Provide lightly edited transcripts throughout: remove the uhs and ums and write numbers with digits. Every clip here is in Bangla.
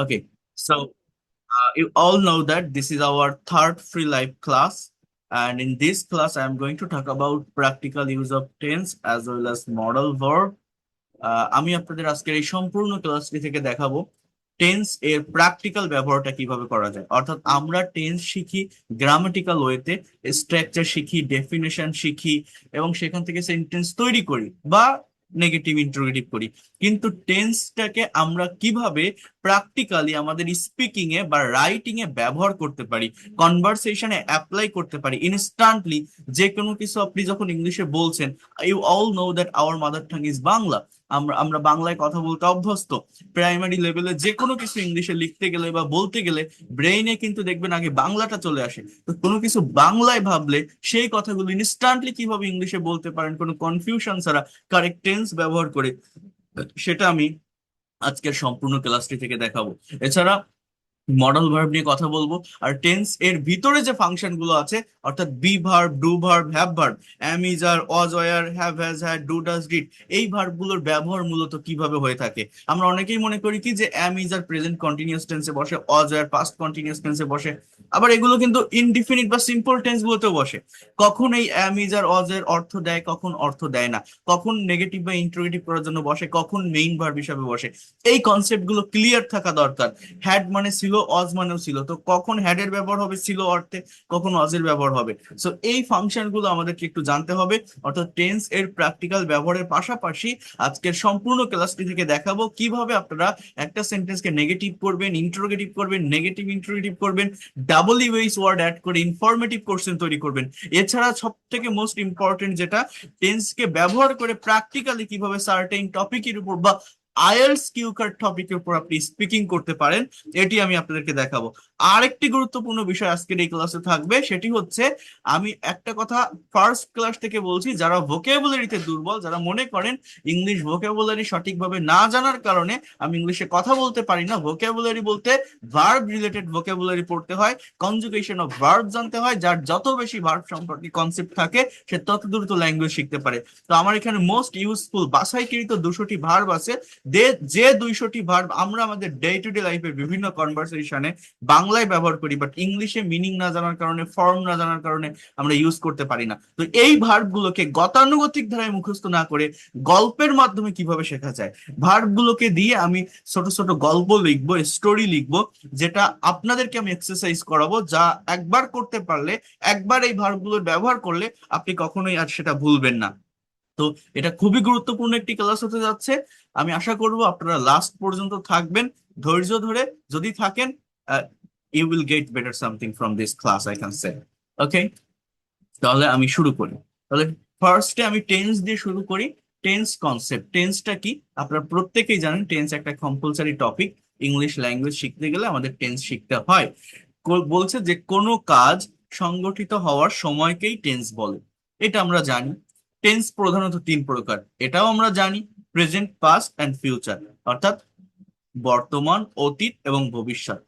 Okay, so you all know that this is our third free live class, and in this class, I am going to talk about practical use of tense as well as modal verb. আমি আপনাদের আজকের এই সম্পূর্ণ ক্লাসটি থেকে দেখাবো টেন্স এর প্র্যাকটিক্যাল ব্যবহারটা কিভাবে করা যায়। অর্থাৎ আমরা টেন্স শিখি গ্রামাটিক্যাল ওয়েতে, স্ট্রাকচার শিখি, ডেফিনেশন শিখি এবং সেখান থেকে সেন্টেন্স তৈরি করি বা নেগেটিভ ইন্টারোগেটিভ করি। কিন্তু টেন্সটাকে আমরা কিভাবে প্র্যাকটিক্যালি আমাদের স্পিকিং এ বা রাইটিং এ ব্যবহার করতে পারি, কনভারসেশনে অ্যাপ্লাই করতে পারি ইনস্ট্যান্টলি। যে কোনো কিছু আপনি যখন ইংলিশে বলছেন, you all know that our mother tongue is Bangla. আমরা আমরা বাংলায় কথা বলতে অভ্যস্ত। প্রাইমারি লেভেলে যে কোনো কিছু ইংলিশে লিখতে গেলে বা বলতে গেলে ব্রেইনে কিন্তু দেখবেন আগে বাংলাটা চলে আসে। তো কোনো কিছু বাংলায় ভাবলে সেই কথাগুলো ইনস্ট্যান্টলি কিভাবে ইংলিশে বলতে পারেন কোনো কনফিউশন ছাড়া, কারেক্ট টেন্স ব্যবহার করে, সেটা আমি আজকের সম্পূর্ণ ক্লাসটি থেকে দেখাবো। এছাড়া মডাল ভার্ব নিয়ে কথা বলবো। আর টেন্স এর ভিতরে যে ফাংশন গুলো আছে, অর্থাৎ B verb, do verb, have verb, am, is, are, was, were, have, has, had, do, does, did, এই ভার্ব গুলোর ব্যবহার মূলত কিভাবে হয়ে থাকে। আমরা অনেকেই মনে করি কি যে অ্যাম, ইজ, আর প্রেজেন্ট কন্টিনিউয়াস টেন্সে বসে, ওয়াজ, ওয়্যার পাস্ট কন্টিনিউয়াস টেন্সে বসে, আবার এগুলো কিন্তু ইনডিফিনিট বা সিম্পল টেন্স গুলোতেও বসে। কখন এই অ্যাম, ইজ, আর, ওয়াজ এর অর্থ দেয়, কখন অর্থ দেয় না, কখন নেগেটিভ বা ইন্টারোগেটিভ করার জন্য বসে, কখন মেইন ভার্ব হিসাবে বসে, এই কনসেপ্ট গুলো ক্লিয়ার থাকা দরকার। হ্যাড মানে ছিল, অজ মানেও ছিল, তো কখন হ্যাড এর ব্যবহার হবে ছিল অর্থে, কখন অজ এর ব্যবহার হবে। সো এই ফাংশন গুলো আমাদেরকে একটু জানতে হবে। অর্থাৎ টেন্স এর প্র্যাকটিক্যাল ব্যবহারের পাশাপাশি আজকের সম্পূর্ণ ক্লাসটি থেকে দেখাবো কিভাবে আপনারা একটা সেন্টেন্সকে নেগেটিভ করবেন, ইন্টারোগেটিভ করবেন, নেগেটিভ ইন্টারোগেটিভ করবেন, ডাবল ইউএস ওয়ার্ড অ্যাড করে ইনফরমেটিভ কোশ্চেন তৈরি করবেন। এছাড়া সব থেকে মোস্ট ইম্পর্টেন্ট যেটা, টেন্সকে ব্যবহার করে প্র্যাকটিক্যালি কিভাবে সার্টেন টপিকের উপর বা আইএলটিএস কিউকার টপিকের উপর আপনি স্পিকিং করতে পারেন, এটি আমি আপনাদেরকে দেখাবো। আরেকটি গুরুত্বপূর্ণ বিষয় আজকের এই ক্লাসে থাকবে, সেটি হচ্ছে আমি একটা কথা ফার্স্ট ক্লাস থেকে বলছি, যারা ভোকাবুলারিতে দুর্বল, যারা মনে করেন ইংলিশ ভোকাবুলারি সঠিকভাবে না জানার কারণে আমি ইংলিশে কথা বলতে পারি না। ভোকাবুলারি বলতে ভার্ব রিলেটেড ভোকাবুলারি পড়তে হয়, কনজুগেশন অফ ভার্ব জানতে হয়। যার যত বেশি ভার্ব সম্পর্কে কনসেপ্ট থাকে সে তত দ্রুত ল্যাঙ্গুয়েজ শিখতে পারে। তো আমার এখানে মোস্ট ইউজফুল বাছাইকৃত 200টি ভার্ব আছে। যে 200টি ভার্ব আমরা আমাদের ডে টু ডে লাইফে বিভিন্ন কনভারসেশনে বাংলায় ব্যবহার করি, বাট ইংলিশে মিনিং না জানার কারণে, ফর্ম না জানার কারণে আমরা ইউজ করতে পারি না। তো এই ভার্ব গুলোকে গতানুগতিক ধারায় মুখস্থ না করে গল্পের মাধ্যমে কিভাবে শেখা যায়, ভার্ব গুলোকে দিয়ে আমি ছোট ছোট গল্প লিখবো, স্টোরি লিখবো, যেটা আপনাদেরকে আমি এক্সারসাইজ করাবো, যা একবার করতে পারলে, একবার এই ভার্ব গুলোর ব্যবহার করলে আপনি কখনোই আর সেটা ভুলবেন না। তো এটা খুবই গুরুত্বপূর্ণ একটি ক্লাস হতে যাচ্ছে। আমি আশা করব আপনারা লাস্ট পর্যন্ত থাকবেন ধৈর্য ধরে। যদি থাকেন, you will get better something from this class, I can say. Okay, তাহলে আমি শুরু করি। তাহলে ফার্স্টে আমি টেন্স দিয়ে শুরু করি। টেন্স কনসেপ্ট, টেন্সটা কি আপনারা প্রত্যেকেই জানেন। টেন্স একটা কম্পালসারি টপিক, ইংলিশ ল্যাঙ্গুয়েজ শিখতে গেলে আমাদের টেন্স শিখতে হয়। বলছে যে কোনো কাজ সংগঠিত হওয়ার সময়কেই টেন্স বলে, এটা আমরা জানি। টেন্স প্রধানত 3 প্রকার, এটাও আমরা জানি। প্রেজেন্ট, পাস্ট অ্যান্ড ফিউচার, অর্থাৎ বর্তমান, অতীত এবং ভবিষ্যৎ।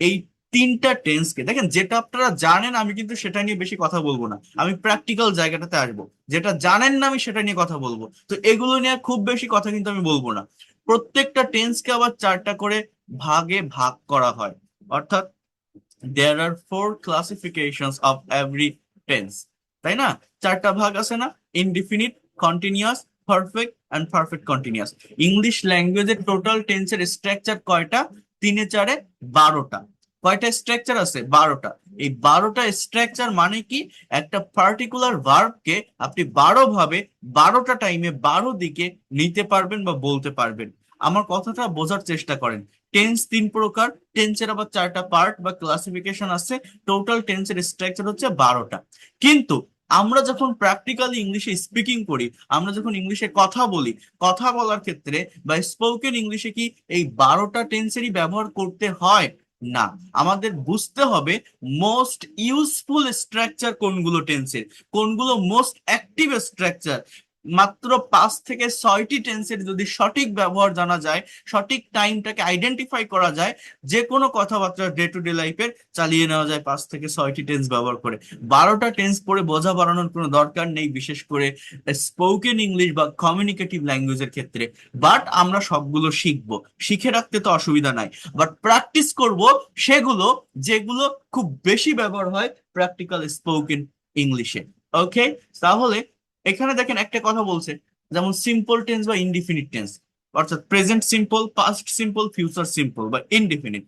এই 3টা টেন্সকে দেখেন, যেটা আপনারা জানেন আমি কিন্তু সেটা নিয়ে বেশি কথা বলবো না, আমি প্র্যাকটিক্যাল জায়গাটাতে আসবো। যেটা জানেন না আমি সেটা নিয়ে কথা বলবো, তো এগুলো নিয়ে খুব বেশি কথা কিন্তু আমি বলবো না। প্রত্যেকটা টেন্সকে আবার 4টা করে ভাগে ভাগ করা হয়। অর্থাৎ there are 4 classifications of every tense, তাই না? 4টা ভাগ আছে না? Indefinite, continuous, perfect and perfect continuous. English ল্যাঙ্গুয়েজের টোটাল টেন্সের স্ট্রাকচার কয়টা? 3 এ 4 এ 12টা। কয়টা স্ট্রাকচার আছে? 12টা। এই 12টা স্ট্রাকচার মানে কি, একটা পার্টিকুলার ভার্বকে আপনি 12 ভাবে, 12টা টাইমে, 12 দিকে নিতে পারবেন বা বলতে পারবেন। আমার কথাটা বোঝার চেষ্টা করেন। টেন্স 3 প্রকার, টেন্সের আবার 4টা পার্ট বা ক্লাসিফিকেশন আছে। টোটাল টেন্সের স্ট্রাকচার হচ্ছে 12টা। কিন্তু আমরা যখন প্র্যাকটিক্যালি ইংলিশে স্পিকিং করি, আমরা যখন ইংলিশে কথা বলি, কথা বলার ক্ষেত্রে বা স্পোকেন ইংলিশে কি এই 12টা টেন্সেরই ব্যবহার করতে হয়? না। আমাদের বুঝতে হবে মোস্ট ইউজফুল স্ট্রাকচার কোনগুলো টেন্সের, কোনগুলো মোস্ট অ্যাক্টিভ স্ট্রাকচার। মাত্র 5 থেকে 6টি টেন্সের যদি সঠিক ব্যবহার জানা যায়, সঠিক টাইমটাকে আইডেন্টিফাই করা যায়, যে কোনো কথাবার্তা ডে টু ডে লাইফের চালিয়ে নেওয়া যায় 5 থেকে 6টি টেন্স ব্যবহার করে। 12টা টেন্স পড়ে বোঝা বাড়ানোর কোনো দরকার নেই, বিশেষ করে স্পোকেন ইংলিশ বা কমিউনিকেটিভ ল্যাঙ্গুয়েজের ক্ষেত্রে। বাট আমরা সবগুলো শিখবো, শিখে রাখতে তো অসুবিধা নাই, বাট প্র্যাকটিস করব সেগুলো যেগুলো খুব বেশি ব্যবহার হয় প্র্যাকটিক্যাল স্পোকেন ইংলিশে। ওকে, তাহলে এখানে দেখেন একটা কথা বলছে, যেমন সিম্পল টেন্স বা ইনডিফিনিট টেন্স, অর্থাৎ present simple, past simple, future simple বা ইনডিফিনিট।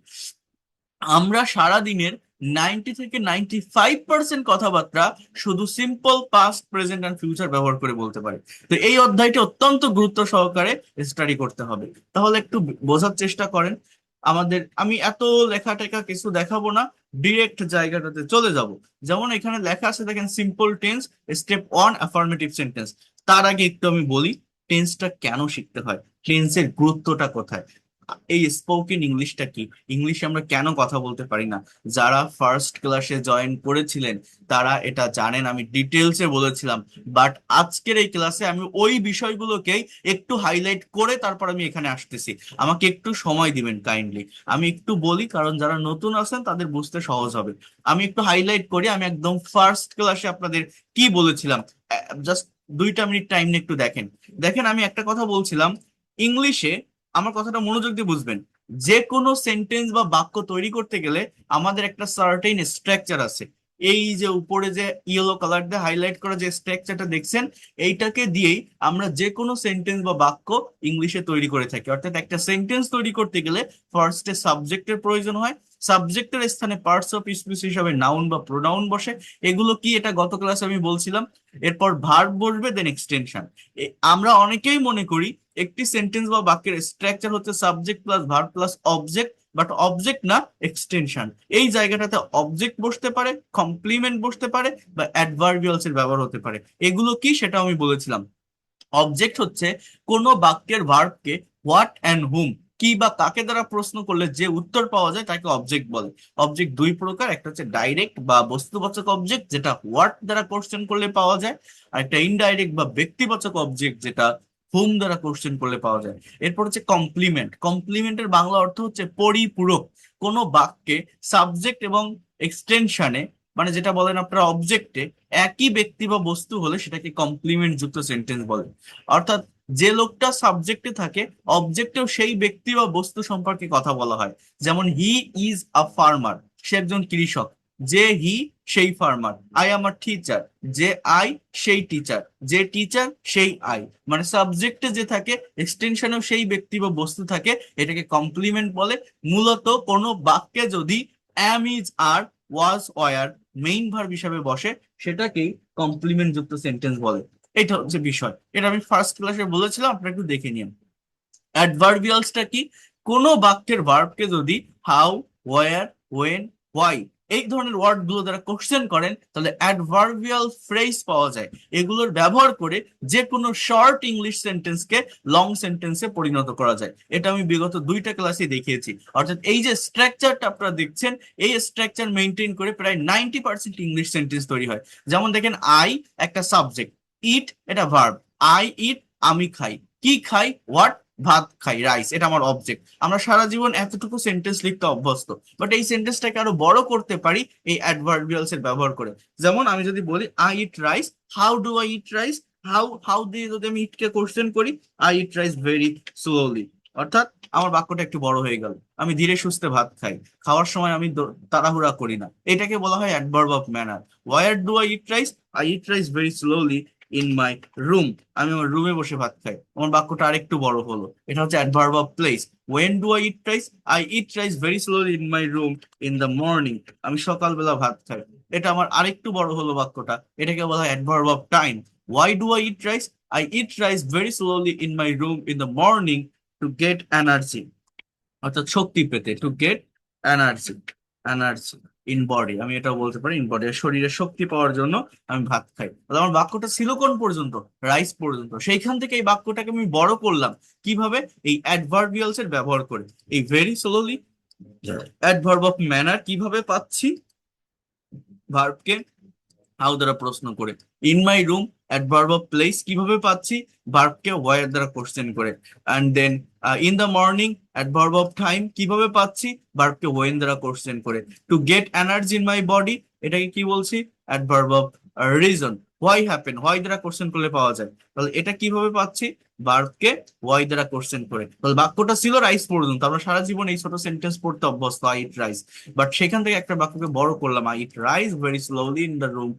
আমরা সারা দিনের 90 থেকে 95% কথাবার্তা শুধু simple past, present and future ব্যবহার করে বলতে পারি। তো এই অধ্যায়টি অত্যন্ত গুরুত্ব সহকারে স্টাডি করতে হবে। তাহলে একটু বোঝার চেষ্টা করেন। আমি এত লেখা টেখা কিছু দেখাবো না, ডিরেক্ট জায়গাটাতে চলে যাব। যেমন এখানে লেখা আছে দেখেন, simple tense, step 1 affirmative sentence. তার আগে একটু আমি বলি টেন্সটা কেন শিখতে হয়, টেন্সের গুরুত্বটা কোথায়, এই স্পোকেন ইংলিশটা কি, ইংলিশে আমরা কেন কথা বলতে পারি না। যারা ফার্স্ট ক্লাসে জয়েন করেছিলেন তারা এটা জানেন, আমি ডিটেলসে বলেছিলাম। বাট আজকের এই ক্লাসে আমি ওই বিষয়গুলোকেই একটু হাইলাইট করে তারপর আমি এখানে আসতেছি। আমাকে একটু সময় দিবেন কাইন্ডলি, আমি একটু বলি, কারণ যারা নতুন আছেন তাদের বুঝতে সহজ হবে। আমি একটু হাইলাইট করি আমি একদম ফার্স্ট ক্লাসে আপনাদের কি বলেছিলাম। জাস্ট 2টা মিনিট টাইম নিয়ে একটু দেখেন। দেখেন, আমি একটা কথা বলছিলাম, ইংলিশে, আমার কথাটা মনোযোগ দিয়ে বুঝবেন, যে কোনো সেন্টেন্স বা বাক্য তৈরি করতে গেলে আমাদের একটা সার্টেন স্ট্রাকচার আছে। এই যে উপরে যে ইয়েলো কালার দিয়ে হাইলাইট করা যে স্ট্রাকচারটা দেখছেন, এইটাকে দিয়েই আমরা যে কোনো সেন্টেন্স বা বাক্য ইংলিশে তৈরি করে থাকি। অর্থাৎ একটা সেন্টেন্স তৈরি করতে গেলে ফার্স্টে সাবজেক্টের প্রয়োজন হয়, সাবজেক্টের স্থানে পার্টস অফ স্পিচ হিসাবে নাউন বা প্রোনাউন বসে। এগুলো কি, এটা গত ক্লাসে আমি বলছিলাম। এরপর ভার্ব বসবে, দেন এক্সটেনশন। আমরা অনেকেই মনে করি একটি সেন্টেন্স বা বাক্যের স্ট্রাকচার হচ্ছে subject plus verb plus object, but object না, এক্সটেনশন। এই জায়গাটাতে অবজেক্ট বসতে পারে, কমপ্লিমেন্ট বসতে পারে, বা অ্যাডভার্বিয়ালস এর ব্যবহার হতে পারে। এগুলো কি সেটা আমি বলেছিলাম। অবজেক্ট হচ্ছে কোন বাক্যের ভার্বকে হোয়াট অ্যান্ড হুম, কি বা কাকে দ্বারা প্রশ্ন করলে যে উত্তর পাওয়া যায় তাকে অবজেক্ট বলে। অবজেক্ট দুই প্রকার, একটা হচ্ছে ডাইরেক্ট বা বস্তুবাচক অবজেক্ট, যেটা হোয়াট দ্বারা কোশ্চেন করলে পাওয়া যায়, আর একটা ইনডাইরেক্ট বা ব্যক্তিবাচক অবজেক্ট, যেটা হুম দ্বারা কোশ্চেন করলে পাওয়া যায়। এরপর হচ্ছে কমপ্লিমেন্ট। কমপ্লিমেন্টের বাংলা অর্থ হচ্ছে পরিপূরক। কোনো বাক্যে সাবজেক্ট এবং এক্সটেনশনে, মানে যেটা বলেন আপনারা অবজেক্টে, একই ব্যক্তি বা বস্তু হলে সেটাকে কমপ্লিমেন্ট যুক্ত সেন্টেন্স বলে। অর্থাৎ যে লোকটা সাবজেক্টে থাকে, অবজেক্টেও সেই ব্যক্তি বা বস্তু সম্পর্কে কথা বলা হয়। যেমন হি ইজ আ ফার্মার, সে একজন কৃষক। যে হি, সেই farmer. I am a teacher, যে আই, সেই টিচার। যে টিচার, সেই আই। মানে সাবজেক্টে যে থাকে, এক্সটেনশনেও সেই ব্যক্তি বা বস্তু থাকে, এটাকে কমপ্লিমেন্ট বলে। মূলত কোনো বাক্যে যদি am, is, are, was, were main verb হিসাবে বসে, সেটাকেই কমপ্লিমেন্ট যুক্ত সেন্টেন্স বলে। এটা হচ্ছে বিষয়, এটা আমি ফার্স্ট ক্লাসে বলেছিলাম, আপনারা একটু দেখে নিন। অ্যাডভার্বিয়ালসটা কি, কোনো বাক্যের ভার্বকে যদি হাউ, ওয়ার, ওয়েন, হোয়াই এই ধরনের ওয়ার্ড গুলো দ্বারা কোশ্চেন করেন, তাহলে অ্যাডভার্বিয়াল ফ্রেজ পাওয়া যায়। এগুলোর ব্যবহার করে যে কোনো শর্ট ইংলিশ সেন্টেন্সকে লং সেন্টেন্সে পরিণত করা যায়। এটা আমি বিগত 2টা ক্লাসে দেখিয়েছি। অর্থাৎ এই যে স্ট্রাকচারটা আপনারা দেখছেন, এই স্ট্রাকচার মেনটেন করে প্রায় 90% ইংলিশ সেন্টেন্স তৈরি হয়। যেমন দেখেন, আই একটা সাবজেক্ট, ইট এটা ভার্ব। আই ইট, আমি খাই। কি খাই, হোয়াট, ভাত খাই, রাইস এটা আমার অবজেক্ট। আমরা সারা জীবন এতটুকু সেন্টেন্স লিখতে অভ্যস্ত, বাট এই সেন্টেন্সটাকে আরো বড় করতে পারি এই অ্যাডভার্বিয়ালস এর ব্যবহার করে। যেমন আমি যদি বলি I eat rice, how do I eat rice, how how দিয়ে যদি আমি ইটকে কোশ্চেন করি, I eat rice very slowly. অর্থাৎ আমার বাক্যটা একটু বড় হয়ে গেল, আমি ধীরে সুস্থে ভাত খাই, খাওয়ার সময় আমি তাড়াহুড়া করি না। এটাকে বলা হয় adverb of manner. War do I eat rice, I eat rice very slowly in my room, আমি আমার রুমে বসে ভাত খাই। আমার বাক্যটা আরেকটু বড় হলো, এটা হচ্ছে adverb of place. When do I eat rice, I eat rice very slowly in my room in the morning, আমি সকালবেলা ভাত খাই। এটা আমার আরেকটু বড় হলো বাক্যটা, এটাকে বলা হয় adverb of time. Why do I eat rice, I eat rice very slowly in my room in the morning to get energy, অর্থাৎ শক্তি পেতে, two get energy, energy in body, আমি এটা বলতে পারি ইন বডি, শরীরে শক্তি পাওয়ার জন্য আমি ভাত খাই। তাহলে আমার বাক্যটা ছিল কোন পর্যন্ত, রাইস পর্যন্ত। সেইখান থেকে এই বাক্যটাকে আমি বড় করলাম কিভাবে, এই অ্যাডভার্বিয়ালস এর ব্যবহার করে। এই very slowly adverb of manner কিভাবে পাচ্ছি, ভার্বকে হাউ দ্বারা প্রশ্ন করে। In my room adverb of place কিভাবে পাচ্ছি? ভার্বকে ওয়ার দ্বারা কোশ্চেন করে। And then in the morning adverb of time কিভাবে পাচ্ছি? ভার্বকে ওয়েন দ্বারা কোশ্চেন করে। To get energy in my body, এটাকে কি বলছি? Adverb of reason. Why happen, why দ্বারা কোশ্চেন করলে পাওয়া যায়। তাহলে এটা কিভাবে পাচ্ছি? ভার্বকে ওয়াই দ্বারা কোশ্চেন করে। তাহলে বাক্যটা ছিল রাইস পর্যন্ত, আমরা সারা জীবন এই ছোট সেন্টেন্স পড়তে অভ্যস্ত, আই ইট রাইস। বাট সেখান থেকে একটা বাক্যকে বড় করলাম, I eat rice very slowly in the room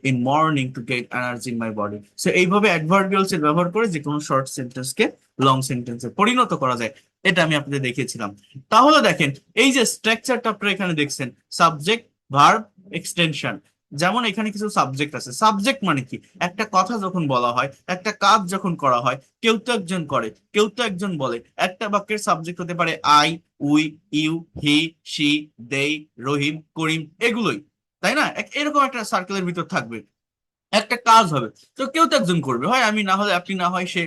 in morning to get energy in my body. So এইভাবে অ্যাডভার্বিয়ালস এর ব্যবহার করে যে কোনো শর্ট সেন্টেন্সকে লং সেন্টেন্সে পরিণত করা যায়। এটা আমি আপনাদের দেখিয়েছিলাম। তাহলে দেখেন এই যে স্ট্রাকচারটা আপনারা এখানে দেখছেন, সাবজেক্ট, ভার্ব, এক্সটেনশন। যেমন এখানে কিছু সাবজেক্ট আছে। সাবজেক্ট মানে কি? একটা কথা যখন বলা হয়, একটা কাজ যখন করা হয়, কেউ তো একজন করে, কেউ তো একজন বলে। একটা বাক্যের সাবজেক্ট হতে পারে I, we, you, he, she, they, Rahim, করিম, এগুলোই, তাই না? এরকম একটা সার্কেলের ভিতর থাকবে। একটা কাজ হবে, তো কেউ তো একজন করবে, হয় আমি, না হলে আপনি, না হয় সে।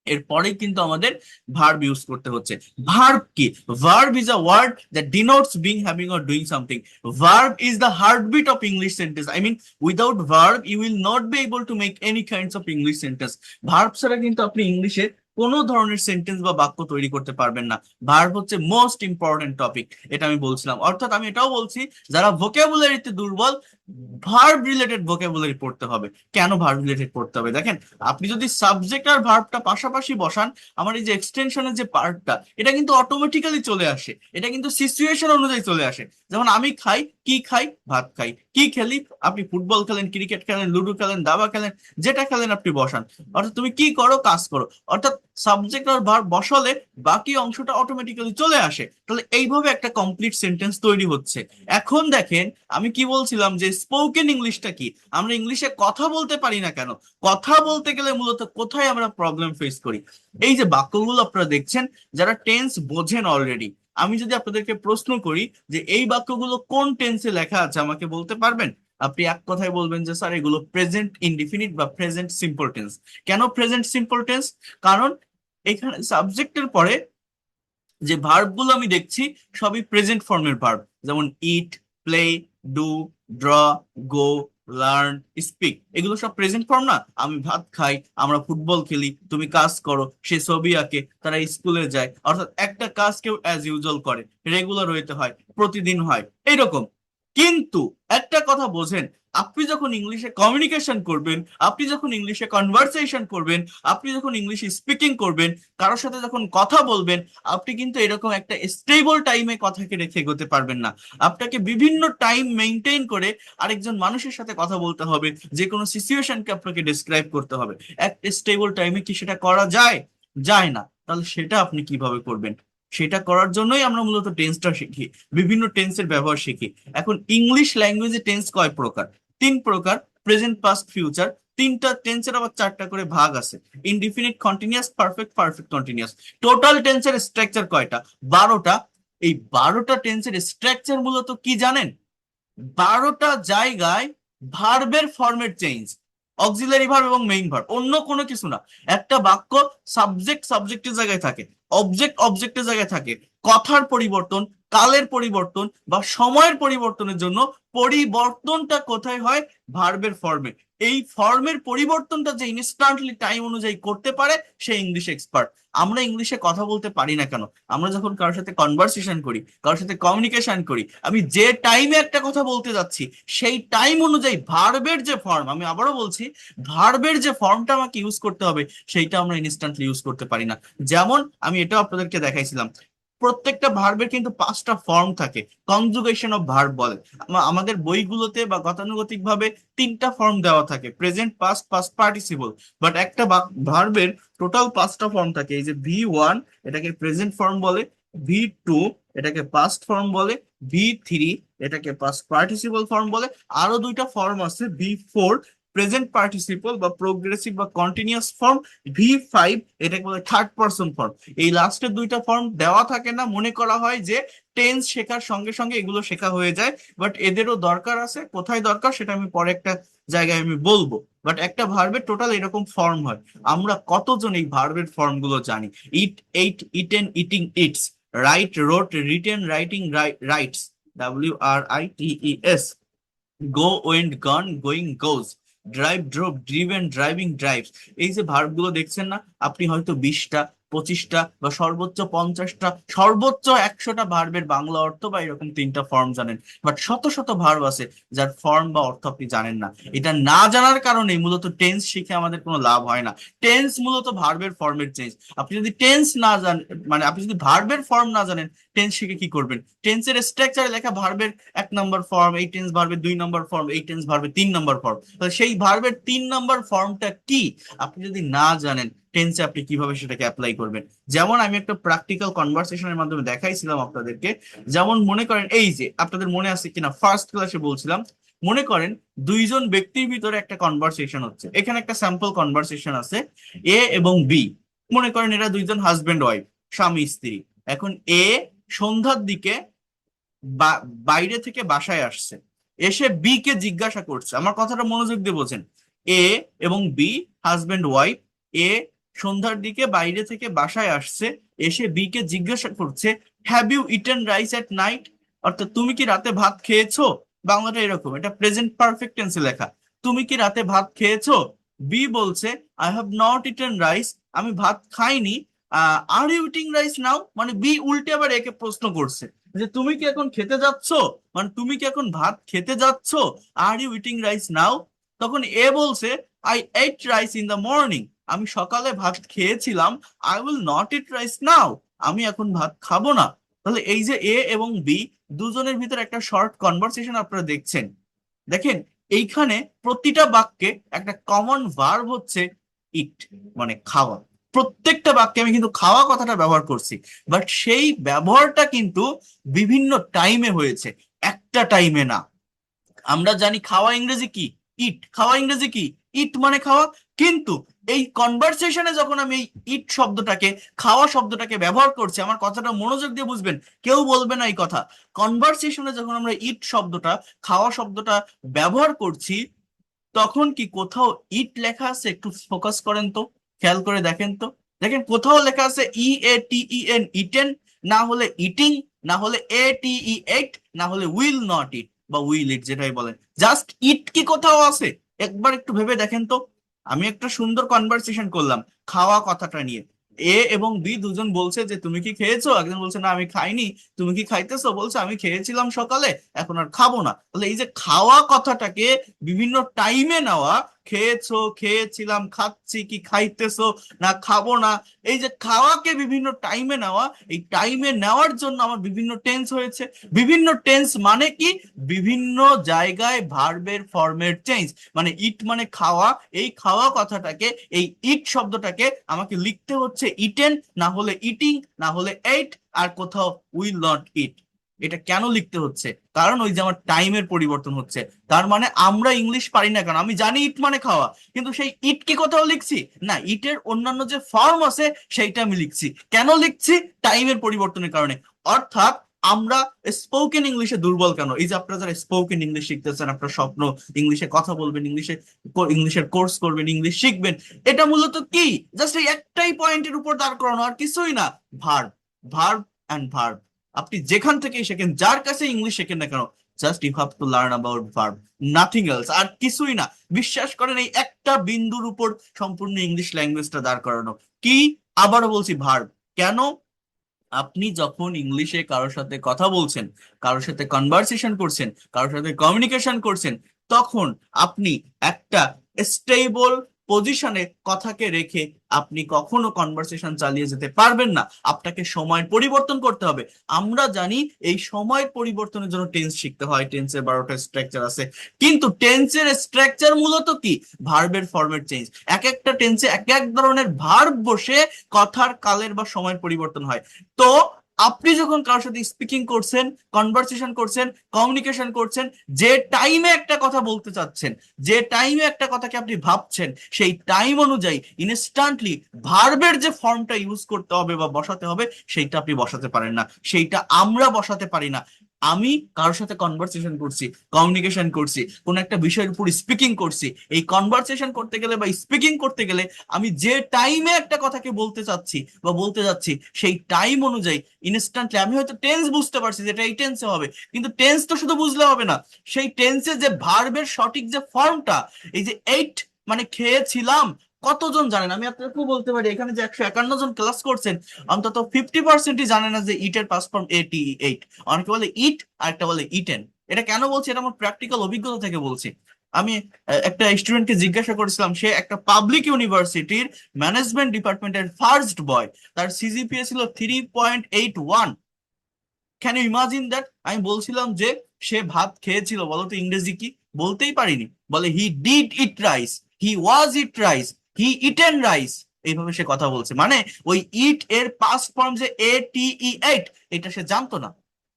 এরপরেই কিন্তু আমাদের ভার্ব ইউজ করতে হচ্ছে। ভার্ব কি? Verb is a word that denotes being, having or doing something. Verb is the heartbeat of English sentence. I mean without verb you will not be able to make any kinds of English sentence. Verb ছাড়া কিন্তু আপনি ইংলিশে কোনো ধরনের সেন্টেন্স বা বাক্য তৈরি করতে পারবেন না। ভার্ব হচ্ছে মোস্ট ইম্পর্টেন্ট টপিক, এটা আমি বলছিলাম। অর্থাৎ আমি এটাও বলছি, যারা ভোকাবুলারিতে দুর্বল, ভার্ব রিলেটেড ভোকাবুলারি পড়তে হবে। কেন ভার্ব রিলেটেড পড়তে হবে? দেখেন, আপনি যদি সাবজেক্ট আর ভার্বটা পাশাপাশি বসান, আমার এই যে এক্সটেনশনের যে পার্টটা, এটা কিন্তু অটোমেটিক্যালি চলে আসে। এটা কিন্তু সিচুয়েশন অনুযায়ী চলে আসে। যেমন আমি খাই, কি খাই? ভাত খাই। কি খেলি? আপনি ফুটবল খেলেন, ক্রিকেট খেলেন, লুডো খেলেন, দাবা খেলেন, যেটা খেলেন আপনি বসান। অর্থাৎ তুমি কি করো? কাজ করো। অর্থাৎ সাবজেক্ট আর ভার্ব বসালে বাকি অংশটা অটোমেটিক্যালি চলে আসে। তাহলে এইভাবে একটা কমপ্লিট সেন্টেন্স তৈরি হচ্ছে। এখন দেখেন, আমি কি বলছিলাম যে স্পোকেন ইংলিশটা কি? আমরা ইংলিশে কথা বলতে পারি না কেন? কথা বলতে গেলে মূলত কোথায় আমরা প্রবলেম ফেস করি? এই যে বাক্যগুলো আপনারা দেখছেন, যারা টেন্স বোঝেন অলরেডি, আমি যদি আপনাদেরকে প্রশ্ন করি যে এই বাক্যগুলো কোন টেন্সে লেখা আছে, আমাকে বলতে পারবেন? আপনি এক কথায় বলবেন যে স্যার এগুলো প্রেজেন্ট ইনডিফিনিট বা প্রেজেন্ট সিম্পল টেন্স। কেন প্রেজেন্ট সিম্পল টেন্স? কারণ এখানে সাবজেক্টের পরে যে ভার্ব গুলো আমি দেখছি, সবই প্রেজেন্ট ফর্মের ভার্ব। যেমন eat, play, do, draw, go, learn, speak, এগুলো সব প্রেজেন্ট ফর্ম না? আমি ভাত খাই, আমরা ফুটবল খেলি, তুমি কাজ করো, সে ছবি আঁকে, তারা স্কুলে যায়। অর্থাৎ একটা কাজ কেউ অ্যাজ ইউজুয়াল করে, রেগুলার হইতে হয়, প্রতিদিন হয়, এইরকম। কিন্তু একটা কথা বোঝেন, আপনি যখন ইংলিশে কমিউনিকেশন করবেন, আপনি যখন ইংলিশে কনভারসেশন করবেন, আপনি যখন ইংলিশে স্পিকিং করবেন, কারোর সাথে যখন কথা বলবেন, আপনি কিন্তু এরকম একটা স্টেবল টাইমে কথাকে রেখে এগোতে পারবেন না। আপনাকে বিভিন্ন টাইম মেনটেন করে আরেকজন মানুষের সাথে কথা বলতে হবে, যে কোনো সিচুয়েশনকে আপনাকে ডিসক্রাইব করতে হবে। একটা স্টেবল টাইমে কি সেটা করা যায়? যায় না। তাহলে সেটা আপনি কিভাবে করবেন? সেটা করার জন্যই আমরা মূলত টেন্সটা শিখি, বিভিন্ন টেন্সের ব্যবহার শিখি। এখন ইংলিশ ল্যাঙ্গুয়েজে টেন্স কয় প্রকার? তিন প্রকার। Present, past, future. তিনটা টেন্সের আবার চারটা করে ভাগ আছে। Indefinite, continuous, perfect, perfect continuous. Total টেন্সের স্ট্রাকচার কয়টা? 12টা। এই 12টা টেন্সের স্ট্রাকচার মূলত কি জানেন? 12টা জায়গায় ভার্বের ফরম্যাট চেঞ্জ, অক্সিলারি ভার্ব এবং মেইন ভার্ব, অন্য কোনো কিছু না। একটা বাক্য সাবজেক্ট সাবজেক্টের জায়গায় থাকে, অবজেক্ট অবজেক্টের জায়গায় থাকে। কথার পরিবর্তন, কালের পরিবর্তন বা সময়ের পরিবর্তনের জন্য পরিবর্তনটা কোথায় হয়? ভার্বের ফর্মে। এই ফর্মের পরিবর্তনটা যে ইনস্ট্যান্টলি টাইম অনুযায়ী করতে পারে, সে ইংলিশ এক্সপার্ট। আমরা ইংলিশে কথা বলতে পারি না কেন? আমরা যখন কারোর সাথে কনভারসেশন করি, কারোর সাথে কমিউনিকেশন করি, আমি যে টাইমে একটা কথা বলতে যাচ্ছি, সেই টাইম অনুযায়ী ভার্বের যে ফর্ম, আমি আবারও বলছি, ভার্বের যে ফর্মটা আমাকে ইউজ করতে হবে, সেইটা আমরা ইনস্ট্যান্টলি ইউজ করতে পারি না। যেমন আমি এটাও আপনাদেরকে দেখাইছিলাম, প্রত্যেকটা ভার্বের কিন্তু 5টা ফর্ম থাকে, কনজুগেশন অফ ভার্ব বলে। আমাদের বইগুলোতে বা গতানুগতিক ভাবে 3টা ফর্ম দেওয়া থাকে, present, past, past participle. But একটা ভার্বের টোটাল 5টা ফর্ম থাকে। এই যে V1, এটাকে প্রেজেন্ট ফর্ম বলে। V2, এটাকে পাস্ট ফর্ম বলে। V3, এটাকে পাস্ট পার্টিসিপল ফর্ম বলে। আরো দুইটা ফর্ম আছে, V4 প্রেজেন্ট পার্টিসিপল বা প্রোগ্রেসিভ বা কন্টিনিউয়াস ফর্ম। V5, এটাকে বলে থার্ড পারসন ফর্ম। এই লাস্টের দুইটা ফর্ম দেওয়া থাকে না, মনে করা হয় যে টেন্স শেখার সঙ্গে সঙ্গে এগুলো শেখা হয়ে যায়। বাট এদেরও দরকার আছে, কোথায় দরকার সেটা আমি পরে একটা জায়গায় আমি বলবো। বাট একটা ভার্বের টোটাল এরকম ফর্ম হয়। আমরা কতজন এই ভার্বের ফর্ম গুলো জানি? Eat, ate, eaten, eating, eats. Write, wrote, written, writing, writes. WRITES। Go, went, gone, going, goes. Drive, drove, driven, driving, drives. এই যে ভার্ব গুলো দেখছেন না, আপনি হয়তো 20টা, 25টা বা সর্বোচ্চ 50টা, সর্বোচ্চ 100টা ভার্বের বাংলা অর্থ বা এরকম 3টা ফর্ম জানেন, বাট শত শত ভার্ব আছে যার ফর্ম বা অর্থ আপনি জানেন না। এটা না জানার কারণে মূলত টেন্স শিখে আমাদের কোনো লাভ হয় না। টেন্স মূলত ভার্বের ফর্মের চেঞ্জ। আপনি যদি টেন্স না জানেন, মানে আপনি যদি ভার্বের ফর্ম না জানেন, টেন্স শিখে কি করবেন? টেন্সের স্ট্রাকচারে লেখা ভার্বের 1 নম্বর ফর্ম, এই টেন্স ভার্বের 2 নম্বর ফর্ম, এই টেন্স ভার্বের 3 নম্বর ফর্ম, তাহলে সেই ভার্বের 3 নম্বর ফর্মটা কি আপনি যদি না জানেন, টেন্সে আপনি কিভাবে সেটাকে অ্যাপ্লাই করবেন? যেমন আমি একটা প্র্যাকটিক্যাল কনভারসেশনের মাধ্যমে দেখাইছিলাম আপনাদেরকে। যেমন মনে করেন, এই যে আপনাদের মনে আছে কিনা ফার্স্ট ক্লাসে বলছিলাম, মনে করেন দুইজন ব্যক্তির ভিতরে একটা কনভারসেশন হচ্ছে। এখানে একটা স্যাম্পল কনভারসেশন আছে, এ এবং বি। মনে করেন এরা দুইজন হাজবেন্ড ওয়াইফ, স্বামী স্ত্রী। এখন এ সন্ধ্যার দিকে বাইরে থেকে বাসায় আসছে, এসে বি কে জিজ্ঞাসা করছে, আমার কথাটা মনোযোগ দিয়ে বোঝেন। এ এবং বি হাজবেন্ড ওয়াইফ। এ সন্ধ্যার দিকে বাইরে থেকে বাসায় আসছে, এসে বি কে জিজ্ঞাসা করছে, have you eaten rice at night? অর্থাৎ তুমি কি রাতে ভাত খেয়েছো? বাংলাটা এরকম, এটা প্রেজেন্ট পারফেক্ট টেন্সে লেখা। তুমি কি রাতে ভাত খেয়েছো? বি বলছে, I have not eaten rice, আমি ভাত খাইনি। আর ইউ ইটিং রাইস নাও? মানে বি উল্টে আবার একে প্রশ্ন করছে যে তুমি কি এখন খেতে যাচ্ছ, মানে তুমি কি এখন ভাত খেতে যাচ্ছ? Are you eating rice now? তখন এ বলছে, I ate rice in the morning, আমি সকালে ভাত খেয়েছিলাম। I will not eat rice now, আমি এখন ভাত খাবো না। তাহলে এই যে এ এবং বি দুজনের ভিতরে একটা শর্ট কনভারসেশন আপনারা দেখছেন। দেখেন, এইখানে প্রতিটা বাক্যে একটা কমন ভার্ব হচ্ছে ইট, মানে খাওয়া। প্রত্যেকটা বাক্যে আমি কিন্তু খাওয়া কথাটা ব্যবহার করছি, বাট সেই ব্যবহারটা কিন্তু বিভিন্ন টাইমে হয়েছে, একটা টাইমে না। আমরা জানি খাওয়া ইংরেজি কি, ইট। খাওয়া ইংরেজি কি, ইট মানে খাওয়া। কিন্তু এই কনভারসেশনে যখন আমি এই ইট শব্দটাকে, খাওয়া শব্দটাকে ব্যবহার করছি, আমার কথাটা মনোযোগ দিয়ে বুঝবেন, কেউ বলবে না এই কথা। কনভারসেশনে যখন আমরা ইট শব্দটা, খাওয়া শব্দটা ব্যবহার করছি, তখন কি কোথাও ইট লেখা আছে? একটু ফোকাস করেন তো, খেয়াল করে দেখেন তো। দেখেন কোথাও লেখা আছে EATEN, ইটেন, না হলে ইটিং, না হলে ATE, না হলে উইল নট ইট বা উইল ইট, যেটাই বলেন। জাস্ট ইট কি কোথাও আছে? একবার একটু ভেবে দেখেন তো। আমি একটা সুন্দর কনভারসেশন করলাম খাওয়া কথাটা নিয়ে। এ এবং বি দুজন বলছে যে তুমি কি খেয়েছো? একজন বলছে না আমি খাইনি। তুমি কি খাইতেছো? বলছে আমি খেয়েছিলাম সকালে, এখন আর খাবো না। তাহলে এই যে খাওয়া কথাটাকে বিভিন্ন টাইমে নেওয়া, খেয়েছো, খেয়েছিলাম, খাচ্ছি, কি খাইতেছো, না খাবো না, এই যে খাওয়াকে বিভিন্ন টাইমে নেওয়া, এই টাইমে নেওয়ার জন্য আমার বিভিন্ন টেন্স হয়েছে। বিভিন্ন টেন্স মানে কি? বিভিন্ন জায়গায় ভার্বের ফর্মের চেঞ্জ। মানে ইট মানে খাওয়া, এই খাওয়া কথাটাকে, এই ইট শব্দটাকে আমাকে লিখতে হচ্ছে ইটেন, না হলে ইটিং, না হলে এইট, আর কোথাও উইল নট ইট। এটা কেন লিখতে হচ্ছে? কারণ ওই যে আমার টাইমের পরিবর্তন হচ্ছে। তার মানে আমরা ইংলিশ পারি না কেন? আমি জানি ইট মানে খাওয়া, কিন্তু সেই ইট কি কোথাও লিখছি না, ইটের অন্যান্য যে ফর্ম আছে সেইটা আমি লিখছি। কেন লিখছি? টাইমের পরিবর্তনের কারণে। অর্থাৎ আমরা স্পোকেন ইংলিশে দুর্বল কেন? এই যে আপনারা যারা স্পোকেন ইংলিশ শিখতেছেন, আপনার স্বপ্ন ইংলিশে কথা বলবেন, ইংলিশের কোর্স করবেন, ইংলিশ শিখবেন, এটা মূলত কি? জাস্ট এই একটাই পয়েন্টের উপর দাঁড় করানো, আর কিছুই না। Verb, verb and verb. আপনি যেখান থেকেই শেখেন, যার কাছে ইংলিশ শেখেন না কেন, just you have to learn about verb, nothing else, আর কিছুই না। বিশ্বাস করেন, এই একটা বিন্দুর উপর সম্পূর্ণ ইংলিশ ল্যাঙ্গুয়েজটা দাঁড় করানো। কি? আবারও বলছি, ভার্ব। কেন? আপনি যখন ইংলিশে কারোর সাথে কথা বলছেন, কারোর সাথে কনভারসেশন করছেন, কারোর সাথে কমিউনিকেশন করছেন, তখন আপনি একটা স্টেবল পজিশনে কথাকে রেখে আপনি কখনো কনভারসেশন চালিয়ে যেতে পারবেন না। আপনাকে সময়ের পরিবর্তন করতে হবে। আমরা জানি এই সময়ের পরিবর্তনের জন্য টেন্স শিখতে হয়, টেন্সের 12টা স্ট্রাকচার আছে। কিন্তু টেন্সের স্ট্রাকচার মূলত কি? ভার্বের ফর্মের চেঞ্জ। এক একটা টেন্সে এক এক ধরনের ভার্ব বসে কথার কালের বা সময়ের পরিবর্তন হয়। তো আপনি যখন কারোর সাথে স্পিকিং করছেন, কনভারসেশন করছেন, কমিউনিকেশন করছেন, যে টাইমে একটা কথা বলতে চাচ্ছেন, যে টাইমে একটা কথাকে আপনি ভাবছেন, সেই টাইম অনুযায়ী ইনস্ট্যান্টলি ভার্বের যে ফর্মটা ইউজ করতে হবে বা বসাতে হবে, সেইটা আপনি বসাতে পারেন না, সেইটা আমরা বসাতে পারি না। আমি কারোর সাথে কনভারসেশন করছি, কমিউনিকেশন করছি, কোন একটা বিষয়ের উপর স্পিকিং করছি। এই কনভারসেশন করতে গেলে বা স্পিকিং করতে গেলে আমি যে টাইমে একটা কথাকে বলতে চাচ্ছি বা বলতে যাচ্ছি, সেই টাইম অনুযায়ী ইনস্ট্যান্টলি আমি হয়তো টেন্স বুঝতে পারছি যেটা এই টেন্সে হবে, কিন্তু টেন্স তো শুধু বুঝলে হবে না, সেই টেন্সে যে ভার্বের সঠিক যে ফর্মটা, এই যে এইট মানে খেয়েছিলাম, কতজন জানেন? আমি আপনাকেও বলতে পারি এখানে যে 151 জন ক্লাস করছেন, অন্তত 50%ই জানে না যে ইট এর পাস্ট ফর্ম এটি এইট। অনেকে বলে ইট, আর একটা বলে ইটেন। এটা কেন বলছি? এটা আমার প্র্যাকটিক্যাল অভিজ্ঞতা থেকে বলছি। আমি একটা স্টুডেন্টকে জিজ্ঞাসা করেছিলাম, সে একটা পাবলিক ইউনিভার্সিটির ম্যানেজমেন্ট ডিপার্টমেন্টের ফার্স্ট বয়, তার সিজিপিএ ছিল 3.81। Can you imagine that? আমি বলছিলাম যে সে ভাত খেয়েছিল, বলো তো ইংরেজি কি? বলতেই পারিনি। বলে he did eat rice, he was eat rice, he eaten rice. এইভাবে সে কথা বলছে, মানে ওই ইট এর পাস্ট ফর্ম যে ATE8, এটা সে জানতো না।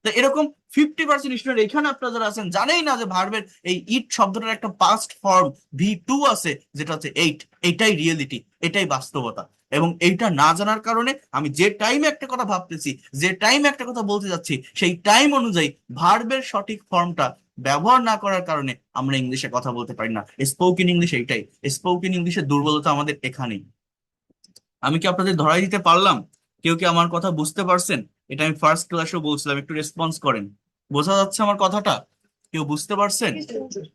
তো এরকম 50% স্টুডেন্ট এখানে আপনারা যারা আছেন জানেই না যে ভার্বের এই ইট শব্দটার একটা পাস্ট ফর্ম V2 আছে, যেটা হচ্ছে এইট। এটাই রিয়েলিটি, এটাই বাস্তবতা। এবং এইটা না জানার কারণে আমি যে টাইমে একটা কথা ভাবতেছি, যে টাইমে একটা কথা বলতে যাচ্ছি, সেই টাইম অনুযায়ী ভার্বের সঠিক ফর্মটা ব্যবহার না করার কারণে আমরা ইংলিশে কথা বলতে পারি না। স্পোকেন ইংলিশ এইটাই, স্পোকেন ইংলিশের দুর্বলতা আমাদের এখানেই। আমি কি আপনাদের ধরাই দিতে পারলাম? কেউ কি আমার কথা বুঝতে পারছেন? এটা আমি ফার্স্ট ক্লাসেও বলছিলাম, একটু রেসপন্স করেন। বোঝা যাচ্ছে আমার কথাটা? কেউ বুঝতে পারছেন?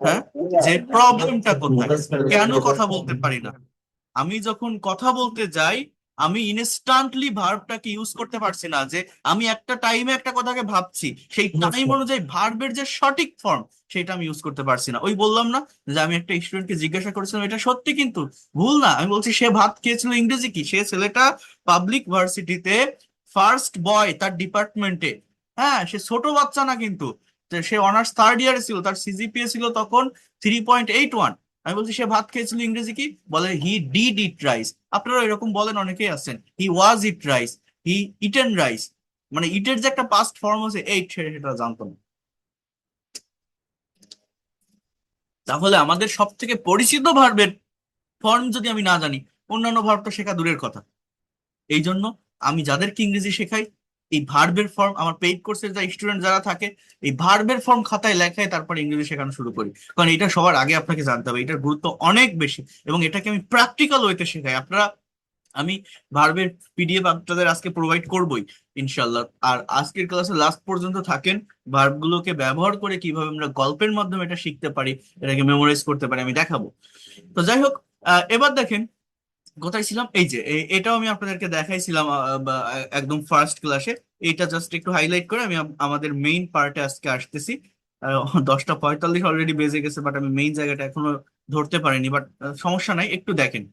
হ্যাঁ, যে প্রবলেমটা কোথায়, কেন কথা বলতে পারি না? আমি যখন কথা বলতে যাই, আমি ইনস্ট্যান্টলি ভার্বটাকে ইউজ করতে পারছি না। যে আমি একটা টাইমে একটা কথাকে ভাবছি, সেই টাইম অনুযায়ী ভার্বের যে সঠিক ফর্ম, সেটা আমি ইউজ করতে পারছি না। ওই বললাম না যে আমি একটা স্টুডেন্টকে জিজ্ঞাসা করেছিলাম, এটা সত্যি কিন্তু ভুল না। আমি বলছি সে ভাত খেয়েছিল, ইংরেজি কি? সে ছেলেটা পাবলিক ভার্সিটিতে ফার্স্ট বয় তার ডিপার্টমেন্টে। হ্যাঁ, সে ছোট বাচ্চা না কিন্তু। তো সে অনার্স থার্ড ইয়ারে ছিল, তার সিজিপিএ ছিল তখন 3.81। আমি বলছি সে ভাত খেয়েছিল, ইংরেজি কি? বলে হি ডিড ইট রাইস। আপনারা এরকম বলেন, অনেকেই আছেন, হি ওয়াজ ইট রাইস, হি ইটেন রাইস। মানে ইটের যে একটা পাস্ট ফর্ম আছে এইট, সেটা জানতো না। তাহলে আমাদের সব থেকে পরিচিত ভার্বের ফর্ম যদি আমি না জানি, অন্যান্য ভার্ব তো শেখা দূরের কথা। এই জন্য আমি যাদেরকে ইংরেজি শেখাই, এই ভার্বের ফর্ম, আমার পেইড কোর্সের যা স্টুডেন্ট যারা থাকে, এই ভার্বের ফর্ম খাতায় লেখায় তারপর ইংরেজি শেখানো শুরু করি। কারণ এটা সবার আগে আপনাকে জানতে হবে, এটার গুরুত্ব অনেক বেশি। এবং এটাকে আমি প্র্যাকটিক্যাল ওয়েতে শেখাই। আপনারা, আমি ভার্বের পিডিএফ আপনাদের আজকে প্রোভাইড করবই ইনশাল্লাহ। আর আজকের ক্লাসে লাস্ট পর্যন্ত থাকেন। ভার্ব গুলোকে ব্যবহার করে কিভাবে আমরা গল্পের মাধ্যমে এটা শিখতে পারি, এটাকে মেমোরাইজ করতে পারি, আমি দেখাবো। তো যাই হোক, এবার দেখেন কোথায় ছিলাম। এই যে এটাও আমি আপনাদেরকে দেখাইছিলাম একদম ফার্স্ট ক্লাসে। এটা জাস্ট একটু হাইলাইট করে আমি আমাদের মেইন পার্টে আজকে আসতেছি। 10টা 45 অলরেডি বেজে গেছে, বাট আমি মেইন জায়গাটা এখনো ধরতে পারিনি। বাট সমস্যা নাই, একটু দেখেন।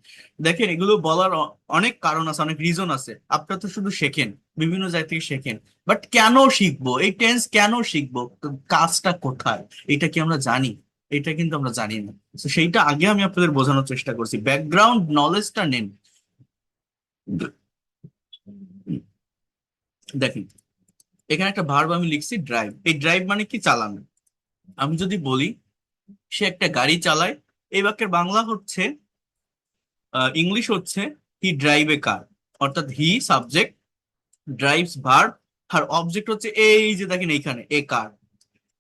দেখেন, এগুলো বলার অনেক কারণ আছে, অনেক রিজন আছে। আপনারা তো শুধু শেখেন, বিভিন্ন জায়গা থেকে শেখেন, বাট কেন শিখবো এই টেন্স? কেন শিখবো? কাজটা কোথায়, এটা কি আমরা জানি? এটা কিন্তু আমরা জানি না। তো সেইটা আগে আমি আপনাদের বোঝানোর চেষ্টা করছি, ব্যাকগ্রাউন্ড নলেজটা নেন। দেখেন, এখানে একটা ভার্ব আমি লিখছি ড্রাইভ। এই ড্রাইভ মানে কি? চালানো। আমি যদি বলি সে একটা গাড়ি চালায়, এই বাক্যের বাংলা হচ্ছে, ইংলিশ হচ্ছে হি ড্রাইভ এ কার। অর্থাৎ হি সাবজেক্ট, ড্রাইভস ভার্ব, আর অবজেক্ট হচ্ছে এই যে দেখেন এইখানে এ কার।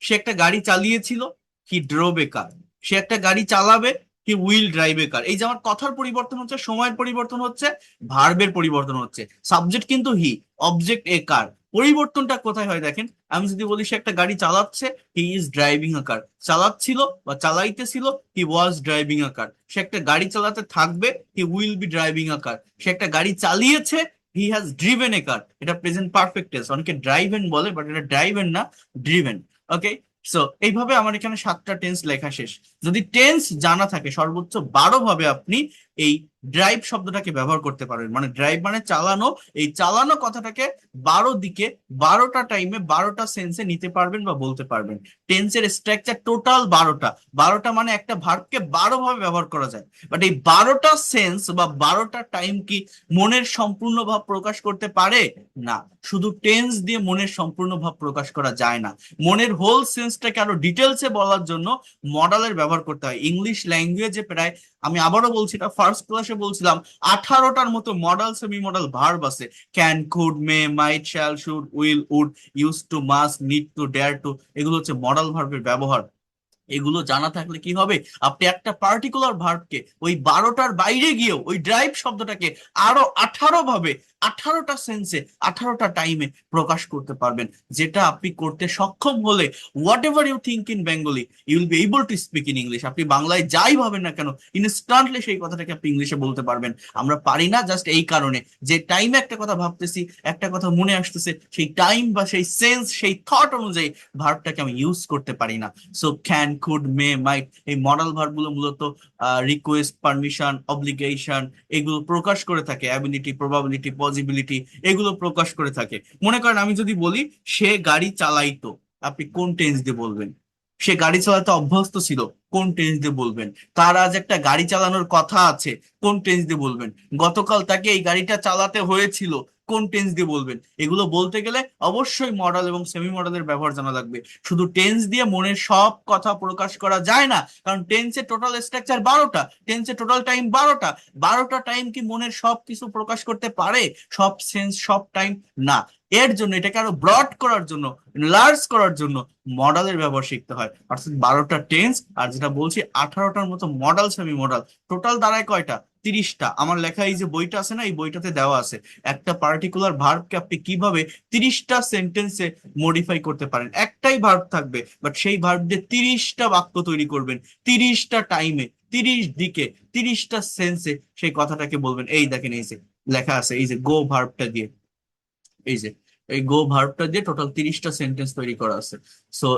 সে একটা গাড়ি চালিয়েছিল, হি ড্রোভ এ কার। সে একটা গাড়ি চালাবে, হি উইল ড্রাইভ এ কার। এই যে আমার কথার পরিবর্তন হচ্ছে, সময়ের পরিবর্তন হচ্ছে, ভার্বের পরিবর্তন হচ্ছে। সাবজেক্ট কিন্তু হি, অবজেক্ট এ কার। পরিবর্তনটা কোথায় হয় দেখেন। আমি যদি বলি সে একটা গাড়ি চালাচ্ছে, হি ইজ ড্রাইভিং আ কার। চালাচ্ছিল বা চালাইতেছিল, হি ওয়াজ ড্রাইভিং আ কার। সে একটা গাড়ি চালাতে থাকবে, he will be driving a car. সে একটা গাড়ি চালিয়েছে, he has driven a car. এটা প্রেজেন্ট পারফেক্ট টেন্স। অনেকে ড্রাইভেন বলে, বাট এটা ড্রাইভেন না, ড্রিভেন। ওকে, সো এইভাবে আমার এখানে 7টা টেন্স লেখা শেষ। যদি টেন্স জানা থাকে, সর্বোচ্চ 12 ভাবে আপনি এই ড্রাইভ শব্দটাকে ব্যবহার করতে পারবেন। মানে ড্রাইভ মানে চালানো, এই চালানো কথাটাকে 12 দিকে, 12টা টাইমে, 12টা সেন্সে নিতে পারবেন বা বলতে পারবেন। টেন্সের স্ট্রাকচার টোটাল 12টা। 12টা মানে একটা ভার্বকে 12 ভাবে ব্যবহার করা যায়। বাট এই 12টা সেন্স বা 12টা টাইম কি মনের সম্পূর্ণ ভাব প্রকাশ করতে পারে? না। শুধু টেন্স দিয়ে মনের সম্পূর্ণ ভাব প্রকাশ করা যায় না। মনের হোল সেন্সটাকে আরো ডিটেলসে বলার জন্য মডেলের ব্যবহার করতে হয়। ইংলিশ ল্যাঙ্গুয়েজে প্রায়, আমি আবারও বলছি, এটা ফার্স্ট ক্লাসে বলছিলাম 18টার মতো মডাল সেমি মডাল ভার্ব আছে। Can, could, may, might, shall, should, will, would, used to, must, need to, dare to, এগুলো হচ্ছে মডাল ভার্বের ব্যবহার। এগুলো জানা থাকলে কি হবে, আপনি একটা পার্টিকুলার ভার্বকে ওই 12টার বাইরে গিয়েও ওই ড্রাইভ শব্দটাকে আরো 18 ভাবে, 18টা সেন্সে, 18টা টাইমে প্রকাশ করতে পারবেন। যেটা আপনি করতে সক্ষম হলে whatever you think in Bengali you will be able to speak in English. আপনি বাংলায় যাই ভাবেন না কেন, ইনস্ট্যান্টলি সেই কথাটাকে আপনি ইংলিশে বলতে পারবেন। আমরা পারি না জাস্ট এই কারণে যে টাইমে একটা কথা ভাবতেছি, একটা কথা মনে আসতেছে, সেই টাইম বা সেই সেন্স, সেই থট অনুযায়ী ভার্বটাকে আমি ইউজ করতে পারি না। সো ক্যান, কুড, মে, মাইট, এই মডাল ভার্ব গুলো মূলত রিকোয়েস্ট, পারমিশন, অব্লিগেশন এগুলো প্রকাশ করে থাকে। অ্যাবিলিটি, প্রবাবিলিটি, পসিবিলিটি এগুলো প্রকাশ করে থাকে। মনে করেন আমি যদি বলি সে গাড়ি চালাইতো, আপনি কোন টেন্স দিয়ে বলবেন? সে গাড়ি চালাতে অভ্যস্ত ছিল, কোন টেন্স দিয়ে বলবেন? তার আজ একটা গাড়ি চালানোর কথা আছে, কোন টেন্স দিয়ে বলবেন? গতকাল তাকে এই গাড়িটা চালাতে হয়েছিল, কোন টেন্স দিয়ে বলবেন? এগুলো বলতে গেলে অবশ্যই মডাল এবং সেমি মডালের ব্যবহার জানা লাগবে। শুধু টেন্স দিয়ে মনের সব কথা প্রকাশ করা যায় না, কারণ টেন্সের টোটাল স্ট্রাকচার 12টা, টেন্সের টোটাল টাইম 12টা। 12টা টাইম কি মনের সব কিছু প্রকাশ করতে পারে? সব সেন্স, সব টাইম? না। এর জন্য এটাকে আরো ব্রড করার জন্য, লার্জ করার জন্য মডালের ব্যবহার শিখতে হয়। অর্থাৎ 12টা টেন্স, আর যেটা বলছি 18টার মতো মডাল সেমি মডাল। টোটাল দাঁড়ায় কয়টা? 30টা। আমার লেখা এই যে বইটা আছে না, এই বইটাতে দেওয়া আছে একটা পার্টিকুলার ভার্বকে আপনি কিভাবে 30টা সেন্টেন্সে মডিফাই করতে পারেন। একটাই ভার্ব থাকবে, বাট সেই ভার্ব দিয়ে 30টা বাক্য তৈরি করবেন, 30টা টাইমে, 30 দিকে, 30টা সেন্সে সেই কথাটাকে বলবেন। এই দেখেন, এই যে লেখা আছে, এই যে গো ভার্বটা দিয়ে, এই যে এই গো ভার্বটা দিয়ে টোটাল 30টা সেন্টেন্স তৈরি করা আছে। সো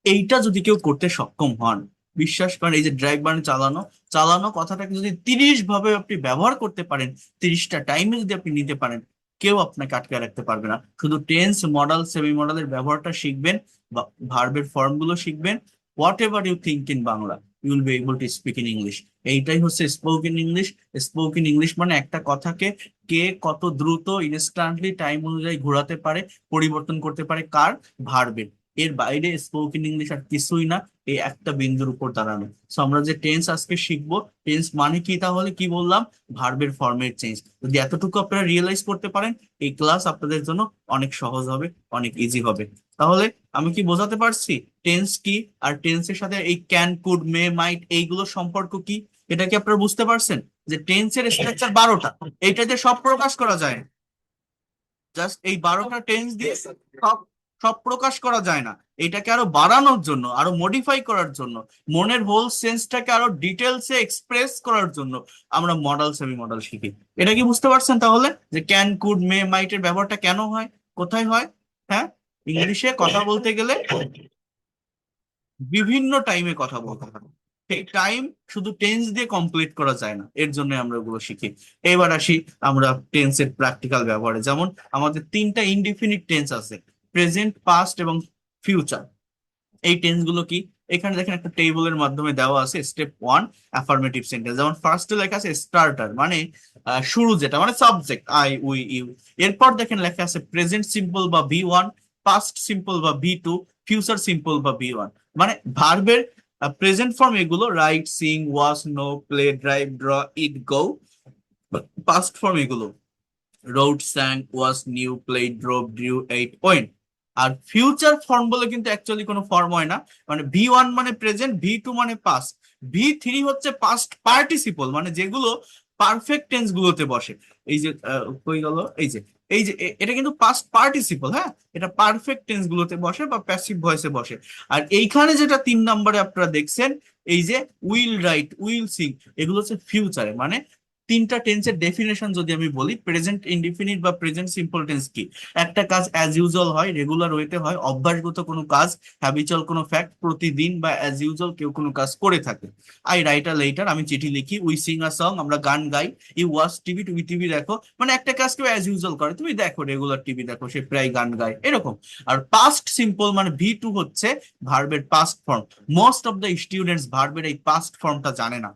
এইটা যদি কেউ করতে সক্ষম হন, বিশ্বাস করেন, এই যে ড্রাইভ মানে চালানো, চালানো কথাটাকে যদি 30 ভাবে আপনি ব্যবহার করতে পারেন, 30টা টাইমে যদি আপনি নিতে পারেন, কেউ আপনাকে আটকে রাখতে পারবে না। শুধু টেন্স, মডাল, সেমি মডালের ব্যবহারটা শিখবেন বা ভার্বের ফর্ম গুলো শিখবেন, whatever you think in Bangla you will be able to speak in English. এইটাই হচ্ছে স্পোকেন ইংলিশ। স্পোকেন ইংলিশ মানে একটা কথাকে কে কত দ্রুত, ইনস্ট্যান্টলি টাইম অনুযায়ী ঘোরাতে পারে, পরিবর্তন করতে পারে, কার? ভার্বের। এর বাইরে স্পোকেন ইংলিশ আর কিছুই না, এই একটা বিন্দুর উপর দাঁড়ানো। সো আমরা যে টেন্স আজকে শিখবো, টেন্স মানে কি, তাহলে কি বললাম? ভার্বের ফর্মের চেঞ্জ। যদি এতটুকু আপনারা রিয়েলাইজ করতে পারেন, এই ক্লাস আপনাদের জন্য অনেক সহজ হবে, অনেক ইজি হবে। তাহলে আমি কি বোঝাতে পারছি টেন্স কি, আর টেন্সের সাথে এই ক্যান, কুড, মে, মাইট এইগুলোর সম্পর্ক কি? এটা কি আপনারা বুঝতে পারছেন যে টেন্সের স্ট্রাকচার 12টা, এইটাতে সব প্রকাশ করা যায়? জাস্ট এই 12টা টেন্স দিয়ে সব সব প্রকাশ করা যায় না। এটাকে আরো বাড়ানোর জন্য, আরো মডিফাই করার জন্য, মনের হোল সেন্সটাকে আরো ডিটেলসে এক্সপ্রেস করার জন্য আমরা মডাল সেমি মডাল শিখি। এটা কি বুঝতে পারছেন তাহলে যে ক্যান, কুড, মে, মাইটের ব্যবহারটা কেন হয়, কোথায় হয়? হ্যাঁ, ইংলিশে কথা বলতে গেলে বিভিন্ন টাইমে কথা বলতে হয়। সেই টাইম শুধু টেন্স দিয়ে কমপ্লিট করা যায় না, এর জন্য আমরা ওগুলো শিখি। এবার আসি আমরা টেন্সের প্র্যাকটিক্যাল ব্যবহারে। যেমন আমাদের 3টা ইনডিফিনিট টেন্স আছে, প্রেজেন্ট, পাস্ট এবং ফিউচার। এই টেন্স গুলো কি, এখানে দেখেন একটা টেবিলের মাধ্যমে দেওয়া আছে। Step 1, affirmative sentence. যেমন ফার্স্টে লেখা আছে স্টার্টার, মানে শুরু, যেটা মানে সাবজেক্ট, আই, উই, ইউ। এরপর দেখেন লেখা আছে প্রেজেন্ট সিম্পল বা V1, পাস্ট সিম্পল বা V2, ফিউচার সিম্পল বা V1। মানে ভার্বের প্রেজেন্ট ফর্ম এগুলো, write, sing, was, know, play, drive, draw, eat, go. Past form এগুলো, wrote, sang, was, knew, played, drove, drew, ate, went. আর ফিউচার ফর্ম বলে কিন্তু অ্যাকচুয়ালি কোনো ফর্ম হয় না। মানে V1 মানে প্রেজেন্ট, V2 মানে পাস্ট, V3 হচ্ছে পাস্ট পার্টিসিপল, মানে যেগুলো পারফেক্ট টেন্স গুলোতে বসে। এই যে কই গেল, এই যে এটা কিন্তু পাস্ট পার্টিসিপল। হ্যাঁ, এটা পারফেক্ট টেন্স গুলোতে বসে বা প্যাসিভ ভয়েসে বসে। আর এইখানে যেটা 3 নম্বরে আপনারা দেখছেন, এই যে উইল রাইট, উইল সিং, এগুলো হচ্ছে ফিউচারে। মানে 3টা টেন্সের ডেফিনেশন যদি আমি বলি, প্রেজেন্ট ইনডিফিনিট বা প্রেজেন্ট সিম্পল টেন্স কি? একটা কাজ অ্যাজ ইউজুয়াল হয়, রেগুলার ওয়েতে হয়, অভ্যাসগত কোনো কাজ, হ্যাবিচুয়াল কোনো ফ্যাক্ট, প্রতিদিন বা অ্যাজ ইউজুয়াল কেউ কোনো কাজ করে থাকে। আই রাইট আ লেটার, আমি চিঠি লিখি। উই সিং আ সং, আমরা গান গাই। ইউ ওয়াচ টিভি, তুমি টিভি দেখো। মানে একটা কাজ কেউ অ্যাজ ইউজুয়াল করে, তুমি দেখো, রেগুলার টিভি দেখো, সে প্রায় গান গায়, এরকম। আর পাস্ট সিম্পল মানে V2 হচ্ছে ভার্বের past form. Most of the students ভার্বের এই পাস্ট ফর্মটা জানে না।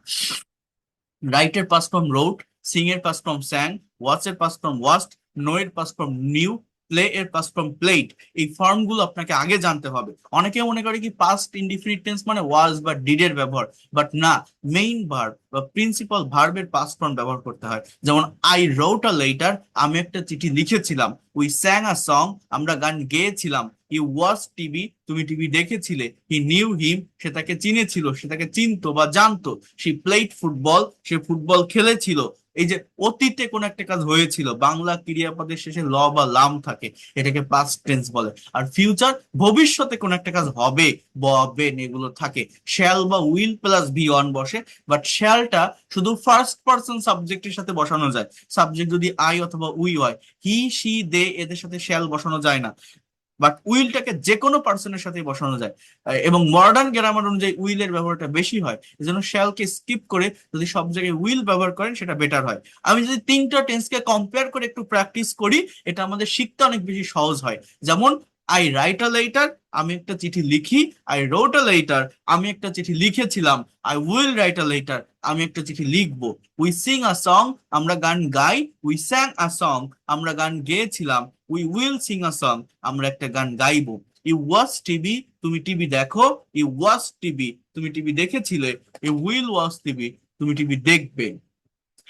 রাইটের পাস্ট ফর্ম রোট, সিং এর পাস্ট ফর্ম স্যাং, ওয়াচ এর পাস্ট ফর্ম ওয়াচড, নো এর পাস্ট ফর্ম নিউ, প্লে এর পাস্ট ফর্ম প্লেড। এই ফর্ম গুলো আপনাকে আগে জানতে হবে। অনেকে মনে করে কি পাস্ট ইনডিফিনিট টেন্স মানে ওয়াজ বা ডিডের ব্যবহার, বাট না, মেইন ভার্ব বা প্রিন্সিপাল ভার্বের পাস্ট ফর্ম ব্যবহার করতে হয়। যেমন আই রোট আ লেটার, আমি একটা চিঠি লিখেছিলাম। উই স্যাং আ সং, আমরা গান গেয়েছিলাম। ই ওয়াচ টিভি, তুমি টিভি দেখেছিলে। হি নিউ হিম, সে তাকে চিনেছিল, সে তাকে চিনতো বা জানতো। সে প্লেড ফুটবল, সে ফুটবল খেলেছিল। এই যে অতীতে কোন একটা কাজ হয়েছিল, বাংলা ক্রিয়াপদের শেষে ল বা লাম থাকে, এটাকে পাস্ট টেন্স বলে। আর ফিউচার, ভবিষ্যতে কোন একটা কাজ হবে, বেন এগুলো থাকে। শ্যাল বা উইল প্লাস ভি অন বসে, বাট শ্যালটা শুধু ফার্স্ট পার্সন সাবজেক্টের সাথে বসানো যায়। সাবজেক্ট যদি আই অথবা উই হয়, হি সি দে এদের সাথে শ্যাল বসানো যায় না। বাট উইলটাকে যে কোনো পার্সনের সাথে বসানো যায়। এবং মডার্ন গ্রামার অনুযায়ী উইলের ব্যবহারটা বেশি হয়, এজন্য শ্যালকে স্কিপ করে যদি সব জায়গায় উইল ব্যবহার করেন সেটা বেটার হয়। আমি যদি তিনটা টেন্সকে কম্পেয়ার করে একটু প্র্যাকটিস করি, এটা আমাদের শিখতে অনেক বেশি সহজ হয়। যেমন আই রাইট আ লেটার, আমি একটা চিঠি লিখি। আই রোট আ লেটার, আমি একটা চিঠি লিখেছিলাম। I will write a letter, আমি একটা চিঠি লিখবো। উই সিং আ সং, আমরা গান গাই। উই স্যাং আ সং, আমরা গান গেয়েছিলাম। We will sing a song, আমরা একটা গান গাইবো। ইউ ওয়াচ টিভি, তুমি টিভি দেখো। ইউ ওয়াচ টিভি, তুমি টিভি দেখেছিলে। ইউ উইল ওয়াচ টিভি, তুমি টিভি দেখবে।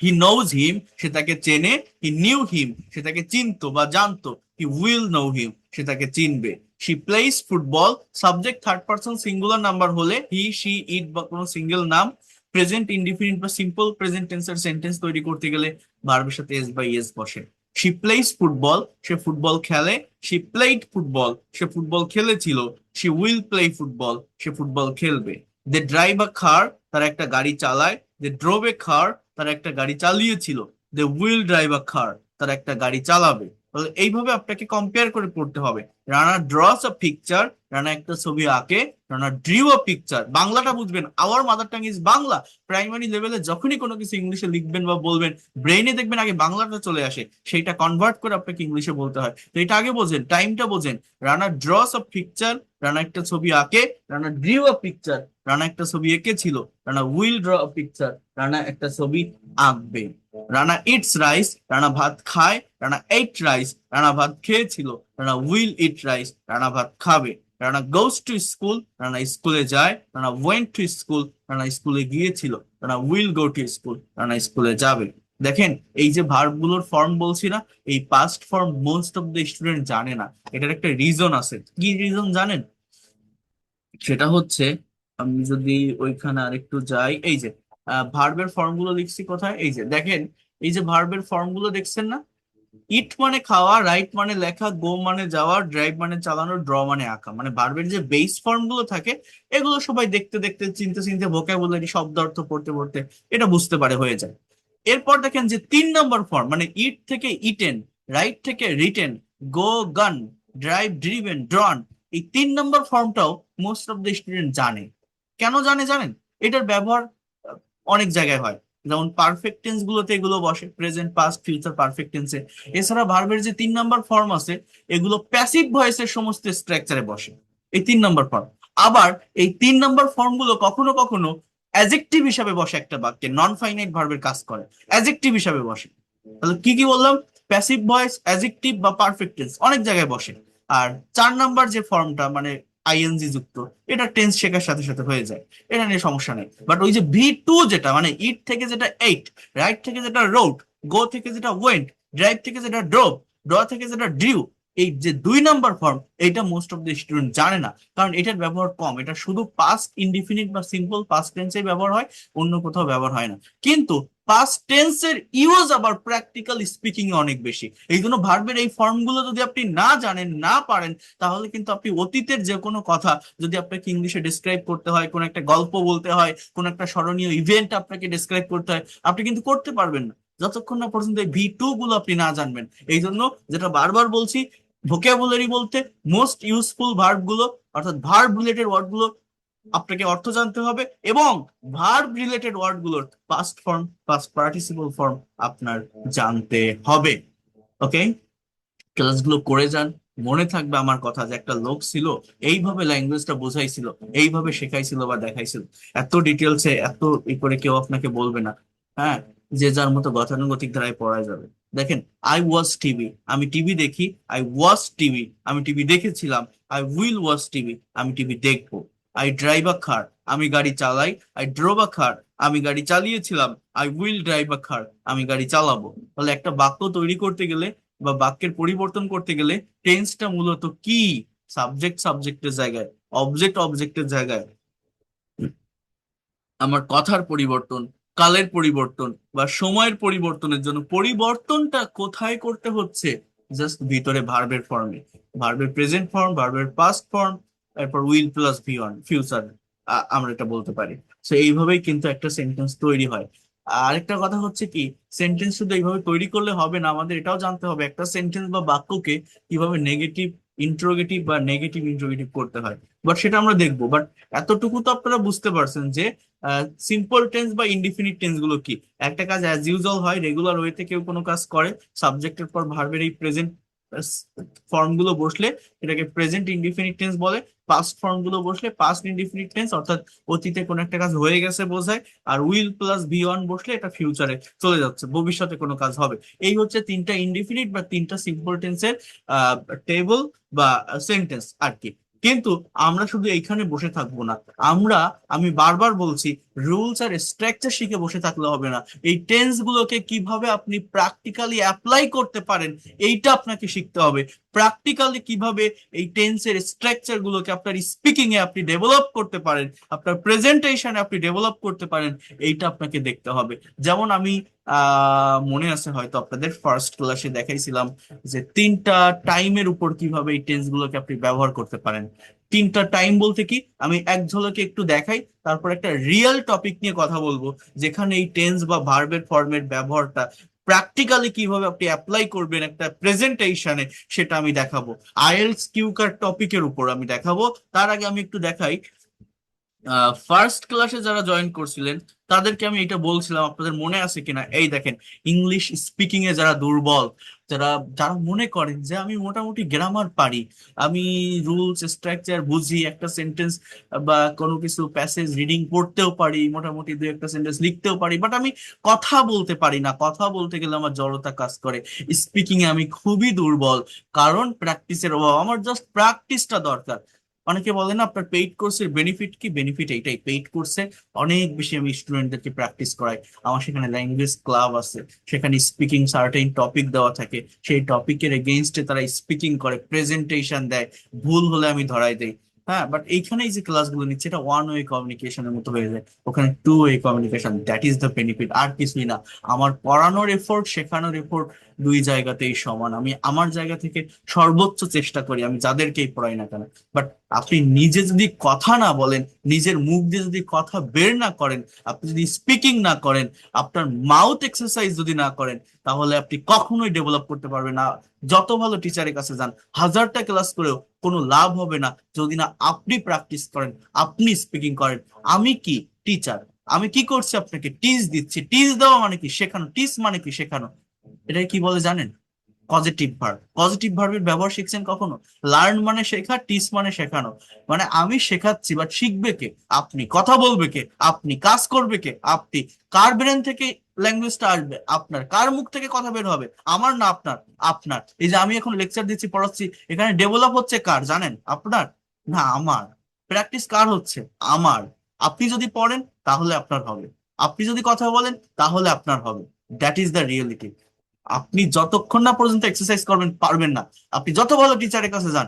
হি নোজ হিম, সে তাকে চেনে। হি নিউ হিম, সে তাকে চিনতো বা জানতো। হি উইল নো হিম, সে তাকে চিনবে। She plays football, subject third person singular number হলে হি সি ইট বা কোনো সিঙ্গেল নাম। প্রেজেন্ট ইনডিফিনিট বা সিম্পল প্রেজেন্ট টেন্সের সেন্টেন্স তৈরি করতে গেলে ভার্বের সাথে এস বা ইএস বসে। শি প্লেস ফুটবল, সে ফুটবল খেলে। শি প্লেড ফুটবল, সে ফুটবল খেলেছিল। শি উইল প্লে ফুটবল, সে ফুটবল খেলবে। দে ড্রাইভ আ কার, তারা একটা গাড়ি চালায়। দে ড্রোভ এ কার, তারা একটা গাড়ি চালিয়েছিল। দে উইল ড্রাইভ আ কার, তারা একটা গাড়ি চালাবে। তাহলে এইভাবে আপনাকে কম্পেয়ার করে পড়তে হবে। Rana draws a picture, Rana একটা ছবি আঁকে। রানা ড্রিউ আ পিকচার, বাংলাটা বুঝবেন, hour mother tongue is Bangla. Primary লেভেলে যখনই কোনো কিছু ইংলিশে লিখবেন বা বলবেন, ব্রেইনে দেখবেন আগে বাংলাটা চলে আসে, সেইটা কনভার্ট করে আপনাকে ইংলিশে বলতে হয়। তো এটা আগে বোঝেন, টাইমটা বোঝেন। Rana draws a picture, Rana একটা ছবি আঁকে। Rana drew a picture, Rana একটা ছবি এঁকেছিল। Rana will draw a picture, Rana একটা ছবি আঁকবে। রানা ইটস রাইস, রানা ভাত খায়। রানা এইট রাইস, রানা ভাত খেয়েছিল। Rana will eat rice, Rana ভাত খাবে। Rana goes to school, Rana স্কুলে যায়। Rana went to school, Rana স্কুলে গিয়েছিল। Rana will go to school, Rana স্কুলে যাবে। দেখেন, এই যে ভার্ব গুলোর ফর্ম বলছি না, এই past form most of the student জানে না। এটার একটা রিজন আছে। কি রিজন জানেন? সেটা হচ্ছে, আমি যদি ওইখানে আরেকটু যাই, এই যে ভার্বের ফর্ম গুলো লিখছি কোথায়, এই যে দেখেন। এই যে ভার্বের ফর্ম গুলো দেখছেন না, ইট মানে খাওয়া, রাইট মানে লেখা, গো মানে যাওয়া, ড্রাইভ মানে চালানো, ড্র মানে আঁকা। মানে ভার্বের যে বেস ফর্ম গুলো থাকে, এগুলো সবাই দেখতে দেখতে, চিনতে চিনতে, ভোকাবুলারি শব্দ অর্থ পড়তে পড়তে এটা বুঝতে পারে, হয়ে যায়। এরপর দেখেন যে 3 নম্বর ফর্ম, মানে ইট থেকে ইটেন, রাইট থেকে রিটেন, গো গান, ড্রাইভ ড্রিভেন, ড্রন। এই 3 নম্বর ফর্মটাও মোস্ট অফ দ্য স্টুডেন্ট জানে। কেন জানে জানেন? এটার ব্যবহার অনেক জায়গায় হয়। যেমন পারফেক্ট টেন্স গুলোতে এগুলো বসে, প্রেজেন্ট পাস্ট ফিউচার পারফেক্ট টেন্সে। এছাড়া ভার্বের যে 3 নম্বর ফর্ম আছে, এগুলো প্যাসিভ ভয়েসের সমস্ত স্ট্রাকচারে বসে, এই 3 নম্বর ফর্ম। আবার এই 3 নম্বর ফর্ম গুলো কখনো কখনো অ্যাজেক্টিভ হিসাবে বসে, একটা বাক্যে নন ফাইনাইট ভার্বের কাজ করে, অ্যাজেক্টিভ হিসাবে বসে। তাহলে কি কি বললাম? প্যাসিভ ভয়েস, অ্যাজেক্টিভ বা পারফেক্ট টেন্স অনেক জায়গায় বসে। আর 4 নাম্বার যে ফর্মটা, মানে আইএনজি যুক্ত, এটা টেন্স শেখার সাথে সাথে হয়ে যায়, এটা নিয়ে সমস্যা নেই। বাট ওই যে ভি 2 যেটা, মানে ইট থেকে যেটা এইট, রাইট থেকে যেটা রোড, গো থেকে যেটা ওয়েন্ট, ড্রাইভ থেকে যেটা ড্রোভ, ড্র থেকে যেটা ড্রিউ, এই যে 2 নম্বর ফর্ম, এইটা মোস্ট অফ দ্য স্টুডেন্ট জানে না। কারণ এটার ব্যবহার কম, এটা শুধু পাস্ট ইনডিফিনিট বা সিম্পল পাস্ট টেন্সে ব্যবহার হয়, অন্য কোথাও ব্যবহার হয় না। কিন্তু পাস্ট টেন্সের ইউজ আবার প্র্যাকটিক্যাল স্পিকিং এ অনেক বেশি। এই জন্য ভার্বের এই ফর্মগুলো যদি আপনি না জানেন, না পারেন, তাহলে কিন্তু আপনি অতীতের যে কোনো কথা যদি আপনাকে ইংলিশে ডিসক্রাইব করতে হয়, কোন একটা গল্প বলতে হয়, কোন একটা স্মরণীয় ইভেন্ট আপনাকে ডিসক্রাইব করতে হয়, আপনি কিন্তু করতে পারবেন না যতক্ষণ না পর্যন্ত এই ভি 2 গুলো আপনি না জানবেন। এই জন্য যেটা বারবার বলছি, ভোকাবুলারি বলতে মোস্ট ইউজফুল ভার্ব গুলো, অর্থাৎ ভার্ব রিলেটেড ওয়ার্ড গুলো আপনাকে অর্থ জানতে হবে, এবং ভার্ব রিলেটেড ওয়ার্ড গুলোর past form, past participle form আপনার জানতে হবে। ওকে, ক্লাসগুলো করে যান। মনে থাকবে আমার কথা, যে একটা লোক ছিল, এইভাবে ল্যাঙ্গুয়েজটা বোঝাইছিল, এইভাবে শেখাইছিল বা দেখাইছিল। এত ডিটেলসে এত ই করে কেউ আপনাকে বলবে না। হ্যাঁ, যে যার মতো গতানুগতিক ধারায় পড়া যাবে। দেখেন, আই ওয়াচ টিভি, আমি টিভি দেখি। আই ওয়াচ টিভি, আমি টিভি দেখেছিলাম। আই উইল ওয়াচ টিভি, আমি টিভি দেখবো। আই ড্রাইভ আ কার, আমি গাড়ি চালাই। আই ড্রোভ আ কার, আমি গাড়ি চালিয়েছিলাম। আই উইল ড্রাইভ আ কার, আমি গাড়ি চালাবো। তাহলে একটা বাক্য তৈরি করতে গেলে বা বাক্যের পরিবর্তন করতে গেলে টেন্সটা মূলত কি? সাবজেক্ট সাবজেক্টের জায়গায়, অবজেক্ট অবজেক্টের জায়গায়, আমার কথার পরিবর্তন, কালের পরিবর্তন বা সময়ের পরিবর্তনের জন্য পরিবর্তনটা কোথায় করতে হচ্ছে? জাস্ট ভিতরে ভার্বের ফর্মে, ভার্বের প্রেজেন্ট ফর্ম, ভার্বের পাস্ট ফর্ম, এরপর will plus V on future, আমরা এটা বলতে পারি। তো এইভাবেই কিন্তু একটা সেন্টেন্স তৈরি হয়। আরেকটা কথা হচ্ছে কি, সেন্টেন্স শুধু এইভাবে তৈরি করলে হবে না, আমাদের এটাও জানতে হবে একটা সেন্টেন্স বা বাক্যকে কিভাবে নেগেটিভ ইন্ট্রোগেটিভ বা নেগেটিভ ইন্ট্রোগেটিভ করতে হয়। বাট সেটা আমরা দেখবো। বাট এতটুকু তো আপনারা বুঝতে পারছেন যে সিম্পল টেন্স বা ইনডিফিনিট টেন্স গুলো কি। একটা কাজ অ্যাজ ইউজুয়াল হয়, রেগুলার ওয়েতে কেউ কোনো কাজ করে, সাবজেক্টের পর ভার্বের এই প্রেজেন্ট ফর্ম গুলো বসলে এটাকে প্রেজেন্ট ইনডিফিনিট টেন্স বলে। পাস্ট ফর্ম গুলো বসলে পাস্ট ইনডিফিনিট টেন্স, অর্থাৎ অতীতে কোনো একটা কাজ হয়ে গেছে বোঝায়। আর উইল প্লাস বি অন বসলে এটা ফিউচারে চলে যাচ্ছে, ভবিষ্যতে কোনো কাজ হবে। এই হচ্ছে তিনটা ইনডিফিনিট বা তিনটা সিম্পল টেন্সের টেবল বা সেন্টেন্স আর কি। কিন্তু আমরা শুধু এইখানে বসে থাকবো না। আমরা, আমি বারবার বলছি, রুলস আর স্ট্রাকচার শিখে বসে থাকলে হবে না। এই টেন্স গুলোকে কিভাবে আপনি প্র্যাকটিক্যালি অ্যাপ্লাই করতে পারেন, এইটা আপনাকে শিখতে হবে। প্র্যাকটিক্যালি কিভাবে এই টেন্সের স্ট্রাকচার গুলোকে আপনার স্পিকিং এ আপনি ডেভেলপ করতে পারেন, আপনার প্রেজেন্টেশনে আপনি ডেভেলপ করতে পারেন, এইটা আপনাকে দেখতে হবে। যেমন আমি মনে আছে হয়তো আপনাদের ফার্স্ট ক্লাসে দেখাইছিলাম যে তিনটা টাইমের উপর কিভাবে এই টেন্স গুলোকে আপনি ব্যবহার করতে পারেন। তিনটা টাইম বলতে কি, আমি এক ঝলকে একটু দেখাই, তারপর একটা রিয়েল টপিক নিয়ে কথা বলবো যেখানে এই টেন্স বা ভার্বের ফর্মের ব্যবহারটা প্র্যাকটিক্যালি কিভাবে আপনি অ্যাপ্লাই করবেন একটা প্রেজেন্টেশনে, সেটা আমি দেখাবো। আইএলটিএস কিউকার টপিকের উপর আমি দেখাবো। তার আগে আমি একটু দেখাই, ফার্স্ট ক্লাসে যারা জয়েন করছিলেন তাদেরকে আমি এটা বলছিলাম, আপনাদের মনে আছে কিনা। এই দেখেন, ইংলিশ স্পিকিং এ যারা দুর্বল, যারা যারা মনে করেন যে আমি মোটামুটি গ্রামার পারি, আমি রুলস স্ট্রাকচার বুঝি, একটা সেন্টেন্স বা কোনো কিছু প্যাসেজ রিডিং পড়তেও পারি, মোটামুটি দু একটা সেন্টেন্স লিখতেও পারি, বাট আমি কথা বলতে পারি না, কথা বলতে গেলে আমার জড়তা কাজ করে, স্পিকিং এ আমি খুবই দুর্বল। কারণ প্র্যাকটিসের অভাব, আমার জাস্ট প্র্যাকটিসটা দরকার। অনেকে বলে না আপনার পেইড কোর্সের বেনিফিট কি, বেনিফিট এইটাই, পেইড কোর্সে অনেক বেশি আমি স্টুডেন্টদেরকে প্র্যাকটিস করাই। আমার সেখানে ল্যাঙ্গুয়েজ ক্লাব আছে, সেখানে স্পিকিং সার্টেন টপিক দেওয়া থাকে, সেই টপিকের এগেইনস্টে তারা স্পিকিং করে, প্রেজেন্টেশন দেয়, ভুল হলে আমি ধরাই দেই। হ্যাঁ, বাট এইখানে এই যে ক্লাসগুলো নিচ্ছে এটা ওয়ান ওয়ে কমিউনিকেশনের মতো হয়ে যায়, ওখানে two way communication, that is the benefit, আর কিছুই না। আমার পড়ানোর এফোর্ট, শেখানোর এফোর্ট দুই জায়গাতেই সমান। আমি আমার জায়গা থেকে সর্বোচ্চ চেষ্টা করি, আমি যাদেরকেই পড়াই না কেন। বাট আপনি নিজে যদি কথা না বলেন, নিজের মুখ দিয়ে যদি কথা বের না করেন, আপনি যদি স্পিকিং না করেন, আপনার মাউথ এক্সারসাইজ যদি না করেন, তাহলে আপনি কখনোই ডেভেলপ করতে পারবেন না। যত ভালো টিচারের কাছে যান, হাজারটা ক্লাস করেও কোনো লাভ হবে না যদি না আপনি প্র্যাকটিস করেন, আপনি স্পিকিং করেন। আমি কি টিচার, আমি কি করছি, আপনাকে টিচ দিচ্ছি। টিচ দেওয়া মানে কি? শেখানো। টিচ মানে কি? শেখানো। এটা কি বলে জানেন? Positive verb. পজিটিভ ভার্বের ব্যবহার শিখছেন কখনো? লার্ন মানে শেখা, টিচ মানে শেখানো। মানে আমি শেখাচ্ছি, বাট শিখবে কে? আপনি। কথা বলবে কে? আপনি। কাজ করবে কে? আপনি। কার ব্রেন থেকে ল্যাঙ্গুয়েজটা আসবে? আপনার। কার মুখ থেকে কথা বের হবে? আমার না আপনার? আপনার। এই যে আমি এখন লেকচার দিচ্ছি, পড়াচ্ছি, এখানে ডেভেলপ হচ্ছে কার জানেন? আপনার না আমার। প্র্যাকটিস কার হচ্ছে? আমার। আপনি যদি পড়েন তাহলে আপনার হবে, আপনি যদি কথা বলেন তাহলে আপনার হবে। That is the reality. আপনি যতক্ষণ না পর্যন্ত এক্সারসাইজ করবেন পারবেন না। আপনি যত ভালো টিচারের কাছে যান,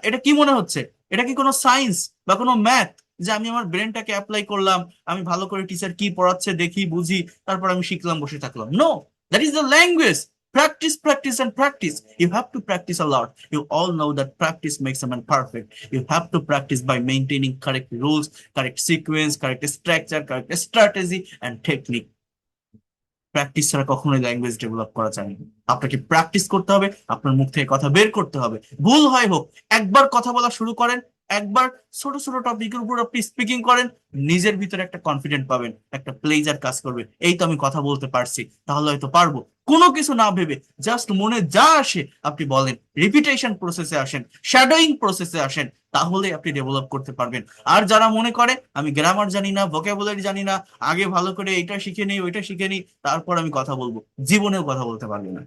এটা কি মনে হচ্ছে? এটা কি কোনো সায়েন্স বা কোনো ম্যাথ যে আমি আমার ব্রেনটাকে অ্যাপ্লাই করলাম, আমি ভালো করে টিচার কি পড়াচ্ছে দেখি বুঝি, তারপর আমি শিখলাম, বসে থাকলাম? No, that is the language. Practice, practice, and practice. You have to practice a lot. You all know that practice makes a man perfect. You have to practice by maintaining correct rules, correct sequence, correct structure, correct strategy, and technique. Practice ছাড়া কখনোই ল্যাঙ্গুয়েজ ডেভেলপ করা যায় না। আপনাকে প্র্যাকটিস করতে হবে, আপনার মুখ থেকে কথা বের করতে হবে, ভুল হয় হোক। একবার কথা বলা শুরু করেন, একবার ছোট ছোট টপিকের উপর আপনি স্পিকিং করেন, নিজের ভিতরে একটা কনফিডেন্ট পাবেন, একটা প্লেজার কাজ করবে, এই তো আমি কথা বলতে পারছি, তাহলে হয়তো পারবো। কোনো কিছু না ভেবে জাস্ট মনে যা আসে আপনি বলেন, রিপিটেশন প্রসেসে আসেন, শ্যাডোয়িং প্রসেসে আসেন, তাহলে আপনি ডেভেলপ করতে পারবেন। আর যারা মনে করে আমি গ্রামার জানি না, ভোকাবুলারি জানি না, আগে ভালো করে এটা শিখে নিই ওইটা শিখে নিই তারপর আমি কথা বলবো, জীবনেও কথা বলতে পারবে না।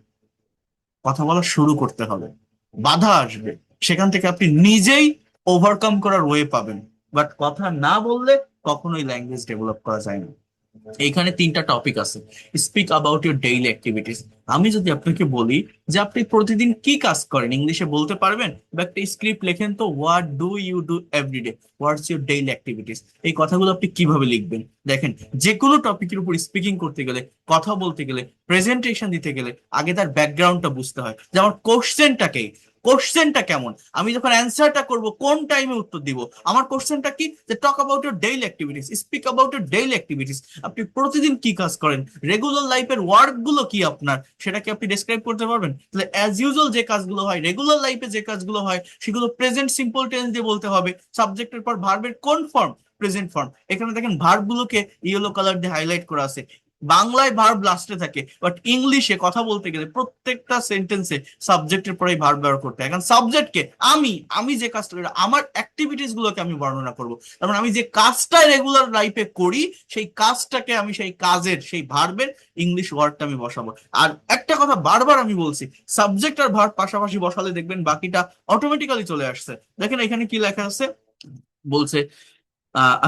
কথা বলা শুরু করতে হবে, বাধা আসবে, সেখান থেকে আপনি নিজেই ওভারকাম করার ওয়ে পাবেন। বাট কথা না বললে কখনোই ল্যাঙ্গুয়েজ ডেভেলপ করা যায় না। এইখানে তিনটা টপিক আছে। Speak about your daily activities. আমি যদি আপনাকে বলি যে আপনি প্রতিদিন কি কাজ করেন, ইংলিশে বলতে পারবেন? বা একটা স্ক্রিপ্ট লেখেন তো, what do you do everyday, what's your daily activities, এই কথাগুলো আপনি কিভাবে লিখবেন? দেখেন, যে কোনো টপিকের উপর স্পিকিং করতে গেলে, কথা বলতে গেলে, প্রেজেন্টেশন দিতে গেলে আগে তার ব্যাকগ্রাউন্ডটা বুঝতে হয়, যেমন কোশ্চেনটাকে, কোশ্চেনটা কেমন, আমি যখন অ্যান্সারটা করব কোন টাইমে উত্তর দিব। আমার কোশ্চেনটা কি, যে talk about your daily activities, speak about your daily activities. আপনি প্রতিদিন কি কাজ করেন, রেগুলার লাইফের ওয়ার্ক গুলো কি আপনার, সেটা কি আপনি ডেসক্রাইব করতে পারবেন? তাহলে অ্যাজ ইউজুয়াল যে কাজগুলো হয়, রেগুলার লাইফে যে কাজগুলো হয়, সেগুলো প্রেজেন্ট সিম্পল টেন্স দিয়ে বলতে হবে। সাবজেক্টের পর ভার্বের কোন ফর্ম, প্রেজেন্ট ফর্ম। এখানে দেখেন ভার্ব গুলোকে ইয়েলো কালার দিয়ে হাইলাইট করা আছে। বাংলায় ভার্ব লাস্টে থাকে, বাট ইংলিশে কথা বলতে গেলে প্রত্যেকটা সেন্টেন্সে সাবজেক্টের পরেই ভার্ব ব্যবহার করতে হয়। এখন সাবজেক্টকে আমি, আমি যে কাজটা করি, আমার অ্যাক্টিভিটিস গুলোকে আমি বর্ণনা করবো। তার মানে আমি যে কাজটা রেগুলার লাইফে করি, সেই কাজটাকে আমি, সেই কাজের, সেই ভার্বের ইংলিশ ওয়ার্ডটা আমি বসাবো। আর একটা কথা বারবার আমি বলছি, সাবজেক্ট আর ভার্ব পাশাপাশি বসালে দেখবেন বাকিটা অটোমেটিক্যালি চলে আসছে। দেখেন এখানে কি লেখা আছে, বলছে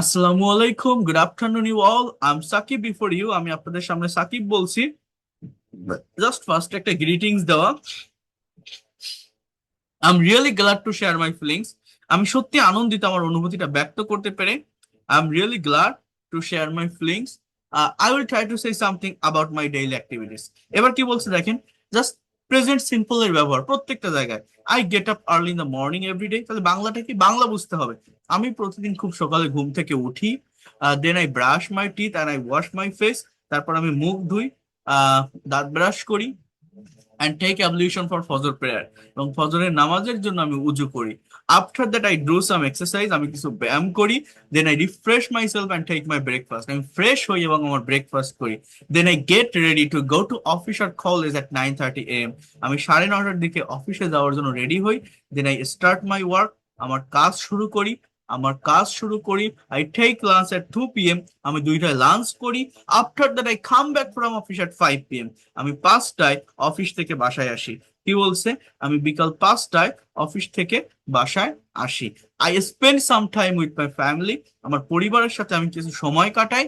আসসালামু আলাইকুম, good afternoon you all, I am Sakib before you. আমি আপনাদের সামনে সাকিব বলছি। জাস্ট ফার্স্ট একটা গ্রিটিংস দেওয়া, I am really glad to share my feelings. আমি সত্যি আনন্দিত আমার অনুভূতিটা ব্যক্ত করতে পেরে। I am really glad to share my feelings. I will try to say something about my daily activities. এবার কি বলছে দেখেন, জাস্ট প্রেজেন্ট সিম্পল এর ব্যবহার প্রত্যেকটা জায়গায়। I get up early in the morning everyday, তাহলে বাংলাটা কি, বাংলা বুঝতে হবে। আমি প্রতিদিন খুব সকালে ঘুম থেকে উঠি। Then I brush my teeth and I wash my face. তারপর আমি মুখ ধুই, দাঁত ব্রাশ করি, and take ablution for Fajr prayer, এবং ফজরের নামাজের জন্য আমি উজু করি। After that I do some exercise, আমি কিছু ব্যায়াম করি। Then I refresh myself and take my breakfast, আমি ফ্রেশ হই এবং আমার ব্রেকফাস্ট করি। Then I get ready to go to office আর কলেজ এট 9:30 AM, আমি 9:30টার দিকে অফিসে যাওয়ার জন্য রেডি হই। Then I start my work, আমার কাজ শুরু করি, আমার কাজ শুরু করি। I take lunch at 2 PM, আমি 2টায় লাঞ্চ করি। After that I come back from office at 5 PM, আমি 5টায় অফিস থেকে বাসায় আসি। কি বলছে, আমি বিকাল 5টায় অফিস থেকে বাসায় আসি। I spend some time with my family, আমার পরিবারের সাথে আমি কিছু সময় কাটাই।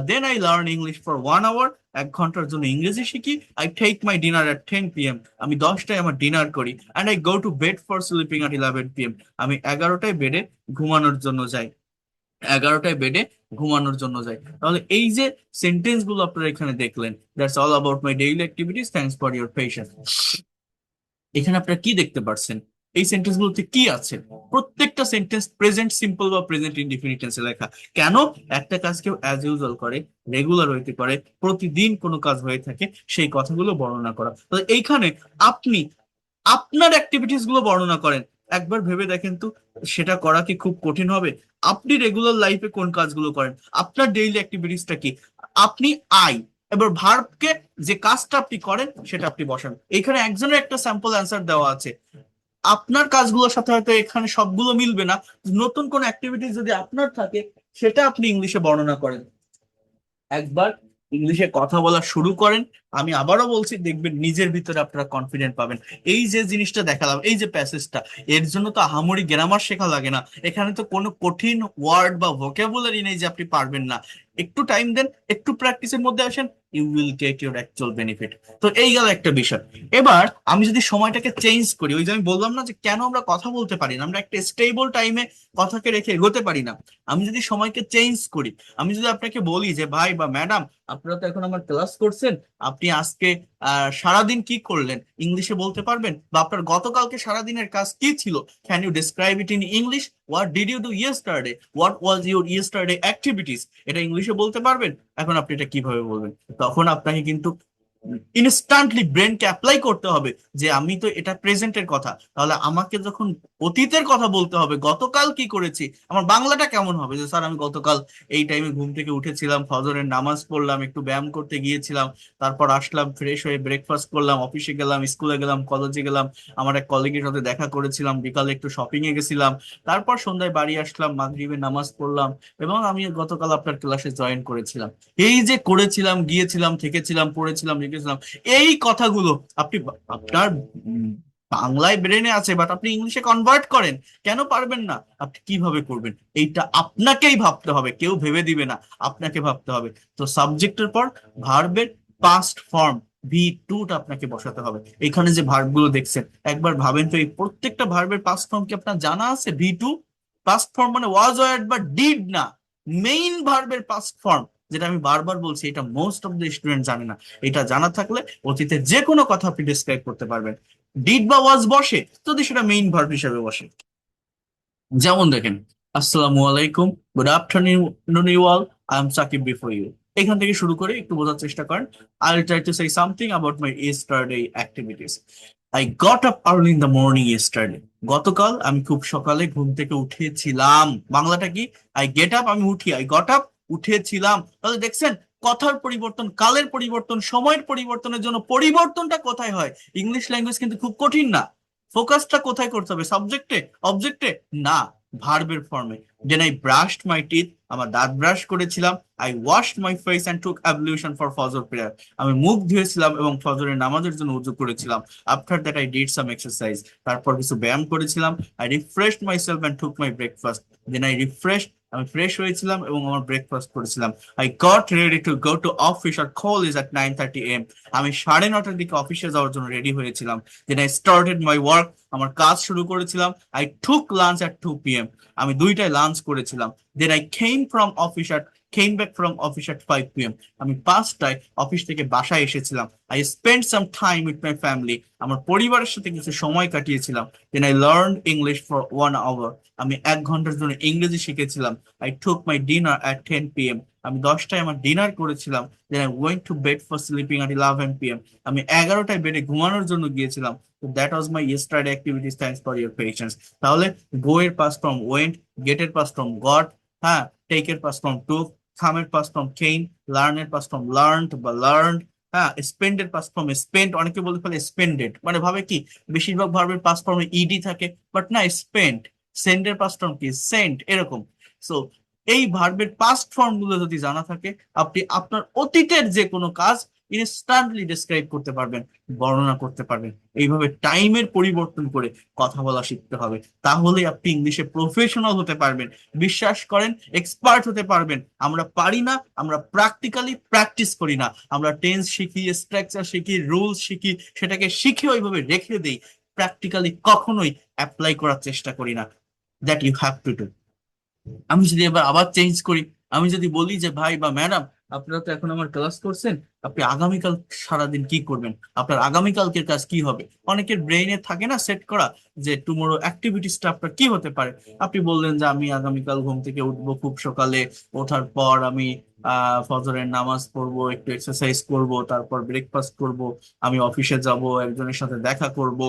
Then I learn English for 1 hour, 1 ঘন্টার জন্য ইংরেজি শিখি। I take my dinner at 10 PM, আমি 10টায় আমার ডিনার করি। And I go to bed for sleeping at 11 PM, আমি 11টায় বেডে ঘুমানোর জন্য যাই, 11টায় বেডে ঘুমানোর জন্য যাই। তাহলে এই যে সেন্টেন্স গুলো আপনারা এখানে দেখলেন, that's all about my daily activities, thanks for your patience. এখানে আপনারা কি দেখতে পারছেন, এই সেন্টেন্স গুলোতে কি আছে? প্রত্যেকটা সেন্টেন্স প্রেজেন্ট সিম্পল বা প্রেজেন্ট ইনডিফিনিট টেন্সে লেখা। কেন? একটা কাজ কেউ অ্যাজ ইউজুয়াল করে, রেগুলার হইতে পারে, প্রতিদিন কোনো কাজ হয়ে থাকে, সেই কথাগুলো বর্ণনা করা। তো এইখানে আপনি আপনার অ্যাক্টিভিটিস গুলো বর্ণনা করেন, একবার ভেবে দেখেন তো, সেটা করা কি খুব কঠিন হবে? আপনি রেগুলার লাইফে কোন কাজগুলো করেন, আপনার ডেইলি অ্যাক্টিভিটিসটা কি? আপনি আই, এবার ভার্বকে, যে কাজটা আপনি করেন সেটা আপনি বসান। এখানে একজনের একটা স্যাম্পল অ্যান্সার দেওয়া আছে, আপনার কাজগুলোর সাথে হয়তো এখানে সবগুলো মিলবে না। নতুন কোন অ্যাক্টিভিটিস যদি আপনার থাকে, সেটা আপনি ইংলিশে বর্ণনা করেন। একবার ইংলিশে কথা বলা শুরু করেন, আমি আবারও বলছি, দেখবেন নিজের ভিতরে আপনারা কনফিডেন্ট পাবেন। এই যে জিনিসটা দেখালাম, এই যে প্যাসেজটা, এর জন্য তো আহামরি গ্রামার শেখা লাগে না। এখানে তো কোনো কঠিন ওয়ার্ড বা ভোকাবুলারি নেই যে আপনি পারবেন না। একটু টাইম দেন, একটু প্র্যাকটিসের মধ্যে আসেন, you will get your actual benefit. তো এই গেল একটা বিষয়। এবার আমি যদি সময়টাকে চেঞ্জ করি, ওই যে আমি বললাম না যে কেন আমরা কথা বলতে পারি না, আমরা একটা স্টেবল টাইমে কথাকে রেখে এগোতে পারি না। আমি যদি সময়কে চেঞ্জ করি, আমি যদি আপনাকে বলি যে ভাই বা ম্যাডাম, আপনারা তো এখন আমার ক্লাস করছেন, আপনি আজকে সারাদিন কি করলেন ইংলিশে বলতে পারবেন? বা আপনার গতকালকে সারাদিনের কাজ কি ছিল, can you describe it in English? What did you do yesterday, what was your yesterday activities, এটা ইংলিশে বলতে পারবেন? এখন আপনি এটা কিভাবে বলবেন? তখন আপনাকে কিন্তু ইনস্ট্যান্টলি ব্রেনকে অ্যাপ্লাই করতে হবে যে আমি তো এটা প্রেজেন্টের কথা, তাহলে আমাকে যখন অতীতের কথা বলতে হবে, গতকাল কি করেছি, আমার বাংলাটা কেমন হবে যে স্যার আমি গতকাল এই টাইমে ঘুম থেকে উঠেছিলাম, ফজরের নামাজ পড়লাম, একটু ব্যায়াম করতে গিয়েছিলাম, তারপর আসলাম ফ্রেশ হয়ে ব্রেকফাস্ট করলাম, অফিসে গেলাম, স্কুলে গেলাম, কলেজে গেলাম, আমার এক কলিগের সাথে দেখা করেছিলাম, বিকালে একটু শপিং এ গেছিলাম, তারপর সন্ধ্যায় বাড়ি আসলাম, মাগরিবের নামাজ পড়লাম, এবং আমি গতকাল আপনার ক্লাসে জয়েন করেছিলাম। এই যে করেছিলাম, গিয়েছিলাম, থেকেছিলাম, পড়েছিলাম, লিখেছিলাম, এই কথাগুলো আপনি আপনার বাংলায় ব্রেনে আছে, বাট আপনি ইংলিশে কনভার্ট করেন, কেন পারবেন না? আপনি কিভাবে করবেন? এইটা আপনাকেই ভাবতে হবে, কেউ ভেবে দিবে না, আপনাকে ভাবতে হবে। তো সাবজেক্টের পর ভার্বের পাস্ট ফর্ম V2টা আপনাকে বসাতে হবে। এখানে যে ভার্ব গুলো দেখছেন, একবার ভাবেন তো, এই প্রত্যেকটা ভার্বের পাস্ট ফর্ম কি আপনার জানা আছে? V2 পাস্ট ফর্ম মানে ওয়াজ, ওয়ার বা ডিড না, মেইন ভার্বের পাস্ট ফর্ম, যেটা আমি বারবার বলছি, এটা মোস্ট অফ দ্য স্টুডেন্ট জানে না। এটা জানা থাকলে অতীতের যে কোনো কথা আপনি ডিসক্রাইব করতে পারবেন। ডিড বা ওয়াজ বসে যদি সেটা মেইন ভার্ব হিসেবে বসে। যেমন দেখেন, আসসালামু আলাইকুম, good afternoon you all, I am Sakib before you. এখান থেকে শুরু করে একটু বোঝার চেষ্টা করেন। I will try to say something about my yesterday activities. I got up early in the morning yesterday. গতকাল আমি খুব সকালে ঘুম থেকে উঠেছিলাম। বাংলাটা কি? আই গেট আপ, আমি উঠি, আই গট আপ, উঠেছিলাম। তাহলে দেখছেন, কথার পরিবর্তন, কালের পরিবর্তন, সময়ের পরিবর্তনের জন্য পরিবর্তনটা কোথায় হয়? ইংলিশ ল্যাঙ্গুয়েজ কিন্তু খুব কঠিন না। ফোকাসটা কোথায় করতে হবে? সাবজেক্টে? অবজেক্টে? না, ভার্বের ফর্মে। Then I brushed my teeth, আমার দাঁত ব্রাশ করেছিলাম। I washed my face and took ablution for Fajr prayer, আমি মুখ ধুয়েছিলাম এবং ফজরের নামাজের জন্য উযু করেছিলাম। After that I did some exercise, তারপর কিছু ব্যায়াম করেছিলাম। I refreshed myself and took my breakfast, then I refresh, আমি ফ্রেশ হয়েছিলাম এবং আমার ব্রেকফাস্ট করেছিলাম। I got ready to go to office, আর কল ইজ এট 9:30 AM, আমি 9:30টার দিকে অফিসে যাওয়ার জন্য রেডি হয়েছিলাম। Then I started my work, আমার কাজ শুরু করেছিলাম। I took lunch at 2 PM, আমি 2টায় লাঞ্চ করেছিলাম। Then I came back from office at 5 PM, আমি 5টায় অফিস থেকে বাসায় এসেছিলাম। I spend some time with my family, আমার পরিবারের সাথে কিছু সময় কাটিয়েছিলাম। Then I learn English for 1 hour, আমি 1 ঘন্টার জন্য ইংরেজি শিখেছিলাম। I took my dinner at 10 PM, আমি 10টায় আমার ডিনার করেছিলাম। Then I went to bed for sleeping at 11 PM, আমি 11টায় বেডে ঘুমানোর জন্য গিয়েছিলাম। That was my yesterday activities, thanks for your patience. তাহলে গো এর পাস্ট ফর্ম ওয়েন্ট, গেট এর পাস্ট ফর্ম গট, হ্যাঁ, টেক এর পাস্ট ফর্ম টুক, কাম এর পাস্ট ফর্ম কেইম, লার্ন এর পাস্ট ফর্ম লার্নড বা লার্নড, হ্যাঁ, স্পেন্ড এর পাস্ট ফর্ম স্পেন্ড, অনেকে বলে ফেলে স্পেন্ডেড, মানে ভাবে কি বেশিরভাগ ভার্বের পাস্ট ফর্মে ইডি থাকে, বাট না, স্পেন্ড। সেন্ড এর পাস্ট ফর্ম কি? সেন্ট, এরকম। সো এই ভার্বের পাস্ট ফর্ম গুলো যদি জানা থাকে, আপনি আপনার অতীতের যে কোনো কাজ ইনস্ট্যান্টলি ডেসক্রাইব করতে পারবেন, বর্ণনা করতে পারবেন। এইভাবে টাইমের পরিবর্তন করে কথা বলা শিখতে হবে, তাহলে আপনি ইংলিশে প্রফেশনাল হতে পারবেন। বিশ্বাস করেন, এক্সপার্ট হতে পারবেন। আমরা পারি না, আমরা প্র্যাকটিক্যালি প্র্যাকটিস করি না। আমরা টেন্স শিখি, স্ট্রাকচার শিখি, রুলস শিখি, সেটাকে শিখে ওইভাবে রেখে দেই, প্র্যাকটিক্যালি কখনোই অ্যাপ্লাই করার চেষ্টা করি না। That you have to do. আমি যদি এবার আবার চেঞ্জ করি, আমি যদি বলি যে ভাই বা ম্যাডাম, আপনারা তো এখন আমার ক্লাস করছেন, আপনি আগামীকাল সারাদিন কি করবেন, আপনার আগামীকালকের কাজ কি হবে? অনেকের ব্রেইনে থাকে না সেট করা যে টুমোরো অ্যাক্টিভিটিসটা আপনার কি হতে পারে। আপনি বললেন যে আমি আগামীকাল ঘুম থেকে উঠবো খুব সকালে, ওঠার পর আমি ফজরের নামাজ পড়বো, একটু এক্সারসাইজ করব, তারপর ব্রেকফাস্ট করব, আমি অফিসে যাব, একজনের সাথে দেখা করব,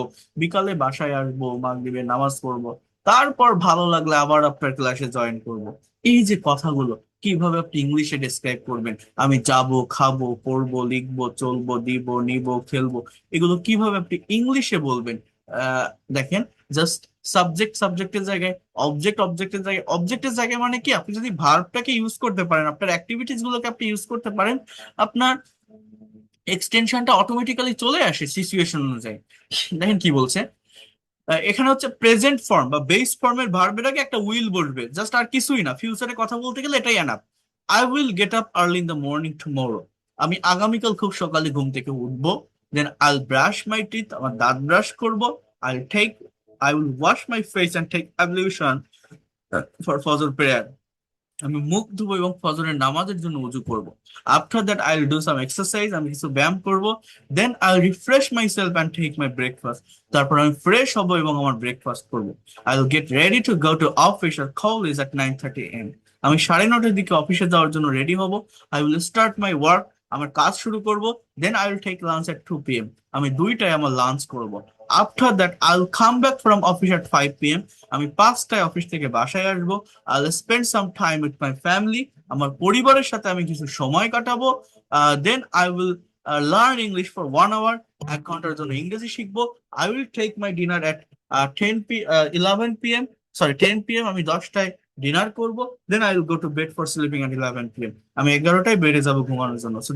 বিকালে বাসায় আসবো, মাগরিবের নামাজ পড়বো, তারপর ভালো লাগলে আবার আপনার ক্লাসে জয়েন করব। এই যে কথাগুলো কিভাবে আপনি ইংলিশে ডেসক্রাইব করবেন, আমি যাব, খাবো, পড়বো, লিখবো, চলবো, দিব, নিব, খেলবো, এগুলো কিভাবে আপনি ইংলিশে বলবেন? দেখেন, জাস্ট সাবজেক্টের জায়গায় অবজেক্ট, অবজেক্টের জায়গায় মানে কি, আপনি যদি ভার্বটাকে ইউজ করতে পারেন, আপনার অ্যাক্টিভিটিস গুলোকে আপনি ইউজ করতে পারেন, আপনার এক্সটেনশনটা অটোমেটিক্যালি চলে আসে সিচুয়েশন অনুযায়ী। দেখেন কি বলছে, এখানে হচ্ছে প্রেজেন্ট ফর্ম বা বেস ফর্মের ভার্বের আগে একটা উইল বসবে, জাস্ট, আর কিছুই না। ফিউচারে কথা বলতে গেলে এটাই enough. I will gate up early in the morning tomorrow, আমি আগামীকাল খুব সকালে ঘুম থেকে উঠবো। দেন আইল ব্রাশ মাই টিথ, আমার দাঁত ব্রাশ করবো। I'll take I will wash my face and take ablution for Fajr prayer, আমি মুখ ধুবো এবং ফজরের নামাজের জন্য উজু করব। After that I will do some exercise, আমি কিছু ব্যায়াম করব। Then I will refresh myself and take my breakfast, তারপর আমি ফ্রেশ হব এবং আমার ব্রেকফাস্ট করব। I will get ready to go to office, আর কল ইজ এট 9:30 AM, আমি 9:30টার দিকে অফিসে যাওয়ার জন্য রেডি হব। I will start my work, আমার কাজ শুরু করব। Then I will take lunch at 2 p.m. আমি 2টায় আমার লাঞ্চ করব। After that I will come back from office at 5 p.m. আমি 5টায় অফিস থেকে বাসায় আসবো। I will spend some time with my family, আমার পরিবারের সাথে আমি কিছু সময় কাটাবো। Then I will learn English for 1 hour, 1 ঘন্টার জন্য ইংরেজি শিখবো। I will take my dinner at 11 p.m. Sorry 10 p.m. আমি 10টায় ডিনার করব। Then I will go to bed for sleeping at 11 p.m. আমি 11টায় বেডে যাবো ঘুমানোর জন্য। So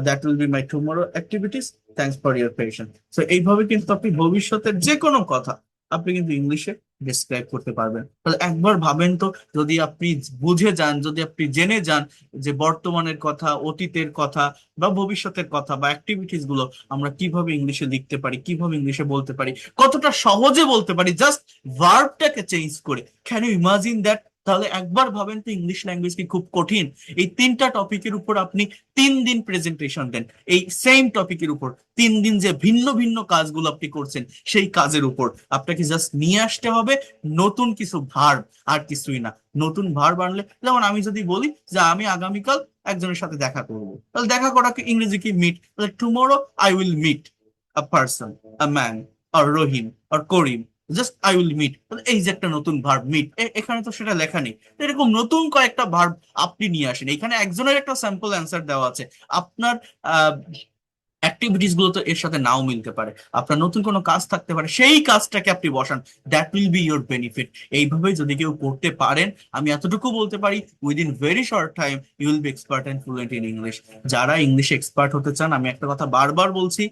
that will be my tomorrow activities. Thanks for your patience. So এইভাবে কিন্তু আপনি ভবিষ্যতের যে কোনো কথা আপনি কিন্তু ইংলিশে ডিসক্রাইব করতে পারবেন। তাহলে একবার ভাবেন তো, যদি আপনি বুঝে যান, যদি আপনি জেনে যান যে বর্তমানের কথা, অতীতের কথা বা ভবিষ্যতের কথা বা অ্যাক্টিভিটিস গুলো আমরা কিভাবে ইংলিশে লিখতে পারি, কিভাবে ইংলিশে বলতে পারি, কতটা সহজে বলতে পারি জাস্ট ভার্বটাকে চেঞ্জ করে। Can you imagine that? তাহলে একবার ভাবেন তো, ইংলিশ ল্যাঙ্গুয়েজ কি খুব কঠিন? এই 3টা টপিকের উপর আপনি 3 দিন প্রেজেন্টেশন দেন, এই সেম টপিকের উপর 3 দিন যে ভিন্ন ভিন্ন কাজগুলো আপনি করছেন সেই কাজের উপর আপনাকে জাস্ট নিয়ে আসতে হবে নতুন কিছু ভার্ব, আর কিছুই না। নতুন ভার্ব আনলে, যেমন আমি যদি বলি যে আমি আগামীকাল একজনের সাথে দেখা করব, তাহলে দেখা করাকে ইংরেজি কি? মিট। তাহলে tomorrow I will meet a person, a man, or Rahim, or Karim, just I will meet. এই যে একটা নতুন ভার্ব মিট, এখানে তো সেটা লেখা নেই। তো এরকম নতুন কয়েকটা ভার্ব আপনি নিয়ে আসেন। এখানে একজনের একটা স্যাম্পল অ্যান্সার দেওয়া আছে, আপনার অ্যাক্টিভিটিস গুলো তো এর সাথে নাও মিলতে পারে, আপনার নতুন কোনো কাজ থাকতে পারে, সেই কাজটাকে আপনি বসান। That will be your benefit. এইভাবে যদি কেউ করতে পারেন, আমি এতটুকু বলতে পারি, within very short time you will be expert and fluent in English. যারা ইংলিশে এক্সপার্ট হতে চান, আমি একটা কথা বারবার বলছি,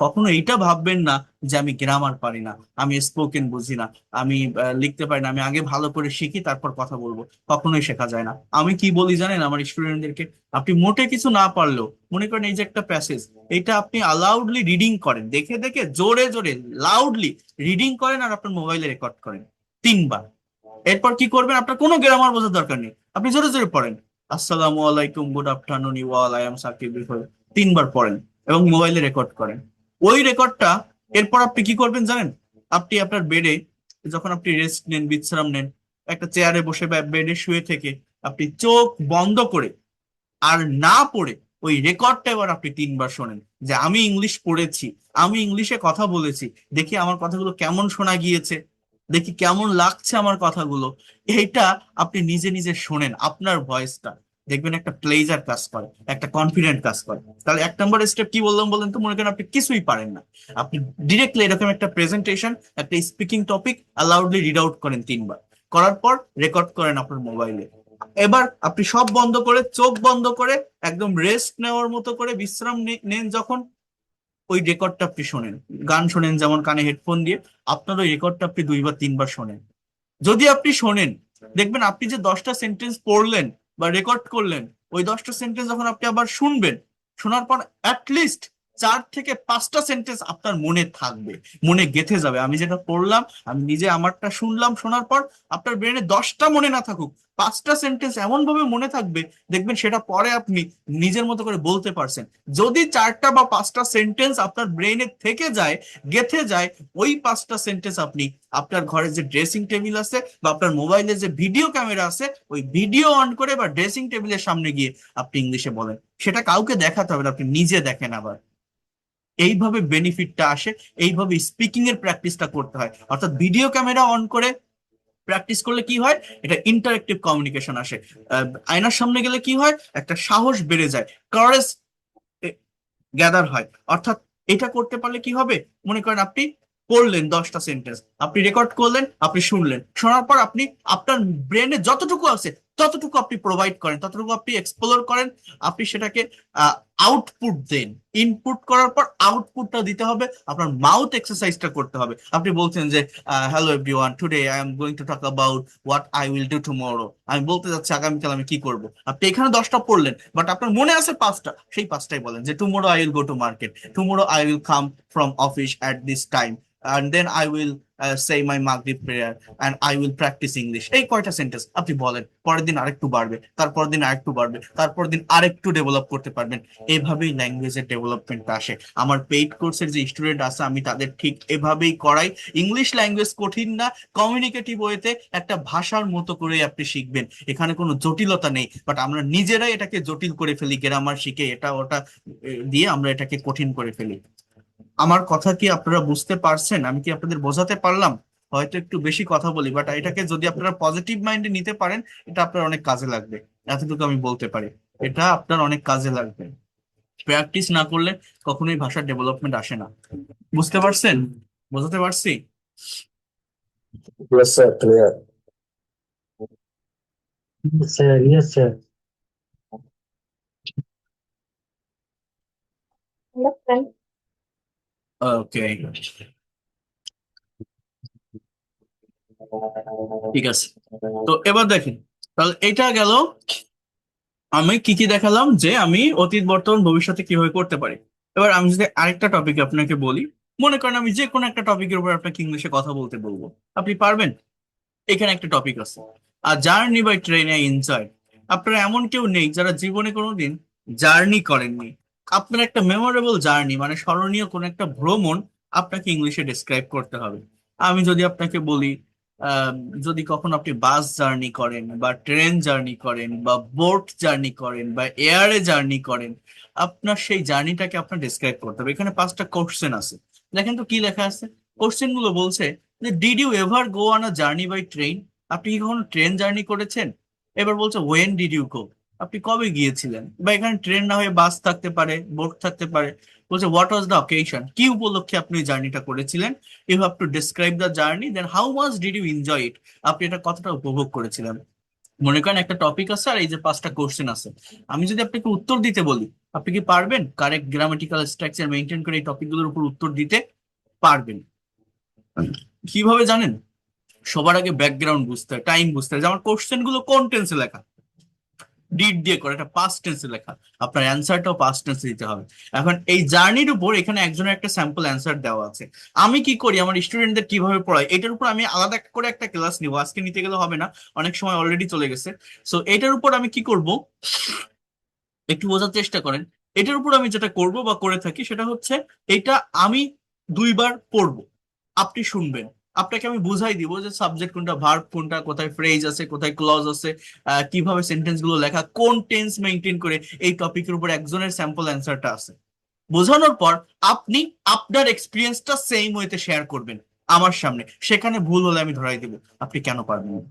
কখনো এইটা ভাববেন না যে আমি গ্রামার পারি না, আমি স্পোকেন বুঝি না, আমি লিখতে পারি না, আমি আগে ভালো করে শিখি তারপর কথা বলবো। কখনোই শেখা যায় না। আমি কি বলি জানেন আমার স্টুডেন্টদেরকে? আপনি মোটে কিছু না পারলেও, মনে করেন এই যে একটা প্যাসেজ, এটা আপনি অ্যালাউডলি রিডিং করেন, দেখে দেখে জোরে জোরে লাউডলি রিডিং করেন, আর আপনার মোবাইলে রেকর্ড করেন 3বার। এরপর কি করবেন? আপনার কোনো গ্রামার বোঝার দরকার নেই, আপনি জোরে জোরে পড়েন, আসসালামু আলাইকুম, good afternoon, you all, I am Sakib বিফোর। 3বার পড়েন এবং মোবাইলে রেকর্ড করেন। ওই রেকর্ডটা এরপর আপনি কি করবেন জানেন? আপনি আপনার বেডে, যখন আপনি রেস্ট নেন, বিশ্রাম নেন, একটা চেয়ারে বসে বা বেডে শুয়ে থেকে আপনি চোখ বন্ধ করে আর না পড়ে ওই রেকর্ডটা এবার আপনি 3বার শোনেন, যে আমি ইংলিশ পড়েছি, আমি ইংলিশে কথা বলেছি, দেখি আমার কথাগুলো কেমন শোনা গিয়েছে, দেখি কেমন লাগছে আমার কথাগুলো। এইটা আপনি নিজে নিজে শোনেন, আপনার ভয়েসটা দেখবেন একটা প্লেজার কাজ করে, একটা কনফিডেন্ট কাজ করে। তাহলে 1 নম্বর স্টেপ কি বললাম বলেন তো? মনে করেন আপনি কিছুই পারেন না, আপনি ডিরেক্টলি এরকম একটা প্রেজেন্টেশন, একটা স্পিকিং টপিক অ্যালাউডলি রিড আউট করেন 3বার, করার পর রেকর্ড করেন আপনার মোবাইলে। এবার আপনি সব বন্ধ করে, চোখ বন্ধ করে, একদম রেস্ট নেওয়ার মতো করে বিশ্রাম নেন যখন, ওই রেকর্ডটা আপনি শোনেন। গান শোনেন যেমন কানে হেডফোন দিয়ে, আপনার ওই রেকর্ডটা আপনি 2 বার 3বার শোনেন। যদি আপনি শোনেন, দেখবেন আপনি যে 10টা সেন্টেন্স পড়লেন বা রেকর্ড করলেন, ওই 10টা সেন্টেন্স যখন আপনি আবার শুনবেন, শোনার পর অ্যাটলিস্ট 4 থেকে 5টা সেন্টেন্স আপনার মনে থাকবে, মনে গেঁথে যাবে। আমি যেটা পড়লাম, আমি নিজে আমারটা শুনলাম, শোনার পর আপনার ব্রেনে 10টা মনে না থাকুক, 5টা সেন্টেন্স এমন ভাবে মনে থাকবে, দেখবেন সেটা পরে আপনি নিজের মতো করে বলতে পারছেন। যদি 4টা বা 5টা সেন্টেন্স আপনার ব্রেনে থেকে যায়, গেঁথে যায়, ওই 5টা সেন্টেন্স আপনি আপনার ঘরে যে ড্রেসিং টেবিল আছে বা আপনার মোবাইলে যে ভিডিও ক্যামেরা আছে, ওই ভিডিও অন করে বা ড্রেসিং টেবিলের সামনে গিয়ে আপনি ইংলিশে বলেন। সেটা কাউকে দেখাতে হবে না, আপনি নিজে দেখেন। আবার এইভাবে বেনিফিটটা আসে, এইভাবে স্পিকিং এর প্র্যাকটিসটা করতে হয়। অর্থাৎ ভিডিও ক্যামেরা অন করে প্র্যাকটিস করলে কি হয়? এটা ইন্টারেক্টিভ কমিউনিকেশন আসে। আয়নার সামনে গেলে কি হয়? একটা সাহস বেড়ে যায়, কারেজ গ্যাদার হয়। অর্থাৎ এটা করতে পারলে কি হবে? মনে করেন আপনি পড়লেন 10টা সেন্টেন্স, আপনি রেকর্ড করলেন, আপনি শুনলেন, শোনার পর আপনি আপনার ব্রেনে যতটুকু আছে ততটুকু আপনি প্রোভাইড করেন, ততটুকু আপনি এক্সপ্লোর করেন, আপনি সেটাকে আউটপুট দেন। ইনপুট করার পর আউটপুটটা দিতে হবে, আপনার মাউথ এক্সারসাইজটা করতে হবে। আপনি বলছেন যে hello everyone, today I am going to talk about what I will do tomorrow. আমি বলতে যাচ্ছি আগামীকাল আমি কি করব। আপনি এখানে 10টা পড়লেন, বাট আপনার মনে আছে 5টা, সেই 5টাই বলেন। যে tomorrow I will go to market, tomorrow I will come from office at this time, and then I will say my Maghrib prayer and I will practice English. এই কয়টা সেন্টেন্স আপনি বলেন, পরের দিন আরেকটু বাড়বে, তারপর দিন আরেকটু বাড়বে, তারপর দিন আরেকটু ডেভেলপ করতে পারবেন। এভাবেই ল্যাঙ্গুয়েজের ডেভেলপমেন্ট আসে। আমার পেইড কোর্সের যে স্টুডেন্ট আছে আমি তাদের ঠিক এভাবেই করাই। ইংলিশ ল্যাঙ্গুয়েজ কঠিন না, কমিউনিকেটিভ ওয়েতে একটা ভাষার মতো করে আপনি শিখবেন। এখানে কোনো জটিলতা নেই, বাট আমরা নিজেরাই এটাকে জটিল করে ফেলি, গ্রামার শিখে এটা ওটা দিয়ে আমরা এটাকে কঠিন করে ফেলি। আমার কথা কি আপনারা বুঝতে পারছেন? আমি কি আপনাদের বোঝাতে পারলাম? হয়তো একটু বেশি কথা বলি, বাট এটাকে যদি আপনারা পজিটিভ মাইন্ডে নিতে পারেন, এটা আপনার অনেক কাজে লাগবে। এতটুকু আমি বলতে পারি, এটা আপনার অনেক কাজে লাগবে। প্র্যাকটিস না করলে কখনোই ভাষার ডেভেলপমেন্ট আসে না। বুঝতে পারছেন? বোঝাতে পারছি? Yes, sir. Clear. Yes, sir. Yes, sir. Understand. ওকে, ঠিক আছে। তো এবার দেখেন, তাহলে এটা গেল। আমি কি কি দেখালাম যে আমি অতীত বর্তমান ভবিষ্যতে কিভাবে করতে পারি। এবার আমি যদি আরেকটা টপিক আপনাকে বলি, মনে করেন আমি যে কোনো একটা টপিকের উপর আপনাকে ইংলিশে কথা বলতে বলবো, আপনি পারবেন? এখানে একটা টপিক আছে, আর জার্নি বাই ট্রেনে এনজয়। আপনারা এমন কেউ নেই যারা জীবনে কোনোদিন জার্নি করেননি। আপনার একটা মেমোরেবল জার্নি মানে স্মরণীয় কোন একটা ভ্রমণ আপনাকে ইংলিশে ডেসক্রাইব করতে হবে। আমি যদি আপনাকে বলি, আহ, যদি কখন আপনি বাস জার্নি করেন বা ট্রেন জার্নি করেন বা বোট জার্নি করেন বা এয়ারে জার্নি করেন, আপনার সেই জার্নিটাকে আপনার ডেসক্রাইব করতে হবে। এখানে 5টা কোশ্চেন আছে। দেখেন তো কি লেখা আছে। কোশ্চেন গুলো বলছে যে did you ever go on a journey by train? আপনি কি কখনো ট্রেন জার্নি করেছেন? এবার বলছে ওয়েন ডিড ইউ গো? আপনি কবে গিয়েছিলেন? বা এখানে ট্রেন না হয়ে বাস থাকতে পারে, বোট থাকতে পারে। বলছে হোয়াট ওয়াজ দ্য অকেশন? কি উপলক্ষে আপনি জার্নিটা করেছিলেন? You have to describe the journey, then how much did you enjoy it? আপনি এটা কতটা উপভোগ করেছিলেন? মনে করেন একটা টপিক আছে আর এই যে 5টা কোশ্চেন আছে। আমি যদি আপনাকে উত্তর দিতে বলি, আপনি কি পারবেন কারেক্ট গ্রামাটিক্যাল স্ট্রাকচার মেনটেন করে এই টপিকগুলোর উপর উত্তর দিতে পারবেন? কিভাবে জানেন? সবার আগে ব্যাকগ্রাউন্ড বুঝতে হয়, টাইম বুঝতে হয়, যে আমার কোশ্চেন গুলো কোন টেন্সে লেখা। ডিড দিয়ে করে, এটা পাস্ট টেন্সে লেখা, আপনার অ্যান্সারটাও পাস্ট টেন্সে দিতে হবে। এখন এই জার্নির উপর এখানে একজনের একটা স্যাম্পল অ্যান্সার দেওয়া আছে। আমি কি করি আমার স্টুডেন্টদের কিভাবে পড়াই, এটার উপর আমি আলাদা করে একটা ক্লাস নিব। আজকে নিতে গেলে হবে না, অনেক সময় অলরেডি চলে গেছে। সো এটার উপর আমি কি করব, একটু বোঝার চেষ্টা করেন। এটার উপর আমি যেটা করব বা করে থাকি সেটা হচ্ছে, এটা আমি 2বার পড়বো, আপনি শুনবেন। আপনাকে আমি বুঝাই দিব যে সাবজেক্ট কোনটা, ভার্ব কোনটা, কোথায় ফ্রেজ আছে, কোথায় ক্লজ আছে, কিভাবে সেন্টেন্স গুলো লেখা, কোন টেন্স মেনটেন করে। এই টপিকের উপর একজনের স্যাম্পল অ্যান্সারটা আছে। বোঝানোর পর আপনি আপনার এক্সপিরিয়েন্সটা সেম ওয়েতে শেয়ার করবেন আমার সামনে। সেখানে ভুল হলে আমি ধরাই দিব। আপনি কেন পারবেন না?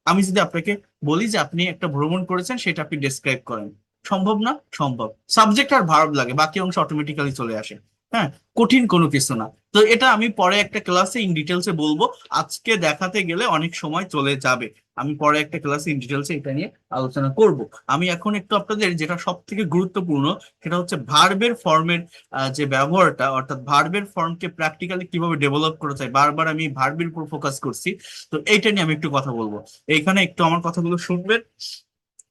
আমি যদি আপনাকে বলি যে আপনি একটা ভ্রমণ করেছেন, সেটা আপনি ডেসক্রাইব করেন, সম্ভব না? সম্ভব। সাবজেক্ট আর ভার্ব লাগে, বাকি অংশ অটোমেটিক্যালি চলে আসে। হ্যাঁ, কঠিন কোনো কিছু না। তো এটা আমি পরে একটা ক্লাসে ইন ডিটেলসে বলবো। আজকে দেখাতে গেলে অনেক সময় চলে যাবে। আমি পরে একটা ক্লাসে ইন ডিটেলসে এটা নিয়ে আলোচনা করব। আমি এখন একটু আপনাদের যেটা সব থেকে গুরুত্বপূর্ণ, সেটা হচ্ছে ভার্বের ফর্মের যে ব্যবহারটা, অর্থাৎ ভার্বের ফর্মকে প্র্যাকটিক্যালি কিভাবে ডেভেলপ করা যায়। বারবার আমি ভার্বের উপর ফোকাস করছি, তো এইটা নিয়ে আমি একটু কথা বলবো। এইখানে একটু আমার কথাগুলো শুনবেন।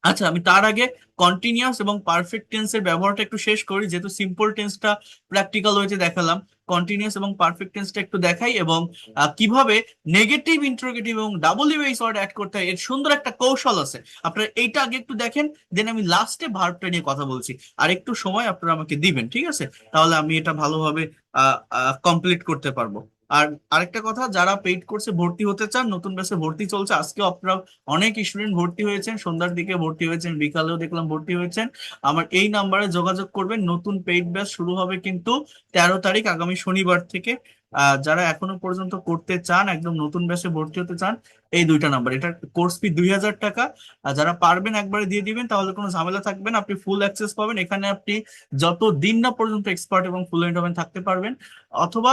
আচ্ছা, আমি তার আগে কন্টিনিউয়াস এবং পারফেক্ট টেন্সের ব্যবহারটা একটু শেষ করি, যেহেতু সিম্পল টেন্সটা প্র্যাকটিক্যাল ওয়েতে দেখালাম। কন্টিনিউয়াস এবং পারফেক্ট টেন্সটা একটু দেখাই, এবং কিভাবে নেগেটিভ, ইন্টারোগেটিভ এবং ডাবল ইউএস ওয়ার্ড অ্যাড করতে হয় এর সুন্দর একটা কৌশল আছে। আপনারা এইটা আগে একটু দেখেন, দেন আমি লাস্টে ভার্বটা নিয়ে কথা বলছি। আর একটু সময় আপনারা আমাকে দিবেন, ঠিক আছে? তাহলে আমি এটা ভালোভাবে কমপ্লিট করতে পারবো। আর আরেকটা কথা, যারা পেইড কোর্সে ভর্তি হতে চান, নতুন ব্যাচে ভর্তি চলছে। আজকে আপনারা অনেক স্টুডেন্ট ভর্তি হয়েছেন, সন্ধ্যার দিকে ভর্তি হয়েছেন, বিকালেও দেখলাম ভর্তি হয়েছেন। আমার এই নাম্বারে যোগাযোগ করবেন। নতুন পেইড ব্যাচ শুরু হবে কিন্তু 13 তারিখ, আগামী শনিবার থেকে। যারা এখনো পর্যন্ত করতে চান, একদম নতুন ব্যাচে ভর্তি হতে চান, এই 2টা নাম্বার। এটা কোর্স ফি 2000 টাকা। আর যারা পারবেন একবারে দিয়ে দিবেন, তাহলে কোনো ঝামেলা থাকবে না, আপনি ফুল অ্যাক্সেস পাবেন। এখানে আপনি যত দিন না পর্যন্ত এক্সপার্ট এবং ফ্লুয়েন্ট হবেন থাকতে পারবেন। অথবা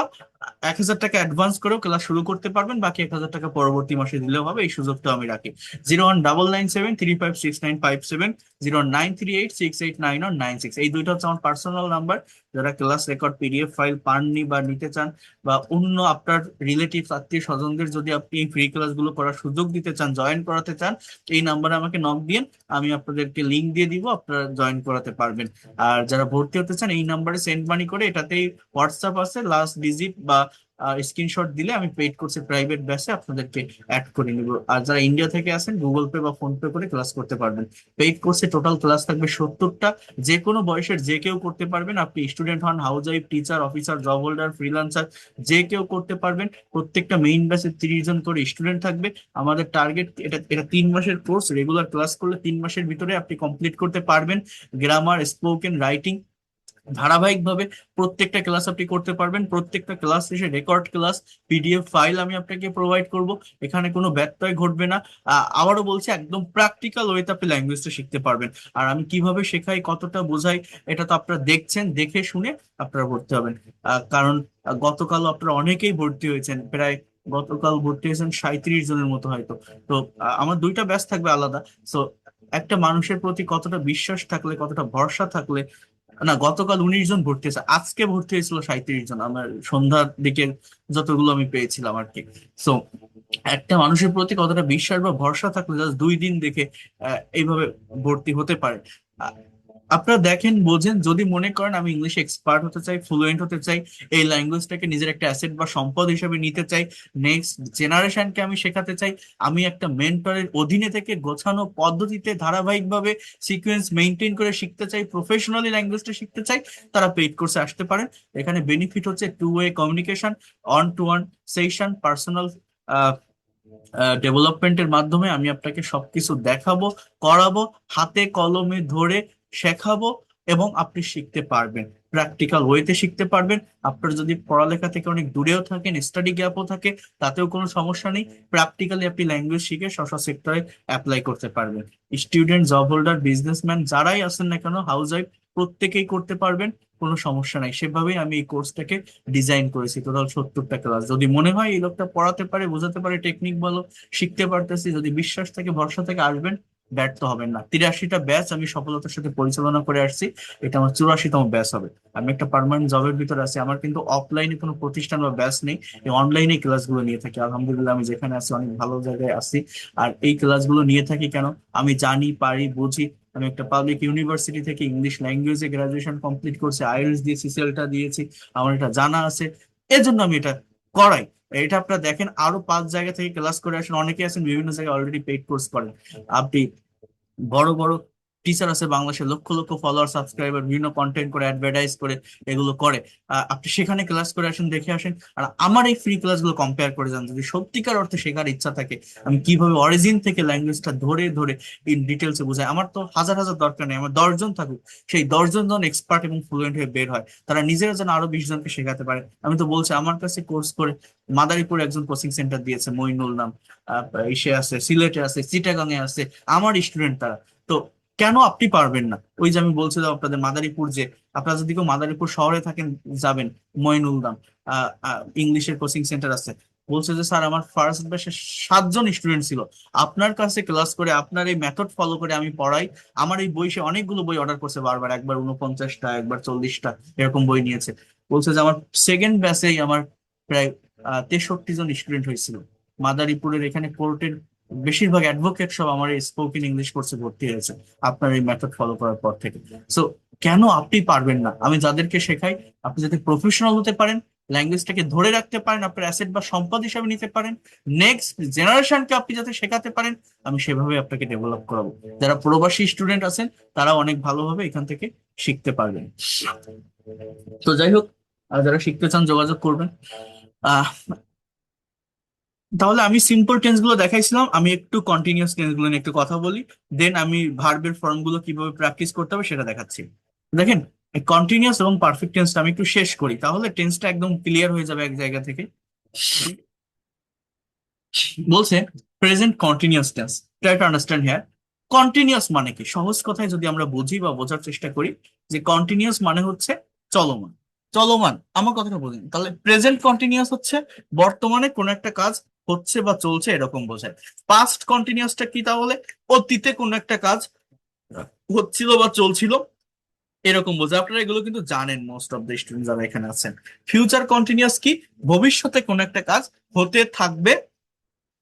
1000 টাকা অ্যাডভান্স করেও ক্লাস শুরু করতে পারবেন, বাকি 1000 টাকা পরবর্তী মাসে দিলেও হবে। এই সুযোগটা আমি রাখি। 01997356957, 09386899196, এই দুইটা হচ্ছে আমার পার্সোনাল নাম্বার। যারা ক্লাস রেকর্ড, পিডিএফ ফাইল পাননি বা নিতে চান, বা অন্য আপনার রিলেটিভ, আত্মীয় স্বজনদের যদি আপনি ফ্রি ক্লাসগুলো করার সুযোগ দিতে চান, জয়েন করাতে চান, এই নাম্বারে আমাকে নক দিন। আমি আপনাদেরকে লিংক দিয়ে দিব, আপনারা জয়েন করাতে পারবেন। আর যারা ভর্তি হতে চান, এই নাম্বারে সেন্ড মানি করে, এটাতেই হোয়াটসঅ্যাপ আছে, লাস্ট ডিজিট বা স্ক্রিনশট দিলে আমি পেইড কোর্সে প্রাইভেট ব্যাচে আপনাদেরকে অ্যাড করে নিব। আর যারা ইন্ডিয়া থেকে আসেন গুগল পে বা ফোন পে করে ক্লাস করতে পারবেন। পেইড কোর্সে টোটাল ক্লাস থাকবে 70টা। যে কোনো বয়সের যে কেউ করতে পারবেন, আপনি স্টুডেন্ট হন, house wife, teacher, officer, job holder, freelancer, যে কেউ করতে পারবেন। প্রত্যেকটা মেইন ব্যাচে 30 জন করে স্টুডেন্ট থাকবে। আমাদের টার্গেট, এটা এটা 3 মাসের কোর্স। রেগুলার ক্লাস করলে 3 মাসের ভিতরে আপনি কমপ্লিট করতে পারবেন। গ্রামার, স্পোকেন, রাইটিং ধারাবাহিকভাবে প্রত্যেকটা ক্লাস আপনি করতে পারবেন। প্রত্যেকটা ক্লাস শেষে রেকর্ড ক্লাস, পিডিএফ ফাইল আমি আপনাকে প্রোভাইড করব। এখানে কোনো ব্যত্যয় ঘটবে না। আবারও বলছি, একদম প্র্যাকটিক্যাল ওয়েতে আপনি ল্যাঙ্গুয়েজটা শিখতে পারবেন। আর আমি কিভাবে শেখাই, কতটা বোঝাই, এটা তো আপনারা দেখছেন, দেখে শুনে আপনারা ভর্তি হবেন। কারণ গতকাল আপনারা অনেকেই ভর্তি হয়েছেন, প্রায় গতকাল ভর্তি হয়েছেন 37 জনের মতো হয়তো। তো আমার 2টা ব্যাচ থাকবে আলাদা। সো একটা মানুষের প্রতি কতটা বিশ্বাস থাকলে, কতটা ভরসা থাকলে, না গতকাল 19 জন ভর্তি হয়েছে, আজকে ভর্তি হয়েছিল 37 জন, আমার সন্ধ্যার দিকে যতগুলো আমি পেয়েছিলাম আর কি। সো একটা মানুষের প্রতি কতটা বিশ্বাস বা ভরসা থাকলে জাস্ট 2 দিন দেখে এইভাবে ভর্তি হতে পারে। আহ, আপনারা দেখেন, বোঝেন, যদি মনে করেন আমি ইংলিশে এক্সপার্ট হতে চাই, ফ্লুয়েন্ট হতে চাই, এই ল্যাঙ্গুয়েজটাকে নিজের একটা অ্যাসেট বা সম্পদ হিসেবে নিতে চাই, নেক্সট জেনারেশনকে আমি শেখাতে চাই, আমি একটা মেন্টরের অধীনে থেকে গোছানো পদ্ধতিতে ধারাবাহিকভাবে সিকোয়েন্স মেনটেন করে শিখতে চাই, প্রফেশনালি ল্যাঙ্গুয়েজটা শিখতে চাই, তারা পেইড কোর্সে আসতে পারেন। এখানে বেনিফিট হচ্ছে 2 way communication, one to one session, personal ডেভেলপমেন্টের মাধ্যমে আমি আপনাকে সবকিছু দেখাবো, করাবো, হাতে কলমে ধরে শেখাবো, এবং আপনি শিখতে পারবেন, প্র্যাকটিক্যাল ওয়েতে শিখতে পারবেন। আপনার যদি পড়ালেখা থেকে অনেক দূরেও থাকেন, স্টাডি গ্যাপও থাকে, তাতেও কোনো সমস্যা নেই। প্র্যাকটিক্যালি আপনি ল্যাঙ্গুয়েজ শিখে স্ব সেক্টরে অ্যাপ্লাই করতে পারবেন। স্টুডেন্ট, জব হোল্ডার, বিজনেসম্যান যারাই আছেন না কেন, হাউস ওয়াইফ, প্রত্যেকেই করতে পারবেন, কোনো সমস্যা নাই। সেভাবেই আমি এই কোর্সটাকে ডিজাইন করেছি। টোটাল 70টা ক্লাস। যদি মনে হয় এই লোকটা পড়াতে পারে, বোঝাতে পারে, টেকনিক ভালো, শিখতে পারতেছি, যদি বিশ্বাস থেকে, ভরসা থেকে আসবেন, ব্যর্থ হবেন না। 83টা ব্যাচ আমি সফলতার সাথে পরিচালনা করে আসছি। এটা আমার 84তম ব্যাচ হবে। আমি একটা পার্মানেন্ট জবের ভিতরে আছি, আমার কিন্তু অফলাইনে কোনো প্রতিষ্ঠান বা ব্যাচ নেই। এই অনলাইনে ক্লাসগুলো নিয়ে থাকি। আলহামদুলিল্লাহ আমি যেখানে আছি অনেক ভালো জায়গায় আছি। আর এই ক্লাসগুলো নিয়ে থাকি কেন, আমি জানি, পারি, বুঝি। আমি একটা পাবলিক ইউনিভার্সিটি থেকে ইংলিশ ল্যাঙ্গুয়েজে গ্রাজুয়েশন কমপ্লিট করছি, আইএলটিএস দিয়ে সিসিএলটা দিয়েছি, আমার এটা জানা আছে। এজন্য আমি এটা করাই। এটা আপনারা দেখেন, আরো 5 জায়গা থেকে ক্লাস করে আসেন, অনেকে আছেন বিভিন্ন জায়গায় অলরেডি পেইড কোর্স করেন। আপনি বড় বড় টিচার আছে বাংলাদেশে, লক্ষ লক্ষ ফলোয়ার, সাবস্ক্রাইবার, বিভিন্ন কন্টেন্ট করে, অ্যাডভার্টাইজ করে, এগুলো করে। আপনি সেখানে ক্লাস করে আসেন, দেখে আসেন। আর আমার এই ফ্রি ক্লাসগুলো কম্পেয়ার করে যান। যদি সত্যিকার অর্থে শেখার ইচ্ছা থাকে, আমি কিভাবে অরিজিন থেকে ল্যাঙ্গুয়েজটা ধরে ধরে ইন ডিটেলসে বোঝাই। আমার তো হাজার হাজার দরকার নেই, আমার 10 জন থাকুক, সেই 10 জন যখন এক্সপার্ট এবং ফ্লুয়েন্ট হয়ে বের হয়, তারা নিজেরা যেন আরো 20 জনকে শেখাতে পারে। আমি তো বলছি, আমার কাছে কোর্স করে মাদারীপুর একজন কোচিং সেন্টার দিয়েছে, মইনুল নাম। ইসে আছে, সিলেটে আছে, চিটাগাং এ আছে, আমার স্টুডেন্ট তারা। তো কেন আপনি পারবেন না? ওই যে আমি বলছিলাম আপনাদের মাদারীপুর, যে আপনারা যদি কেউ মাদারীপুর শহরে থাকেন, যাবেন, মইনুল নাম, ইংলিশের কোচিং সেন্টার আছে। বলছে যে স্যার, আমার ফার্স্ট ব্যাচে 7 জন স্টুডেন্ট ছিল, আপনার কাছে ক্লাস করে, আপনার এই মেথড ফলো করে আমি পড়াই। আমার এই বই, সে অনেকগুলো বই অর্ডার করছে বারবার, একবার 49টা, একবার 40টা, এরকম বই নিয়েছে। বলছে যে আমার সেকেন্ড ব্যাচেই আমার প্রায় 63 জন স্টুডেন্ট হয়েছিল। মাদারীপুরের এখানে কোর্টের বেশিরভাগ অ্যাডভোকেট সব আমার এই স্পোকেন ইংলিশ কোর্সে ভর্তি হয়েছে আপনার এই মেথড ফলো করার পর থেকে। সো কেন আপনি পারবেন না? আমি যাদেরকে শেখাই, আপনি যাতে প্রফেশনাল হতে পারেন, ল্যাঙ্গুয়েজটাকে ধরে রাখতে পারেন, আপনার অ্যাসেট বা সম্পদ হিসাবে নিতে পারেন, নেক্সট জেনারেশনকে আপনি যাতে শেখাতে পারেন, আমি সেভাবে আপনাকে ডেভেলপ করাবো। যারা প্রবাসী স্টুডেন্ট আছেন, তারা অনেক ভালোভাবে এখান থেকে শিখতে পারবেন। তো যাই হোক, যারা শিখতে চান যোগাযোগ করবেন। আহ তাহলে আমি সিম্পল টেন্স গুলো দেখাইছিলাম, আমি একটু কন্টিনিউয়াস টেন্স গুলো নিয়ে একটু কথা বলি। দেন আমি ভার্বের ফর্ম গুলো কিভাবে প্র্যাকটিস করতে হবে সেটা দেখাচ্ছি। দেখেন, কন্টিনিউয়াস এবং পারফেক্ট টেন্সটা আমি একটু শেষ করি, তাহলে টেন্সটা একদম ক্লিয়ার হয়ে যাবে এক জায়গা থেকে। বলছে present continuous tense, try to understand here. Continuous মানে কি, সহজ কথায় যদি আমরা বুঝি বা বোঝার চেষ্টা করি, যে কন্টিনিউয়াস মানে হচ্ছে চলমান। চলমান, আমার কথাটা বুঝুন তাহলে। প্রেজেন্ট কন্টিনিউয়াস হচ্ছে বর্তমানে কোন একটা কাজ হচ্ছে বা চলছে, এরকম বোঝায়। পাস্ট কন্টিনিউয়াসটা কি তাহলে? অতীতে কোন একটা কাজ হচ্ছিল বা চলছিল, এরকম বোঝায়। আপনারা এগুলো কিন্তু জানেন, মোস্ট অফ দ্য স্টুডেন্ট যারা এখানে আছেন। ফিউচার কন্টিনিউয়াস কি? ভবিষ্যতে কোন একটা কাজ হতে থাকবে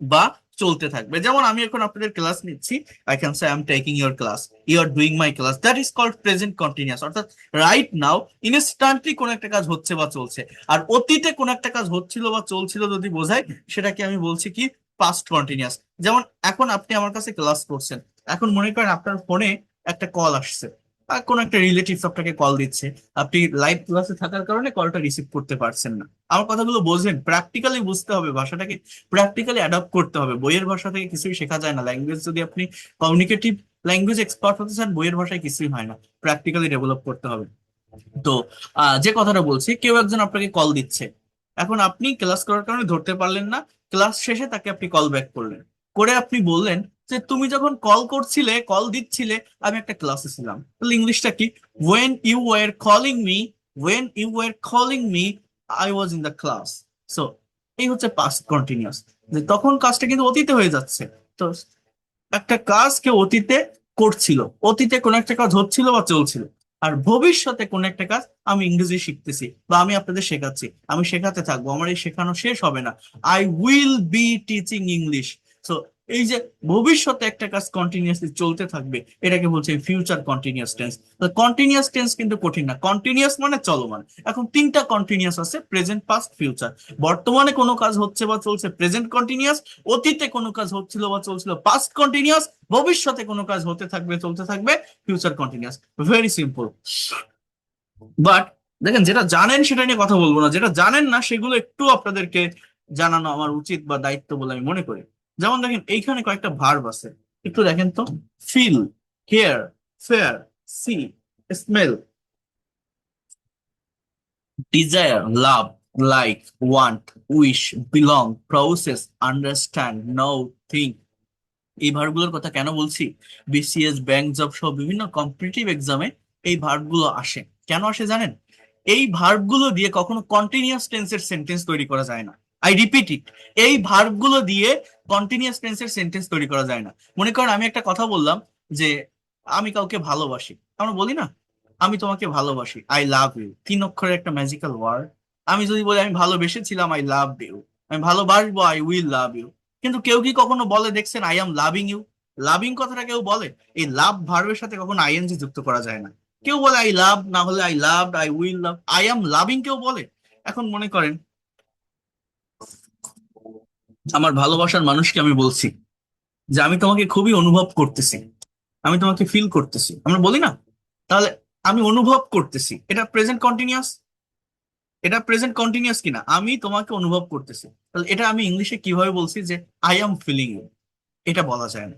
বা চলতে থাকবে। যেমন আমি এখন আপনাদের ক্লাস নিচ্ছি, I can say I am taking your class, you are doing my class, that is called present continuous. অর্থাৎ রাইট নাও ইনস্ট্যান্টলি কোন একটা কাজ হচ্ছে বা চলছে। আর অতীতে কোন একটা কাজ হচ্ছিল বা চলছিল যদি বোঝায়, সেটাকে আমি বলছি কি পাস্ট কন্টিনিউয়াস। যেমন এখন আপনি আমার কাছে ক্লাস করছেন, এখন মনে করেন আপনার ফোনে একটা কল আসছে, আর কোন একটা রিলেটিভস আপনাকে কল দিচ্ছে, আপনি লাইভ ক্লাসে থাকার কারণে কলটা রিসিভ করতে পারছেন না। আমার কথাগুলো বোঝেন, প্র্যাকটিক্যালি বুঝতে হবে, ভাষাটাকে প্র্যাকটিক্যালি অ্যাডাপ্ট করতে হবে। বইয়ের ভাষা থেকে কিছুই শেখা যায় না। ল্যাঙ্গুয়েজ যদি আপনি কমিউনিকেটিভ ল্যাঙ্গুয়েজ এক্সপার্ট হতে চান, বইয়ের ভাষায় কিছুই হয় না, প্র্যাকটিক্যালি ডেভেলপ করতে হবে। তো যে কথাটা বলছি, কেউ একজন আপনাকে কল দিচ্ছে, এখন আপনি ক্লাস করার কারণে ধরতে পারলেন না, ক্লাস শেষে তাকে আপনি কল ব্যাক করলেন, করে আপনি বললেন যে তুমি যখন কল করছিলে, কল দিচ্ছিলে, আমি একটা ক্লাসে ছিলাম। তাহলে ইংলিশটা কি? When you were calling me, when you were calling me, I was in the class. So এই হচ্ছে পাস্ট কন্টিনিউয়াস, যে তখন কাজটা কিন্তু অতীতে হয়ে যাচ্ছে। তো একটা কাজ কেউ অতীতে করছিল, অতীতে কোন একটা কাজ হচ্ছিল বা চলছিল। আর ভবিষ্যতে কোন একটা কাজ আমি ইংরেজি শিখতেছি বা আমি আপনাদের শেখাচ্ছি, আমি শেখাতে থাকবো, আমার এই শেখানো শেষ হবে না। I will be teaching English. So এই যে ভবিষ্যতে একটা কাজ কন্টিনিউয়াসলি চলতে থাকবে, এটাকে বলছে future continuous tense. Continuous tense কিন্তু কঠিন না, কন্টিনিউয়াস মানে চলমান। এখন তিনটা কন্টিনিউয়াস আছে, প্রেজেন্ট, পাস্ট, ফিউচার। বর্তমানে কোনো কাজ হচ্ছে বা চলছে, প্রেজেন্ট কন্টিনিউয়াস। অতীতে কোনো কাজ হচ্ছিল বা চলছিল, পাস্ট কন্টিনিউয়াস। ভবিষ্যতে কোনো কাজ হতে থাকবে, চলতে থাকবে, future continuous. Very simple. But দেখেন, যেটা জানেন সেটা নিয়ে কথা বলবো না, যেটা জানেন না সেগুলো একটু আপনাদেরকে জানানো আমার উচিত বা দায়িত্ব বলে আমি মনে করি। যেমন দেখেন, এইখানে কয়েকটা ভার্ব আছে, একটু দেখেন তো। Feel, hear, fear, see, smell, desire, love, like, want, wish, belong, process, understand, know, think। এই ভার্বগুলোর কথা কেন বলছি? বিসিএস, ব্যাংক জব সহ বিভিন্ন কম্পিটিটিভ এক্সামে এই ভার্বগুলো আসে। কেন আসে জানেন? এই ভার্বগুলো দিয়ে কখনো কন্টিনিউয়াস টেন্সের সেন্টেন্স তৈরি করা যায় না। আই রিপিট ইট, এই ভার্বগুলো দিয়ে কন্টিনিউয়াস টেন্সের সেন্টেন্স তৈরি করা যায় না। মনে করেন আমি একটা কথা বললাম যে আমি কাউকে ভালোবাসি, আমরা বলি না আমি তোমাকে ভালোবাসি, আই লাভ ইউ, তিন অক্ষরের একটা ম্যাজিক্যাল ওয়ার্ড। আমি যদি বলি আমি ভালোবেসেছিলাম, আই লাভ ইউ, আমি ভালোবাসবো, আই উইল লাভ ইউ। কিন্তু কেউ কি কখনো বলে দেখছেন I am loving you? Loving কথাটা কেউ বলে? এই লাভ ভার্বের সাথে কখনো আইএনজি যুক্ত করা যায় না। কেউ বলে আই লাভ, না হলে I love, I will love, I am loving কেউ বলে? এখন মনে করেন আমার ভালোবাসার মানুষকে আমি বলছি যে আমি তোমাকে খুবই অনুভব করতেছি, আমি তোমাকে ফিল করতেছি, আমরা বলি না? তাহলে আমি অনুভব করতেছি, এটা প্রেজেন্ট কন্টিনিউয়াস, এটা প্রেজেন্ট কন্টিনিউয়াস কিনা? আমি তোমাকে অনুভব করতেছি, তাহলে এটা আমি ইংলিশে কিভাবে বলছি যে আই এম ফিলিং ইউ? এটা বলা যায় না।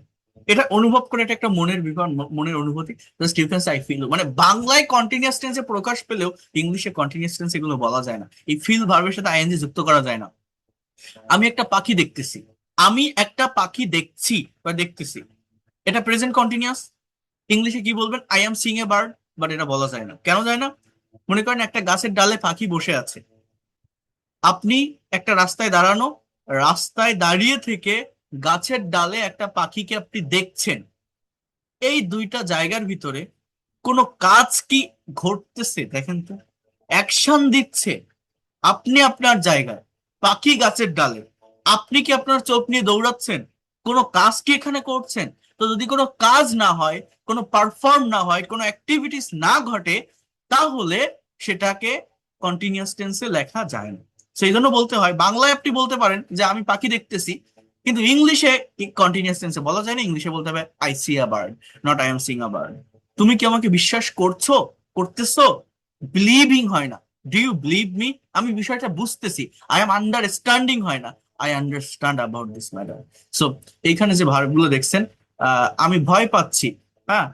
এটা অনুভব করে, এটা একটা মনের বিকার, মনের অনুভূতি। Just you can say I feel. মানে বাংলায় কন্টিনিউয়াস টেন্সে প্রকাশ পেলেও ইংলিশে কন্টিনিউয়াস টেন্স এগুলো বলা যায় না, এই ফিল ভার্বের সাথে আইএনজি যুক্ত করা যায় না। আমি একটা পাখি দেখতেছি, আমি একটা পাখি দেখছি বা দেখতেছি, এটা প্রেজেন্ট কন্টিনিউয়াস। ইংলিশে কি বলবেন? I am Singh a bird. But এটা বলা যায় না, কেন যায় না? মনে করেন একটা গাছের ডালে পাখি বসে আছে, আপনি একটা রাস্তায় দাঁড়ানো, রাস্তায় দাঁড়িয়ে থেকে গাছের ডালে একটা পাখিকে আপনি দেখছেন, এই দুইটা জায়গার ভিতরে কোনো কাজ কি ঘটতেছে দেখেন তো? অ্যাকশন দিচ্ছে আপনি আপনার জায়গায়, পাখি গাছের ডালে, আপনি কি আপনার চোখ নিয়ে দৌড়াচ্ছেন? কোনো কাজ কি এখানে করছেন? তো যদি কোনো কাজ না হয়, কোনো পারফর্ম না হয়, কোনো অ্যাক্টিভিটিস না ঘটে, তাহলে সেটাকে কন্টিনিউয়াস টেন্সে লেখা যায় না। সেই জন্য বলতে হয়, বাংলায় আপনি বলতে পারেন যে আমি পাখি দেখতেছি, কিন্তু ইংলিশে কন্টিনিউয়াস টেন্সে বলা যায় না, ইংলিশে বলতে হবে I C a bird, not I M Singh a bird. তুমি কি আমাকে বিশ্বাস করছো, করতেছো? বিলিভিং হয় না, ডু ইউ বিলিভ মি? আমি বিষয়টা বুঝতেছি, আই এম আন্ডারস্ট্যান্ডিং হয় না, I understand about this matter. So এইখানে যে ভার্বগুলো দেখছেন, আমি ভয় পাচ্ছি, হ্যাঁ,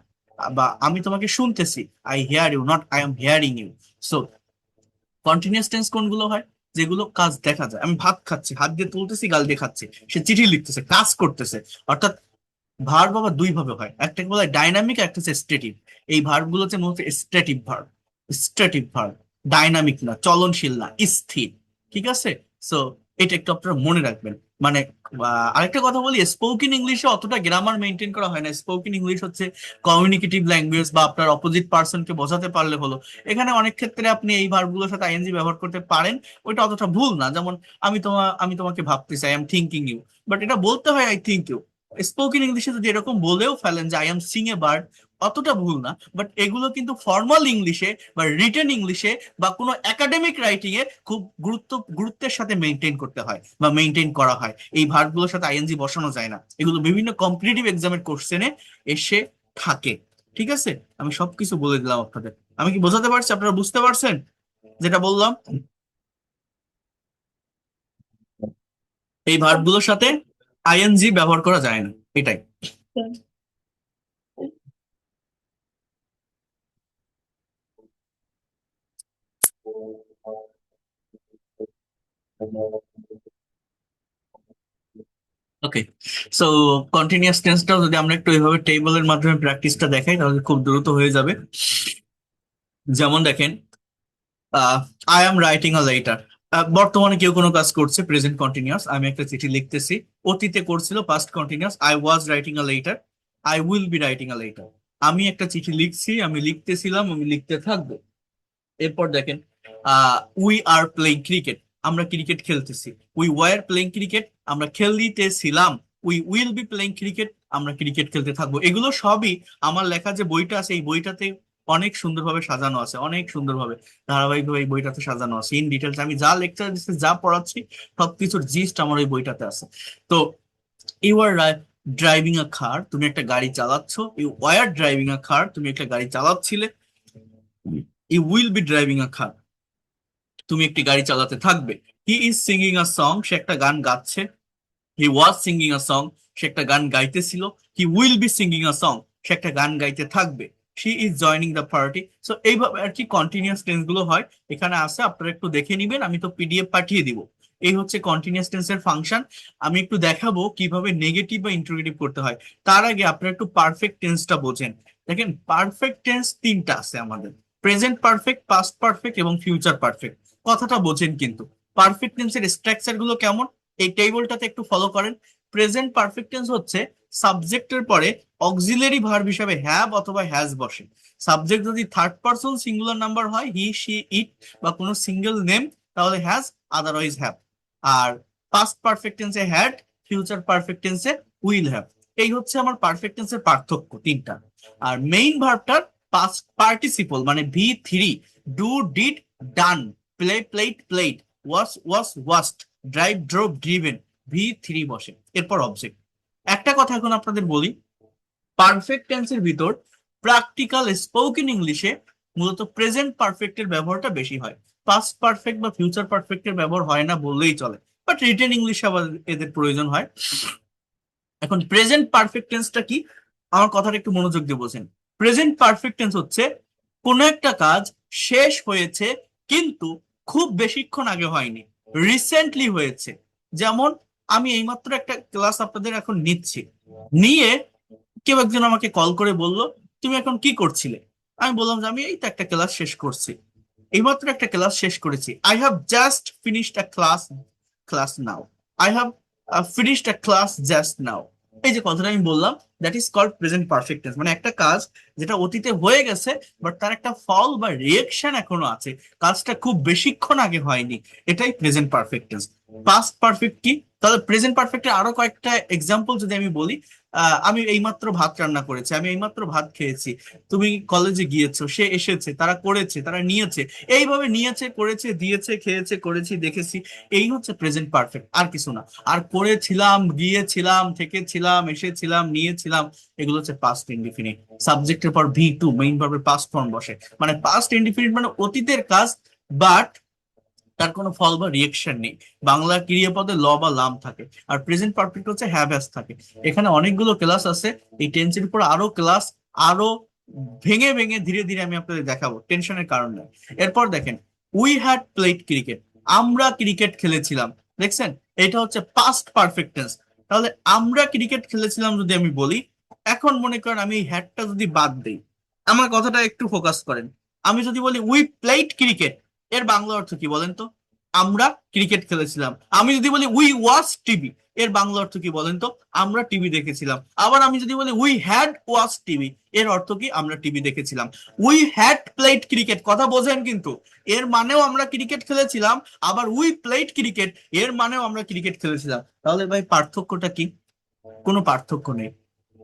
বা আমি তোমাকে শুনতেছি, I hear you, not I am hearing you. So continuous tense কোনগুলো হয়? যেগুলো কাজ দেখা যায়। আমি ভাত খাচ্ছি, হাত দিয়ে তুলতেছি, গাল দিয়ে খাচ্ছি, সে চিঠি লিখতেছে, কাজ করতেছে। অর্থাৎ ভার্ব আবার দুই ভাবে হয়, একটাকে বলা হয় ডাইনামিক, একটা হচ্ছে স্ট্যাটিক। এই ভার্ব গুলো হচ্ছে মূলত static verb. Static verb dynamic না, চলনশীল না, স্থির। ঠিক আছে? সো এটা একটু আপনারা মনে রাখবেন। মানে আরেকটা কথা বলি, স্পোকেন ইংলিশে অতটা গ্রামার মেনটেন করা হয় না। স্পোকেন ইংলিশ হচ্ছে কমিউনিকেটিভ ল্যাঙ্গুয়েজ, বা আপনার অপোজিট পার্সনকে বোঝাতে পারলে হলো। এখানে অনেক ক্ষেত্রে আপনি এই ভার্বগুলোর সাথে আইএনজি ব্যবহার করতে পারেন, ওইটা অতটা ভুল না। যেমন আমি তোমাকে ভাবতেছি, I am thinking you, but এটা বলতে হয় আই থিঙ্ক ইউ। স্পোকেন ইংলিশে যদি এরকম বলেও ফেলেন যে I am Singh a bird, অতটা ভুল না। বাট এগুলো কিন্তু ফর্মাল ইংলিশে বা রিটেন ইংলিশে বা কোনো একাডেমিক রাইটিং এ খুব গুরুত্বের সাথে মেনটেন করতে হয় বা মেনটেন করা হয়। এই ভার্বগুলোর সাথে আইএনজি বসানো যায় না, এগুলো বিভিন্ন কম্পিটিটিভ এক্সামের কোশ্চেনে এসে থাকে। ঠিক আছে, আমি সবকিছু বলে দিলাম আপনাদের। আমি কি বোঝাতে পারছি? আপনারা বুঝতে পারছেন যেটা বললাম? এই ভার্বগুলোর সাথে আইএনজি ব্যবহার করা যায় না, এটাই। ওকে, সো কন্টিনিউয়াস টেন্সটাও যদি আমরা একটু এইভাবে টেবলের মাধ্যমে প্র্যাকটিসটা দেখাই, তাহলে খুব দ্রুত হয়ে যাবে। যেমন দেখেন, I am writing a letter. বর্তমানে কেউ কোনো কাজ করছে, প্রেজেন্ট কন্টিনিউয়াস, আমি একটা চিঠি লিখতেছি। অতীতে করছিল, past continuous, I was writing a letter, I will be writing a letter. আমি একটা চিঠি লিখছি, আমি লিখতেছিলাম, আমি লিখতে থাকবো। এরপর দেখেন, উই আর প্লেইং ক্রিকেট, আমরা ক্রিকেট খেলতেছি। উই ওয়ার প্লেইং ক্রিকেট, আমরা খেলতেছিলাম। We will be playing cricket, আমরা ক্রিকেট খেলতে থাকবো। এগুলো সবই আমার লেখা যে বইটা আছে, এই বইটাতে অনেক সুন্দরভাবে সাজানো আছে, অনেক সুন্দরভাবে ধারাবাহিকভাবে এই বইটাতে সাজানো আছে ইন ডিটেলস। আমি যা লেকচার দিচ্ছি, যা পড়াচ্ছি, সবকিছুর জিস্ট আমার ওই বইটাতে আছে। তো you R driving a car, তুমি একটা গাড়ি চালাচ্ছ। You were driving a car, তুমি একটা গাড়ি চালাচ্ছিলে। You will be driving a car, তুমি একটি গাড়ি চালাতে থাকবে। He is singing a song, সে একটা গান গাচ্ছে। হি ওয়াজ সিঙ্গিং আ সং, সে একটা গান গাইতেছিল। He will be singing a song, সে একটা গান গাইতে থাকবে। She is joining the party. So এইভাবে আর কি কন্টিনিউয়াস টেন্স গুলো হয়। এখানে আছে, আপনারা একটু দেখে নিবেন, আমি তো পিডিএফ পাঠিয়ে দিব। এই হচ্ছে কন্টিনিউয়াস টেন্সের ফাংশন। আমি একটু দেখাবো কিভাবে নেগেটিভ বা ইন্টারোগেটিভ করতে হয়। তার আগে আপনারা একটু পারফেক্ট টেন্সটা বোঝেন। দেখেন, পারফেক্ট টেন্স তিনটা আছে আমাদের: প্রেজেন্ট পারফেক্ট, পাস্ট পারফেক্ট এবং ফিউচার পারফেক্ট। কথাটা বোঝেন কিন্তু। পারফেক্ট টেন্সের স্ট্রাকচার গুলো কেমন, এই টেবিলটাতে একটু ফলো করেন। প্রেজেন্ট পারফেক্ট টেন্স হচ্ছে সাবজেক্টের পরে অক্সিলারি ভার্ব হিসাবে হ্যাভ অথবা হ্যাজ বসে। সাবজেক্ট যদি থার্ড পারসন সিঙ্গুলার নাম্বার হয়, হি, শি, ইট, বা কোনো সিঙ্গেল নেম, তাহলে হ্যাজ, আদারওয়াইজ হ্যাভ। আর পাস্ট পারফেক্ট টেন্সে হ্যাড, ফিউচার পারফেক্ট টেন্সে উইল হ্যাভ। এই হচ্ছে আমার পারফেক্ট টেন্সের পার্থক্য তিনটা। আর মেইন ভার্বটার পাস্ট পার্টিসিপল মানে ভি3, do, did, done, play, played, played, wash, washed, drive, drove, driven, ভি3 বসে। এরপর অবজেক্ট। একটা কথা এখন আপনাদের বলি, পারফেক্ট টেন্সের ভিতর প্র্যাকটিক্যাল স্পোকেন ইংলিশে মূলত প্রেজেন্ট পারফেক্টের ব্যবহারটা বেশি হয়। পাস্ট পারফেক্ট বা ফিউচার পারফেক্টের ব্যবহার হয় না বললেই চলে, বাট রিটেন ইংলিশে আবার এদের প্রয়োজন হয়। এখন প্রেজেন্ট পারফেক্ট টেন্সটা কি, আমার কথাটা একটু মনোযোগ দিয়ে বোঝেন। প্রেজেন্ট পারফেক্ট টেন্স হচ্ছে কোনো একটা কাজ শেষ হয়েছে, কিন্তু খুব বেশিক্ষণ আগে হয়নি, রিসেন্টলি হয়েছে। যেমন আমি এইমাত্র একটা ক্লাস আপনাদের এখন নিচ্ছি, নিয়ে কেউ একজন আমাকে কল করে বলল, তুমি এখন কি করছিলে? আমি বললাম যে আমি এই তো একটা ক্লাস শেষ করছি, এইমাত্র একটা ক্লাস শেষ করেছি। I have just finished a class, class now. I have finished a class just now. এই যে কথাটা আমি বললাম, that is called present perfect tense. মানে একটা কাজ যেটা অতীতে হয়ে গেছে, বাট তার একটা ফল বা রিয়েকশন এখনো আছে, কাজটা খুব বেশিক্ষণ আগে হয়নি, এটাই present perfect tense. Past perfect কি? তাহলে প্রেজেন্ট পারফেক্টের আরো কয়েকটা এক্সাম্পল যদি আমি বলি, আমি এইমাত্র ভাত রান্না করেছি, আমি এইমাত্র ভাত খেয়েছি। তুমি কলেজে গিয়েছো, সে এসেছে, তারা করেছে, তারা নিয়েছে। এইভাবে নিয়েছে, করেছে, দিয়েছে, খেয়েছে, করেছি, দেখেছি। এই হচ্ছে প্রেজেন্ট পারফেক্ট, আর কিছু না। আর করেছিলাম, গিয়েছিলাম, থেকেছিলাম, এসেছিলাম, নিয়েছিলাম, এগুলো হচ্ছে পাস্ট ইনডিফিনিট। সাবজেক্টের পর ভি2 মেইন ভার্বের পাস্ট ফর্ম বসে। মানে পাস্ট ইনডিফিনিট মানে অতীতের কাজ, বাট তার কোনো ফল বা রিয়েকশন নেই। বাংলা ক্রিয়াপদে ল বা লাম থাকে। আর প্রেজেন্ট পারফেক্ট হচ্ছে হ্যাভ হ্যাজ থাকে। এখানে অনেকগুলো ক্লাস আছে, এই টেন্সের উপর আরো ক্লাস, আরো ভেঙে ভেঙে ধীরে ধীরে আমি আপনাদের দেখাবো, টেনশনের কারণ নেই। এরপর দেখেন, উই হ্যাড প্লেড ক্রিকেট, আমরা ক্রিকেট খেলেছিলাম। দেখছেন, এটা হচ্ছে পাস্ট পারফেক্ট টেন্স। তাহলে আমরা ক্রিকেট খেলেছিলাম যদি আমি বলি, এখন মনে করেন আমি এই হ্যাডটা যদি বাদ দিই, আমার কথাটা একটু ফোকাস করেন। আমি যদি বলি উই প্লেড ক্রিকেট, এর বাংলা অর্থ কি বলেন তো? আমরা ক্রিকেট খেলেছিলাম। আমি যদি বলি উই ওয়াচ টিভি, এর বাংলা অর্থ কি বলেন তো? আমরা টিভি দেখেছিলাম। আবার আমি যদি বলি উই হ্যাড ওয়াচ টিভি, এর অর্থ কি? আমরা টিভি দেখেছিলাম। উই হ্যাড প্লেড ক্রিকেট, কথা বোঝেন কিন্তু, এর মানেও আমরা ক্রিকেট খেলেছিলাম। আবার উই প্লেড ক্রিকেট, এর মানেও আমরা ক্রিকেট খেলেছিলাম। তাহলে ভাই পার্থক্যটা কি? কোনো পার্থক্য নেই।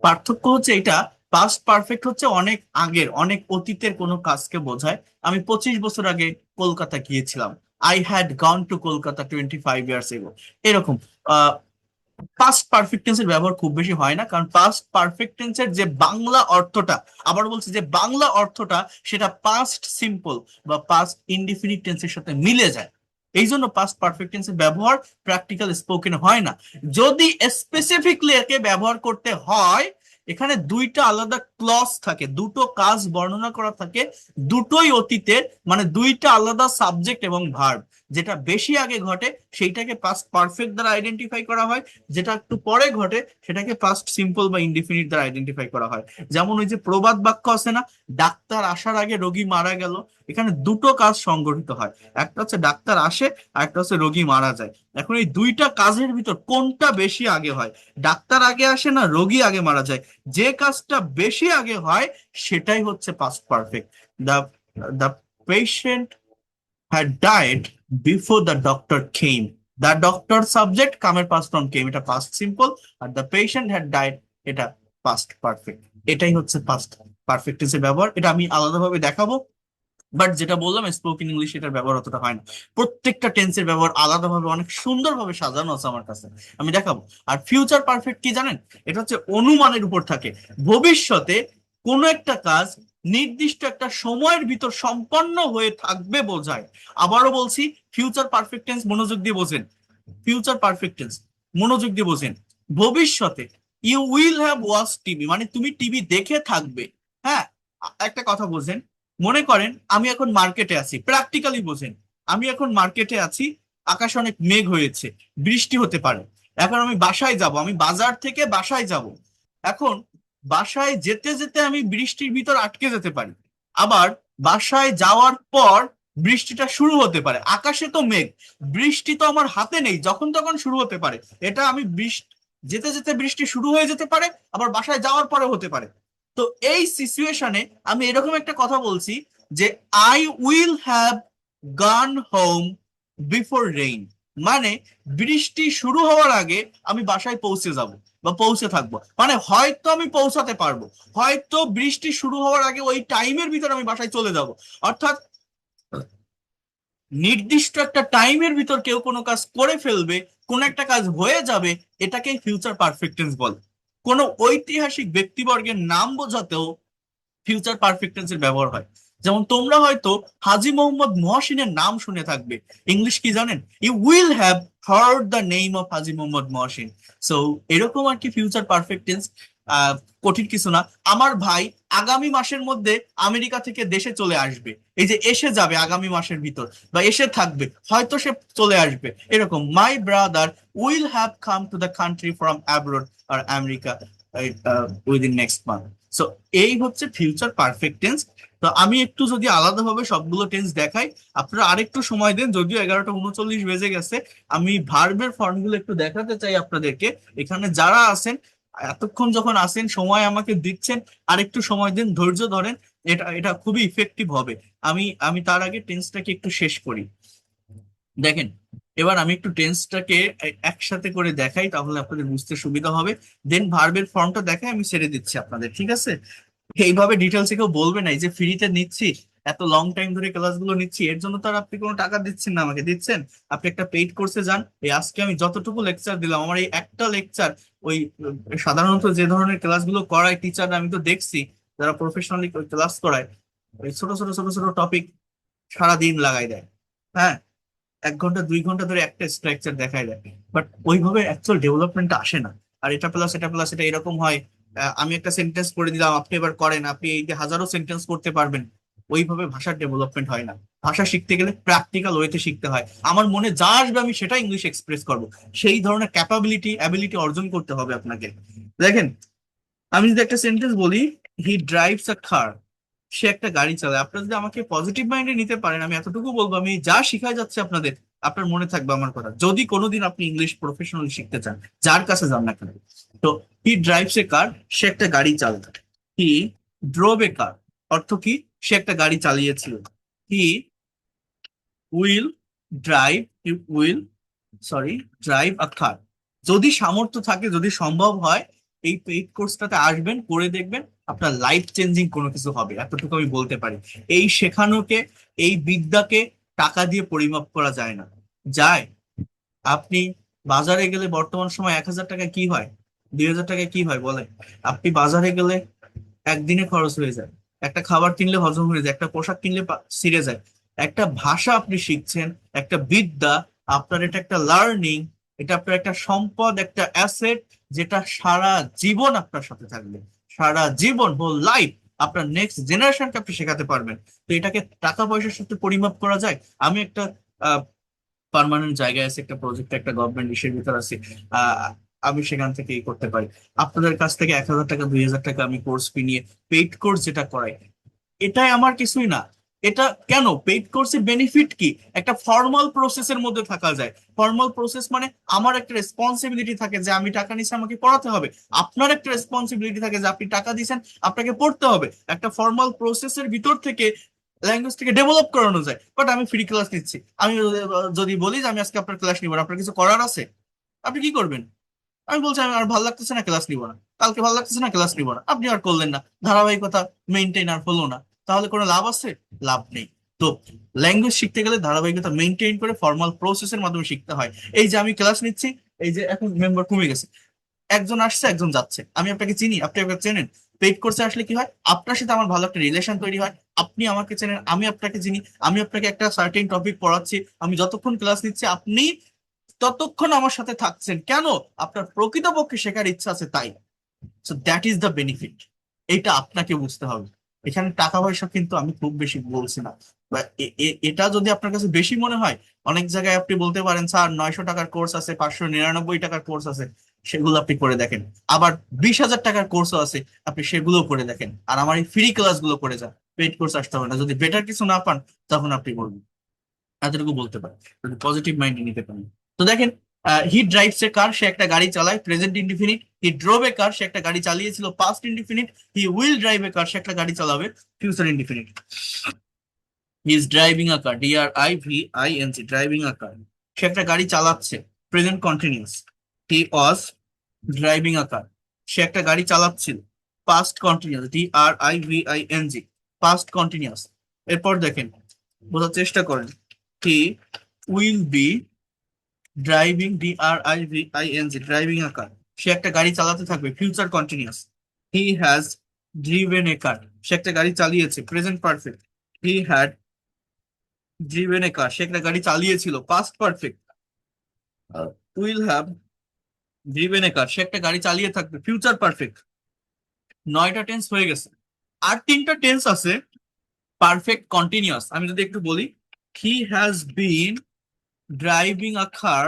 পার্থক্য হচ্ছে এটা, পাস্ট পারফেক্ট হচ্ছে অনেক আগের, অনেক অতীতের কোনো কাজকে বোঝায়। আমি 25 বছর আগে কলকাতা গিয়েছিলাম। I had gone to Kolkata 25 years ago. এরকম পাস্ট পারফেক্ট টেন্সের ব্যবহার খুব বেশি হয় না, কারণ পাস্ট পারফেক্ট টেন্সের যে বাংলা অর্থটা, আবার বলছি যে বাংলা অর্থটা, সেটা পাস্ট সিম্পল বা পাস্ট ইনডিফিনিট টেন্সের সাথে মিলে যায়। এই জন্য পাস্ট পারফেক্ট টেন্সের ব্যবহার প্র্যাকটিক্যাল স্পোকেন হয় না। যদি স্পেসিফিকলি একে ব্যবহার করতে হয়, এখানে দুইটা আলাদা ক্লজ থাকে, দুটো কাজ বর্ণনা করা থাকে, দুটোই অতীতের, মানে দুইটা আলাদা সাবজেক্ট এবং ভার্ব। যেটা বেশি আগে ঘটে সেইটাকে পাস্ট পারফেক্ট দ্বারা আইডেন্টিফাই করা হয়, যেটা একটু পরে ঘটে সেটাকে পাস্ট সিম্পল বা ইনডিফিনিট দ্বারা আইডেন্টিফাই করা হয়। যেমন ওই যে প্রবাদ বাক্য আছে না, ডাক্তার আসার আগে রোগী মারা গেল, এখানে দুটো কাজ সংঘটিত হয়, একটা হচ্ছে ডাক্তার আসে আর একটা হচ্ছে রোগী মারা যায়। এখন এই দুইটা কাজের ভিতর কোনটা বেশি আগে হয়? ডাক্তার আগে আসে না রোগী আগে মারা যায়? যে কাজটা বেশি আগে হয় সেটাই হচ্ছে past perfect. The the patient had died before the doctor came. The doctor subject কামের past form came, এটা past simple। আর the patient had died, এটা past perfect। এটাই হচ্ছে past perfect টেন্সের ব্যবহার। এটা আমি আলাদাভাবে দেখাবো, বাট যেটা বললাম স্পোকেন ইংলিশ এটার ব্যবহার অতটা হয় না। প্রত্যেকটা টেন্সের ব্যবহার আলাদাভাবে অনেক সুন্দরভাবে সাজানো আছে আমার কাছে, আমি দেখাবো। আর ফিউচার পারফেক্ট কি জানেন? এটা হচ্ছে অনুমানের উপর থাকে, ভবিষ্যতে কোনো একটা কাজ নির্দিষ্ট একটা সময়ের ভিতর সম্পন্ন হয়ে থাকবে বোঝায়। আবারও বলছি, ফিউচার পারফেক্ট টেন্স মনোযোগ দিয়ে বোঝেন, ফিউচার পারফেক্ট টেন্স মনোযোগ দিয়ে বোঝেন। ভবিষ্যতে you will have watch TV, মানে তুমি টিভি দেখে থাকবে। হ্যাঁ, একটা কথা বোঝেন, মনে করেন আমি এখন মার্কেটে আছি, প্র্যাকটিক্যালি বোঝেন, আমি এখন মার্কেটে আছি, আকাশে অনেক মেঘ হয়েছে, বৃষ্টি হতে পারে। এখন আমি বাসায় যাব, আমি বাজার থেকে বাসায় যাব। এখন বাসায় যেতে যেতে আমি বৃষ্টির ভিতর আটকে যেতে পারি। আবার বাসায় যাওয়ার পর বৃষ্টিটা শুরু হতে পারে, আকাশে তো মেঘ, বৃষ্টি তো আমার হাতে নেই, যখন তখন শুরু হতে পারে। এটা আমি বৃষ্টি, যেতে যেতে বৃষ্টি শুরু হয়ে যেতে পারে, আবার বাসায় যাওয়ার পরে হতে পারে। তো এই সিচুয়েশনে আমি এরকম একটা কথা বলছি যে আই উইল হ্যাভ গান হোম বিফোর রেইন, মানে বৃষ্টি শুরু হওয়ার আগে আমি বাসায় পৌঁছে যাব বা পৌঁছে থাকবো, মানে হয়তো আমি পৌঁছাতে পারবো, হয়তো বৃষ্টি শুরু হওয়ার আগে ওই টাইমের ভিতর আমি বাসায় চলে যাব। অর্থাৎ নির্দিষ্ট একটা টাইমের ভিতর কেউ কোনো কাজ করে ফেলবে, কোন একটা কাজ হয়ে যাবে, এটাকেই ফিউচার পারফেক্ট টেন্স বলে। কোনো ঐতিহাসিক ব্যক্তিবর্গের নাম বোঝাতেও ফিউচার পারফেক্ট টেন্সের ব্যবহার হয়। যেমন তোমরা হয়তো হাজী মোহাম্মদ মহসিনের নাম শুনে থাকবে, ইংলিশ কি জানেন? You will have heard the name of Haji Mohammad Mohsin. So এরকম আর কি ফিউচার পারফেক্ট টেন্স, কঠিন কিছু না। আমার ভাই আগামী মাসের মধ্যে আমেরিকা থেকে দেশে চলে আসবে, এই যে এসে যাবে আগামী মাসের ভিতর, বা এসে থাকবে, হয়তো সে চলে আসবে, এরকম my brother will have come to the country from abroad আর America within next month. So এই হচ্ছে ফিউচার পারফেক্ট টেন্স। তো আমি একটু যদি আলাদাভাবে সবগুলো টেন্স দেখাই, আপনারা আরেকটু সময় দেন, যদিও 11টা 39 বেজে গেছে। আমি ভার্বের ফর্মগুলো একটু দেখাতে চাই আপনাদেরকে। এখানে যারা আছেন, এতক্ষণ যখন আসেন সময় আমাকে দিচ্ছেন, আর একটু সময় দিন, ধৈর্য ধরেন, এটা এটা খুবই ইফেক্টিভ হবে। আমি আমি তার আগে টেন্সটাকে একটু শেষ করি। দেখেন, এবার আমি একটু টেন্সটাকে একসাথে করে দেখাই, তাহলে আপনাদের বুঝতে সুবিধা হবে। দেন ভার্বের ফর্মটা দেখাই, আমি ছেড়ে দিচ্ছি আপনাদের, ঠিক আছে? এইভাবে ডিটেলসে কেউ বলবে না, এই যে ফ্রিতে নিচ্ছি, এত লং টাইম ধরে ক্লাসগুলো নিচ্ছি, এর জন্য তো আর আপনি কোনো টাকা দিচ্ছেন না, আমাকে দিচ্ছেন। আপনি একটা পেইড কোর্সে যান। এই আজকে আমি যতটুকু লেকচার দিলাম, আমার এই একটা লেকচার, ওই সাধারণত যে ধরনের ক্লাসগুলো করায় টিচার, আমি তো দেখছি যারা প্রফেশনালি ক্লাস করায়, ওই ছোট ছোট ছোট ছোট টপিক সারাদিন লাগাই দেয়। হ্যাঁ, 1 ঘন্টা 2 ঘন্টা ধরে একটা স্ট্রাকচার দেখায় দেয়, বাট ওইভাবে অ্যাকচুয়াল ডেভেলপমেন্টটা আসে না। আর এটা প্লাস এটা প্লাস এটা এরকম হয়, আমি একটা সেন্টেন্স করে দিলাম, আপনি এবার করেন, আপনি এই যে হাজারো সেন্টেন্স করতে পারবেন, ওইভাবে ভাষার ডেভেলপমেন্ট হয় না। ভাষা শিখতে গেলে প্র্যাকটিক্যাল ওয়েতে শিখতে হয়। আমার মনে যা আসবে আমি সেটা ইংলিশ এক্সপ্রেস করব, সেই ধরনের ক্যাপাবিলিটি অ্যাবিলিটি অর্জন করতে হবে আপনাকে। দেখেন, আমি যদি একটা সেন্টেন্স বলি, হি ড্রাইভস আ কার, সে একটা গাড়ি চালায়, আপনারা যদি আমাকে পজিটিভ মাইন্ডে নিতে পারেন, আমি এতটুকু বলবো, আমি যা শিখাই যাচ্ছে আপনাদের, আপনার মনে থাকবে আমার কথা, যদি কোনোদিন আপনি ইংলিশ প্রফেশনালি শিখতে চান, যার কাছে যান না কেন। তো হি ড্রাইভস এ কার, সে একটা গাড়ি চালায়। হি ড্রোভ এ কার, অর্থ কি, সে একটা গাড়ি চালিয়েছিল। He will drive, will sorry drive a car. যদি সামর্থ্য থাকে, যদি সম্ভব হয়, এই পেইড কোর্সটাতে আসবেন, করে দেখবেন, আপনার লাইফ চেঞ্জিং কোনো কিছু হবে, এতটুকু আমি বলতে পারি। এই শেখানোকে, এই বিদ্যাকে টাকা দিয়ে পরিমাপ করা যায় না। যায়? আপনি বাজারে গেলে বর্তমান সময় 1,000 টাকা কি হয়, 2,000 টাকা কি হয় বলেন? আপনি বাজারে গেলে একদিনে খরচ হয়ে যায়। একটা খাবার কিনলে হজম হয়ে যায়, একটা পোশাক কিনলে ছিঁড়ে যায়। একটা ভাষা আপনি শিখছেন, একটা বিদ্যা, আপনার এটা একটা লার্নিং, এটা আপনার একটা সম্পদ, একটা অ্যাসেট, যেটা সারা জীবন আপনার সাথে থাকবে। সারা জীবন, হোল লাইফ, আপনার নেক্সট জেনারেশনকে আপনি শেখাতে পারবেন। তো এটাকে টাকা পয়সার সাথে পরিমাপ করা যায়? আমি একটা পার্মানেন্ট জায়গায় আছে, একটা প্রজেক্ট, একটা গভর্নমেন্ট ইসের ভিতর আছি, আহ আমি সেখান থেকে করতে পারি। আপনাদের কাছ থেকে 1,000 টাকা, 2,000 টাকা আমি কোর্স ফি নিয়ে পেইড কোর্স যেটা করাই, এটাই আমার কিছুই না। এটা কেন পেইড কোর্সের বেনিফিট কি? একটা ফর্মাল প্রসেসের মধ্যে থাকা যায়। ফর্মাল প্রসেস মানে আমার একটা রেসপন্সিবিলিটি থাকে যে আমি টাকা নিচ্ছি, আমাকে পড়াতে হবে। আপনার একটা রেসপন্সিবিলিটি থাকে যে আপনি টাকা দিচ্ছেন, আপনাকে পড়তে হবে। একটা ফর্মাল প্রসেসের ভিতর থেকে ল্যাঙ্গুয়েজটাকে ডেভেলপ করানো যায়। বাট আমি ফ্রি ক্লাস নিচ্ছি, আমি যদি বলি যে আমি আজকে আপনার ক্লাস নিব না, আপনার কিছু করার আছে? আপনি কি করবেন? আমি বলছি আমি আর ভালো লাগতেছে না, ক্লাস নিব না। কালকে ভালো লাগতেছে না, ক্লাস নিব না। আপনি আর করলেন না, ধারাবাহিকতা মেনটেন আর হলো না। তাহলে কোনো লাভ আছে? লাভ নেই। তো ল্যাঙ্গুয়েজ শিখতে গেলে ধারাবাহিকতা মেনটেন করে ফর্মাল প্রসেসের মাধ্যমে শিখতে হয়। এই যে আমি ক্লাস নিচ্ছি, এই যে এখন মেম্বার কমে গেছে, একজন আসছে একজন যাচ্ছে, আমি আপনাকে চিনি, আপনি আমাকে চেনেন। পেইড কোর্সে আসলে কি হয়, আপনার সাথে আমার ভালো একটা রিলেশন তৈরি হয়। আপনি আমাকে চেনেন, আমি আপনাকে চিনি। আমি আপনাকে একটা সার্টেন টপিক পড়াচ্ছি, আমি যতক্ষণ ক্লাস নিচ্ছি আপনি ততক্ষণ আমার সাথে থাকছেন। কেন? আপনার প্রকৃতপক্ষে শেখার ইচ্ছা আছে, তাই। So that is the benefit. এটা আপনাকে বুঝতে হবে। এখানে টাকা পয়সা কিন্তু আমি খুব বেশি বলছি না। বা এটা যদি আপনার কাছে বেশি মনে হয়, অনেক জায়গায় আপনি বলতে পারেন স্যার 900 টাকার কোর্স আছে, 599 টাকার কোর্স আছে, সেগুলো আপনি করে দেখেন। আবার 20,000 টাকার কোর্সও আছে, আপনি সেগুলো করে দেখেন। আর আমার এই ফ্রি ক্লাস গুলো করে যান, পেইড কোর্স আসতে হবে না। যদি বেটার কিছু না পান, তখন আপনি বলবেন। এতটুকু বলতে পারেন, যদি পজিটিভ মাইন্ডে নিতে পারেন। তো দেখেন, হি ড্রাইভস এ কার, সে একটা গাড়ি চালায়, present indefinite. He drove a car, সে একটা গাড়ি চালিয়েছিল, past indefinite. He will drive a car, সে একটা গাড়ি চালাবে, future indefinite. He is driving a car, DRIVING, driving a car, সে একটা গাড়ি চালাচ্ছে, present continuous. He was driving a car, সে একটা গাড়ি চালাচ্ছিল, past continuous, DRIVING, past continuous. এরপর দেখেন, বোঝার চেষ্টা করেন। He will be driving, DRIVING, driving a car, সে একটা গাড়ি চালাতে থাকবে, future continuous. He has driven a car, সে একটা গাড়ি চালিয়েছে, present perfect. He had driven a car, সে একটা গাড়ি চালিয়েছিল, past perfect. Will have driven a car, সে একটা গাড়ি চালিয়ে থাকবে, ফিউচার পারফেক্ট। 9টা টেন্স হয়ে গেছে। আর 3টা টেন্স আছে পারফেক্ট কন্টিনিউয়াস। আমি যদি একটু বলি, he has been driving a car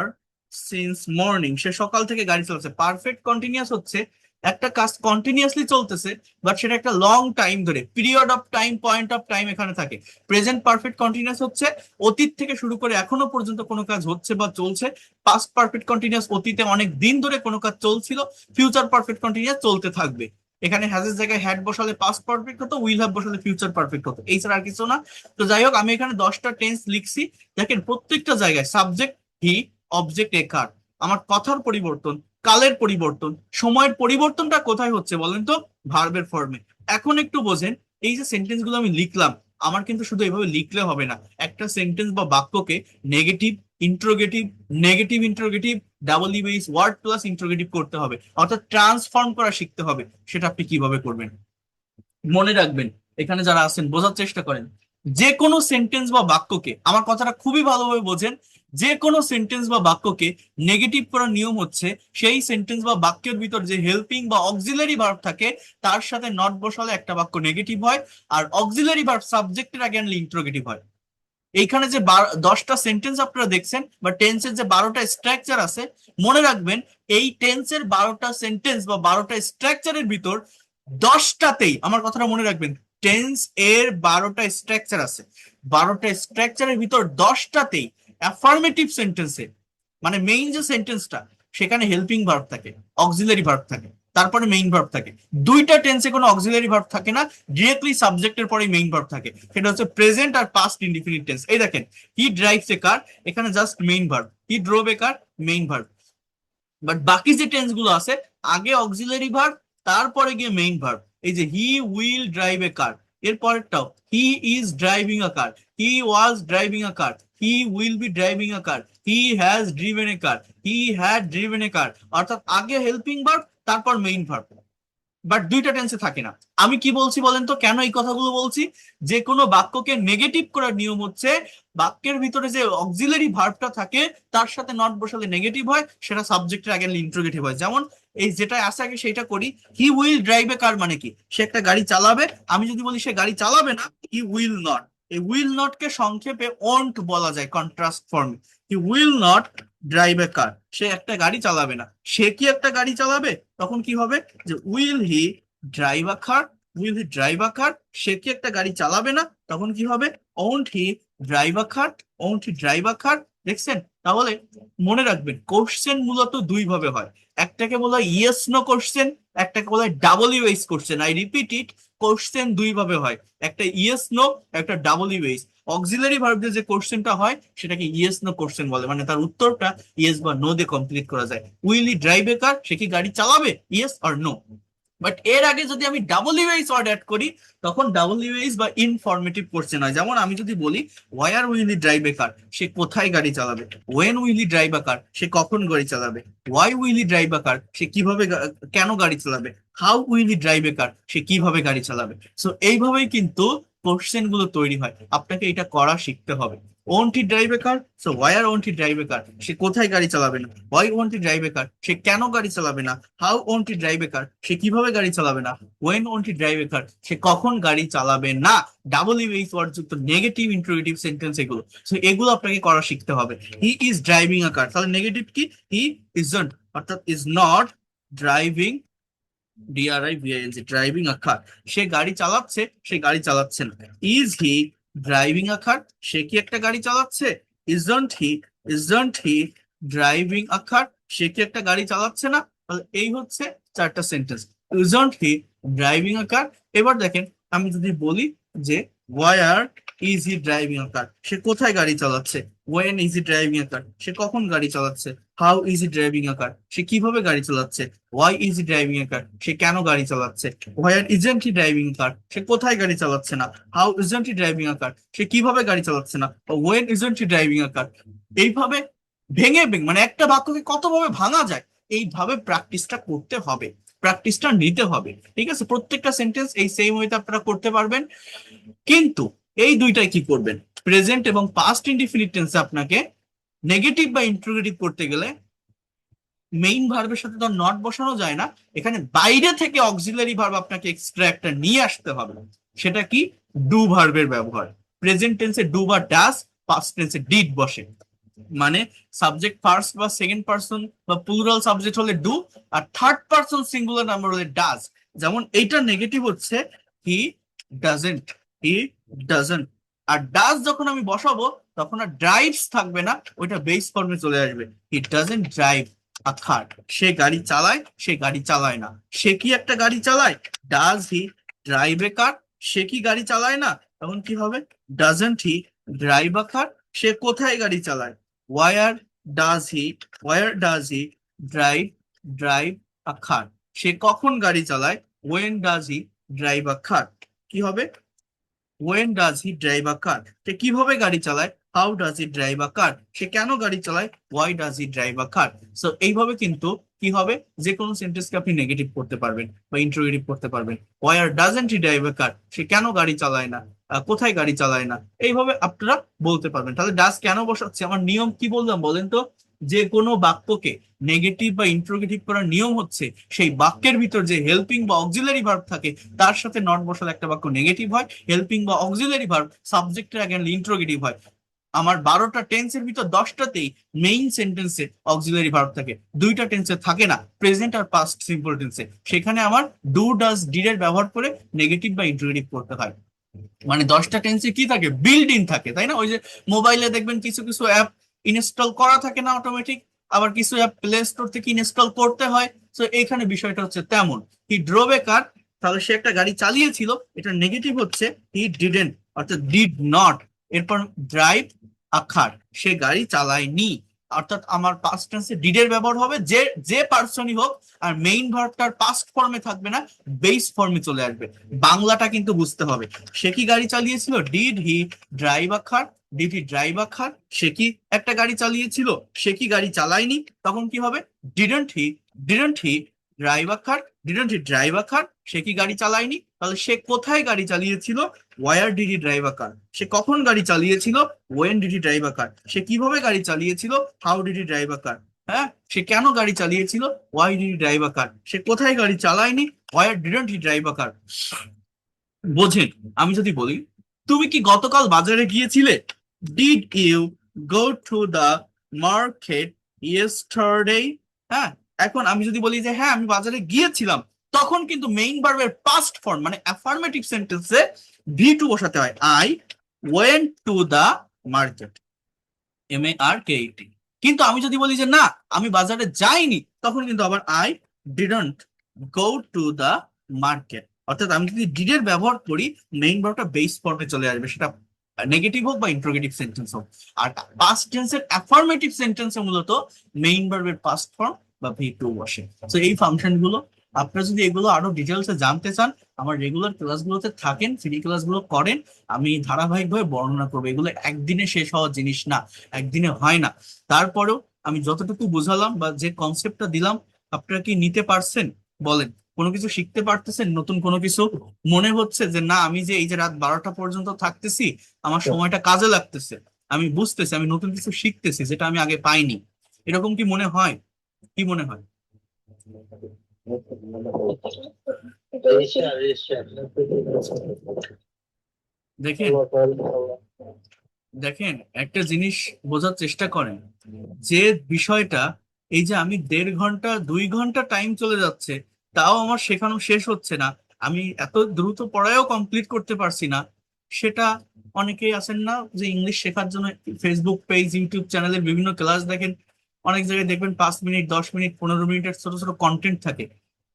since morning, সে সকাল থেকে গাড়ি চালাচ্ছে। পারফেক্ট কন্টিনিউয়াস হচ্ছে একটা কাজ কন্টিনিউয়াসলি চলতেছে, বাট সেটা একটা লং টাইম ধরে, period of time, point of time এখানে থাকে। প্রেজেন্ট পারফেক্ট কন্টিনিউয়াস হচ্ছে অতীত থেকে শুরু করে এখনো পর্যন্ত কোনো কাজ হচ্ছে বা চলছে। পাস্ট পারফেক্ট কন্টিনিউয়াস অতীতে অনেক দিন ধরে কোনো কাজ চলছিল। ফিউচার পারফেক্ট কন্টিনিউয়াস চলতে থাকবে। এখানে হ্যাজের জায়গায় হ্যাড বসালে পাস্ট পারফেক্ট হতো, উইল হ্যাভ বসালে ফিউচার পারফেক্ট হতো, এই ছাড়া আর কিছু না। তো যাই হোক, আমি এখানে 10টা টেন্স লিখছি। দেখেন প্রত্যেকটা জায়গায় সাবজেক্ট হি, অবজেক্ট এ কার। আমার কথার পরিবর্তন, কালের পরিবর্তন, সময়ের পরিবর্তনটা কোথায় হচ্ছে বলেন তো? ভার্বের ফর্মে। এখন একটু বোঝেন, এই যে সেন্টেন্স গুলো আমি লিখলাম, আমার কিন্তু শুধু এভাবে লিখলে হবে না। একটা সেন্টেন্স বা বাক্যকে negative, interrogative, negative interrogative, double US word plus interrogative করতে হবে, অর্থাৎ ট্রান্সফর্ম করা শিখতে হবে। সেটা আপনি কিভাবে করবেন মনে রাখবেন। এখানে যারা আছেন বোঝার চেষ্টা করেন। যে কোনো সেন্টেন্স বা বাক্যকে, আমার কথাটা খুবই ভালোভাবে বোঝেন, যে কোনো সেন্টেন্স বা বাক্যকে নেগেটিভ করার নিয়ম হচ্ছে, সেই সেন্টেন্স বা বাক্যের ভিতর যে হেল্পিং বা অক্সিলারি ভার্ব থাকে, তার সাথে নট বসালে একটা বাক্য নেগেটিভ হয়, আর অক্সিলারি ভার্ব সাবজেক্টের আগে আনলে ইন্ট্রোগেটিভ হয়। এইখানে যে 10টা সেন্টেন্স আপনারা দেখছেন, বা টেন্সের যে 12টা স্ট্রাকচার আছে, মনে রাখবেন এই টেন্সের 12টা সেন্টেন্স বা 12টা স্ট্রাকচারের ভিতর 10টাতেই, আমার কথাটা মনে রাখবেন, টেন্স এর 12টা স্ট্রাকচার আছে, 12টা স্ট্রাকচারের ভিতর 10টাতেই অ্যাফার্মেটিভ সেন্টেন্সে মানে মেইন যে সেন্টেন্সটা সেখানে হেল্পিং ভার্ব থাকে, অক্সিলারি ভার্ব থাকে, তারপরে মেইন ভার্ব থাকে। দুইটা টেন্সে কোনো অক্সিলারি ভার্ব থাকে না, ডিরেক্টলি সাবজেক্টের পরে মেইন ভার্ব থাকে, সেটা হচ্ছে প্রেজেন্ট আর পাস্ট ইনডিফিনিট টেন্স। এই দেখেন, হি ড্রাইভস এ কার, এখানে just main verb, he drove a car, main verb. But বাকি যে টেন্স গুলো আছে, আগে অক্সিলারি ভার্ব, তারপরে গিয়ে মেইন ভার্ব। এই যে হি উইল ড্রাইভ এ কার, এর পরেরটাও he is driving a car, he was driving a car, he will be driving a car, he has driven a car, he had driven a car. অর্থাৎ আগে হেল্পিং ভার্ব, তারপর মেইন ভার্ব, বাট দুইটা টেন্সে থাকে না। আমি কি বলছি বলেন তো, কেন এই কথাগুলো বলছি? যে কোনো বাক্যকে নেগেটিভ করার নিয়ম হচ্ছে বাক্যের ভিতরে যে অক্সিলারি ভার্বটা থাকে তার সাথে নট বসালে নেগেটিভ হয়, সেটা সাবজেক্টের আগে ইন্ট্রোগেটিভ হয়। যেমন এই যেটা আছে আগে সেইটা করি, হি উইল ড্রাইভ এ কার মানে কি, সে একটা গাড়ি চালাবে। আমি যদি বলি সে গাড়ি চালাবে না, হি উইল নট, এই উইল নট কে সংক্ষেপে ওন্ট বলা যায় কন্ট্রাস্ট ফর্মে। He will not drive a car, সে একটা গাড়ি চালাবে না। সে কি একটা গাড়ি চালাবে, তখন কি হবে যে will he drive a car, will he drive a car. সে কি একটা গাড়ি চালাবে না, তখন কি হবে won't he drive a car, won't he drive a car. দেখছেন? তাহলে মনে রাখবেন কোশ্চেন মূলত দুই ভাবে হয়, একটাকে বলা হয় ইয়েস নো কোশ্চেন, একটাকে বলা হয় double US question. I repeat it, question দুই ভাবে হয়, একটা ইয়েস নো, একটা ডাবল ইউএস। অক্সিলারি ভার্ব দিয়ে যে কোশ্চেনটা হয় সেটাকে ইয়েস নো কোশ্চেন বলে, মানে তার উত্তরটা ইয়েস বা নো দিয়ে কমপ্লিট করা যায়। Will he drive a car, সে কি গাড়ি চালাবে, ইয়েস অর নো। বাট এর আগে যদি আমি ডাবল ইউএস ওয়ার্ড অ্যাড করি, তখন ডাবল ইউএস বা ইনফরমেটিভ কোশ্চেন হয়। যেমন আমি যদি বলি where will he drive a car, সে কোথায় গাড়ি চালাবে। When will he drive a car, সে কখন গাড়ি চালাবে। Why will he drive a car, সে কিভাবে কেন গাড়ি চালাবে। How will he drive a car, সে কিভাবে গাড়ি চালাবে। সো এইভাবেই কিন্তু কোশ্চেন গুলো তৈরি হয়, আপনাকে এটা করা শিখতে হবে। Won't he drive a car, so where won't he drive a car, সে কোথায় গাড়ি চালাবে না। Why won't he drive a car, সে কেন গাড়ি চালাবে না। How won't he drive a car, সে কিভাবে গাড়ি চালাবে না। When won't he drive a car, সে কখন গাড়ি চালাবে না। ডাবল ইউএস ওয়ার্ড যুক্ত নেগেটিভ ইন্ট্রোগেটিভ সেন্টেন্স এগুলো, সো এগুলো আপনাকে করা শিখতে হবে। হি ইজ ড্রাইভিং আ কার, তাহলে নেগেটিভ কি, হি ইজন্ট, অর্থাৎ is not driving, DRIVING, driving a car, সে গাড়ি চালাচ্ছে, সে গাড়ি চালাচ্ছে না। Is he driving a car, সে কি একটা গাড়ি চালাচ্ছে। Isn't he driving a car, সে কি একটা গাড়ি চালাচ্ছে না। তাহলে এই হচ্ছে চারটা sentence, isn't he driving a car. এবার দেখেন, আমি যদি বলি যে where is he driving a car, সে কোথায় গাড়ি চালাচ্ছে। When is he driving a car, সে কখন গাড়ি চালাচ্ছে। How is he driving a car, সে কিভাবে গাড়ি চালাচ্ছে। Why is he driving a car, সে কেন গাড়ি চালাচ্ছে। হোয়ার ইজন্ট হি ড্রাইভিং কার, সে কোথায় গাড়ি চালাচ্ছে না। How isn't he driving a car, সে কিভাবে গাড়ি চালাচ্ছে না। When isn't he driving a car. এইভাবে ভেঙে ভেঙে মানে একটা বাক্যকে কতভাবে ভাঙা যায়, এইভাবে প্র্যাকটিসটা করতে হবে, প্র্যাকটিসটা নিতে হবে। ঠিক আছে, প্রত্যেকটা সেন্টেন্স এই সেম ওয়েতে আপনারা করতে পারবেন। কিন্তু এই দুইটাই কি করবেন, প্রেজেন্ট এবং পাস্ট ইনডিফিনিট টেন্সে আপনাকে নেগেটিভ বা ইন্ট্রোগেটিভ করতে গেলে মেইন ভার্বের সাথে তো নট বসানো যায় না, এখানে বাইরে থেকে অক্সিলারি ভার্ব আপনাকে এক্সট্রা একটা নিয়ে আসতে হবে। সেটা কি, ডু ভার্বের ব্যবহার। প্রেজেন্ট টেন্সে ডু বা ডাস, পাস্ট টেন্সে ডিড বসে। মানে সাবজেক্ট ফার্স্ট বা সেকেন্ড পার্সন বা প্লুরাল সাবজেক্ট হলে ডু, আর থার্ড পার্সন সিঙ্গুলার নাম্বার হলে ডাজ। যেমন এইটা নেগেটিভ হচ্ছে হি ডাজেন্ট, হি ডাজেন্ট। আর ডাজ যখন আমি বসাবো তখন আর ড্রাইভস থাকবে না, ওইটা বেস ফর্মে চলে আসবে। He doesn't drive a car, সে গাড়ি চালায়, সে গাড়ি চালায় না। সে কি একটা গাড়ি চালায়, does he drive a car, সে কি গাড়ি চালায় না, তখন কি হবে doesn't he drive a car. সে কোথায় গাড়ি চালায়, where does he, where does he drive, drive a car. সে কখন গাড়ি চালায়, when does he drive a car. কি হবে, when does he drive a car, সে কিভাবে গাড়ি চালায়। How does he drive a car, সে কেন গাড়ি চালায়। Why does he drive a car. So এইভাবে কিন্তু কি হবে, যে কোনো সেন্টেন্সকে আপনি নেগেটিভ করতে পারবেন বা ইন্ট্রোগেটিভ করতে পারবেন। Where doesn't he drive a car, সে কেন গাড়ি চালায় না, কোথায় গাড়ি চালায় না, এইভাবে আপনারা বলতে পারবেন। তাহলে ডাজ কেন বসাচ্ছে, আমার নিয়ম কি বললাম বলেন তো, যে কোনো বাক্যকে নেগেটিভ বা ইন্ট্রোগেটিভ করার নিয়ম হচ্ছে সেই বাক্যের ভিতর যে হেল্পিং বা অক্সিলারি ভার্ব থাকে তার সাথে নট বসালে একটা বাক্য নেগেটিভ হয়। হেল্পিং বা অক্সিলারি ভার্ব সাবজেক্টের আগে ইন্ট্রোগেটিভ হয়। আমার 12টা টেন্সের ভিতর 10টাতেই মেইন সেন্টেন্সে অক্সিলারি ভার্ব থাকে, দুইটা টেন্সে থাকে না, প্রেজেন্ট আর পাস্ট সিম্পল টেন্সে। সেখানে আমার ডু ডাজ ডিড এর ব্যবহার করে নেগেটিভ বা ইন্ট্রোগেটিভ করতে হয়। মানে 10টা টেন্সে কি থাকে, বিল্ড ইন থাকে, তাই না। ওই যে মোবাইলে দেখবেন কিছু কিছু অ্যাপ ইনস্টল করা থাকে না অটোমেটিক, আবার কিছু অ্যাপ প্লে স্টোর থেকে ইনস্টল করতে হয়। তো এখানে বিষয়টা হচ্ছে তেমন। হি ড্রোভ এ কার, তাহলে সে একটা গাড়ি চালিয়েছিল, এটা নেগেটিভ হচ্ছে হি ডিডেন্ট, অর্থাৎ ডিড নট। এরপর ড্রাইভ আ কার, সে গাড়ি চালায়নি, অর্থাৎ আমার পাস্ট টেন্সে ডিডের ব্যবহার হবে, যে যে পার্সনই হোক, আর মেইন ভার্বটার পাস্ট ফর্মে থাকবে না, বেস ফর্মে চলে আসবে। বাংলাটা কিন্তু বুঝতে হবে। সে কি গাড়ি চালিয়েছিল, did he drive a car, did he drive a car, সে কি একটা গাড়ি চালিয়েছিল, সে কি গাড়ি চালায়নি, তখন কি হবে, didn't he drive a car, didn't he drive a car, সে কি গাড়ি চালায়নি। তাহলে সে কোথায় গাড়ি চালিয়েছিল, where did he drive a car, সে কখন গাড়ি চালিয়েছিল, when did he drive a car, সে কিভাবে গাড়ি চালিয়েছিল, how did he drive a car. হ্যাঁ, সে কেন গাড়ি চালিয়েছিল, why did he drive a car, সে কোথায় গাড়ি চালায়নি, where didn't he drive a কার। বোঝেন? আমি যদি বলি, তুমি কি গতকাল বাজারে গিয়েছিলে, did you go to the market yesterday. হ্যাঁ, এখন আমি যদি বলি যে হ্যাঁ আমি বাজারে গিয়েছিলাম, তখন কিন্তু মেইন ভার্বের পাস্ট ফর্ম মানে অ্যাফার্মেটিভ সেন্টেন্সে ভি টু বসাতে হয়। I went to the market, MARKET। কিন্তু আমি যদি বলি যে না আমি বাজারে যাইনি, তখন কিন্তু আবার I didn't go to the market. অর্থাৎ আমি যদি ডিডের ব্যবহার করি, মেইন ভার্বটা বেস ফর্মে চলে আসবে, সেটা নেগেটিভ হোক বা ইন্ট্রোগেটিভ সেন্টেন্স হোক। আর পাস্ট টেন্সের অ্যাফার্মেটিভ সেন্টেন্সে মূলত মেইন ভার্বের পাস্ট ফর্ম বা ভি টু বসে। তো এই ফাংশন গুলো আপনারা যদি এগুলো আরো ডিটেলসে জানতে চান, আমার রেগুলার ক্লাসগুলোতে থাকেন, ফ্রি ক্লাসগুলো করেন, আমি ধারাবাহিকভাবে বর্ণনা করবো। এগুলো একদিনে শেষ হওয়ার জিনিস না, একদিনে হয় না। তারপরেও আমি যতটুকু বুঝালাম বা যে কনসেপ্টটা দিলাম, আপনারা কি নিতে পারছেন বলেন? কোনো কিছু শিখতে পারতেছেন, নতুন কোনো কিছু মনে হচ্ছে যে না আমি যে এই যে রাত 12টা পর্যন্ত থাকতেছি, আমার সময়টা কাজে লাগতেছে, আমি বুঝতেছি, আমি নতুন কিছু শিখতেছি যেটা আমি আগে পাইনি, এরকম কি মনে হয়? কি মনে হয়? দেখেন, দেখেন একটা জিনিস বোঝার চেষ্টা করেন, যে বিষয়টা, এই যে আমি 1.5 ঘন্টা 2 ঘন্টা টাইম চলে যাচ্ছে, তাও আমার শেখানো শেষ হচ্ছে না, আমি এত দ্রুত পড়ায়ও কমপ্লিট করতে পারছি না, সেটা অনেকেই আছেন না যে ইংলিশ শেখার জন্য ফেসবুক পেজ ইউটিউব চ্যানেলের বিভিন্ন ক্লাস দেখেন, অনেক জায়গায় দেখবেন 5 মিনিট 10 মিনিট 15 মিনিটের ছোট ছোট কন্টেন্ট থাকে,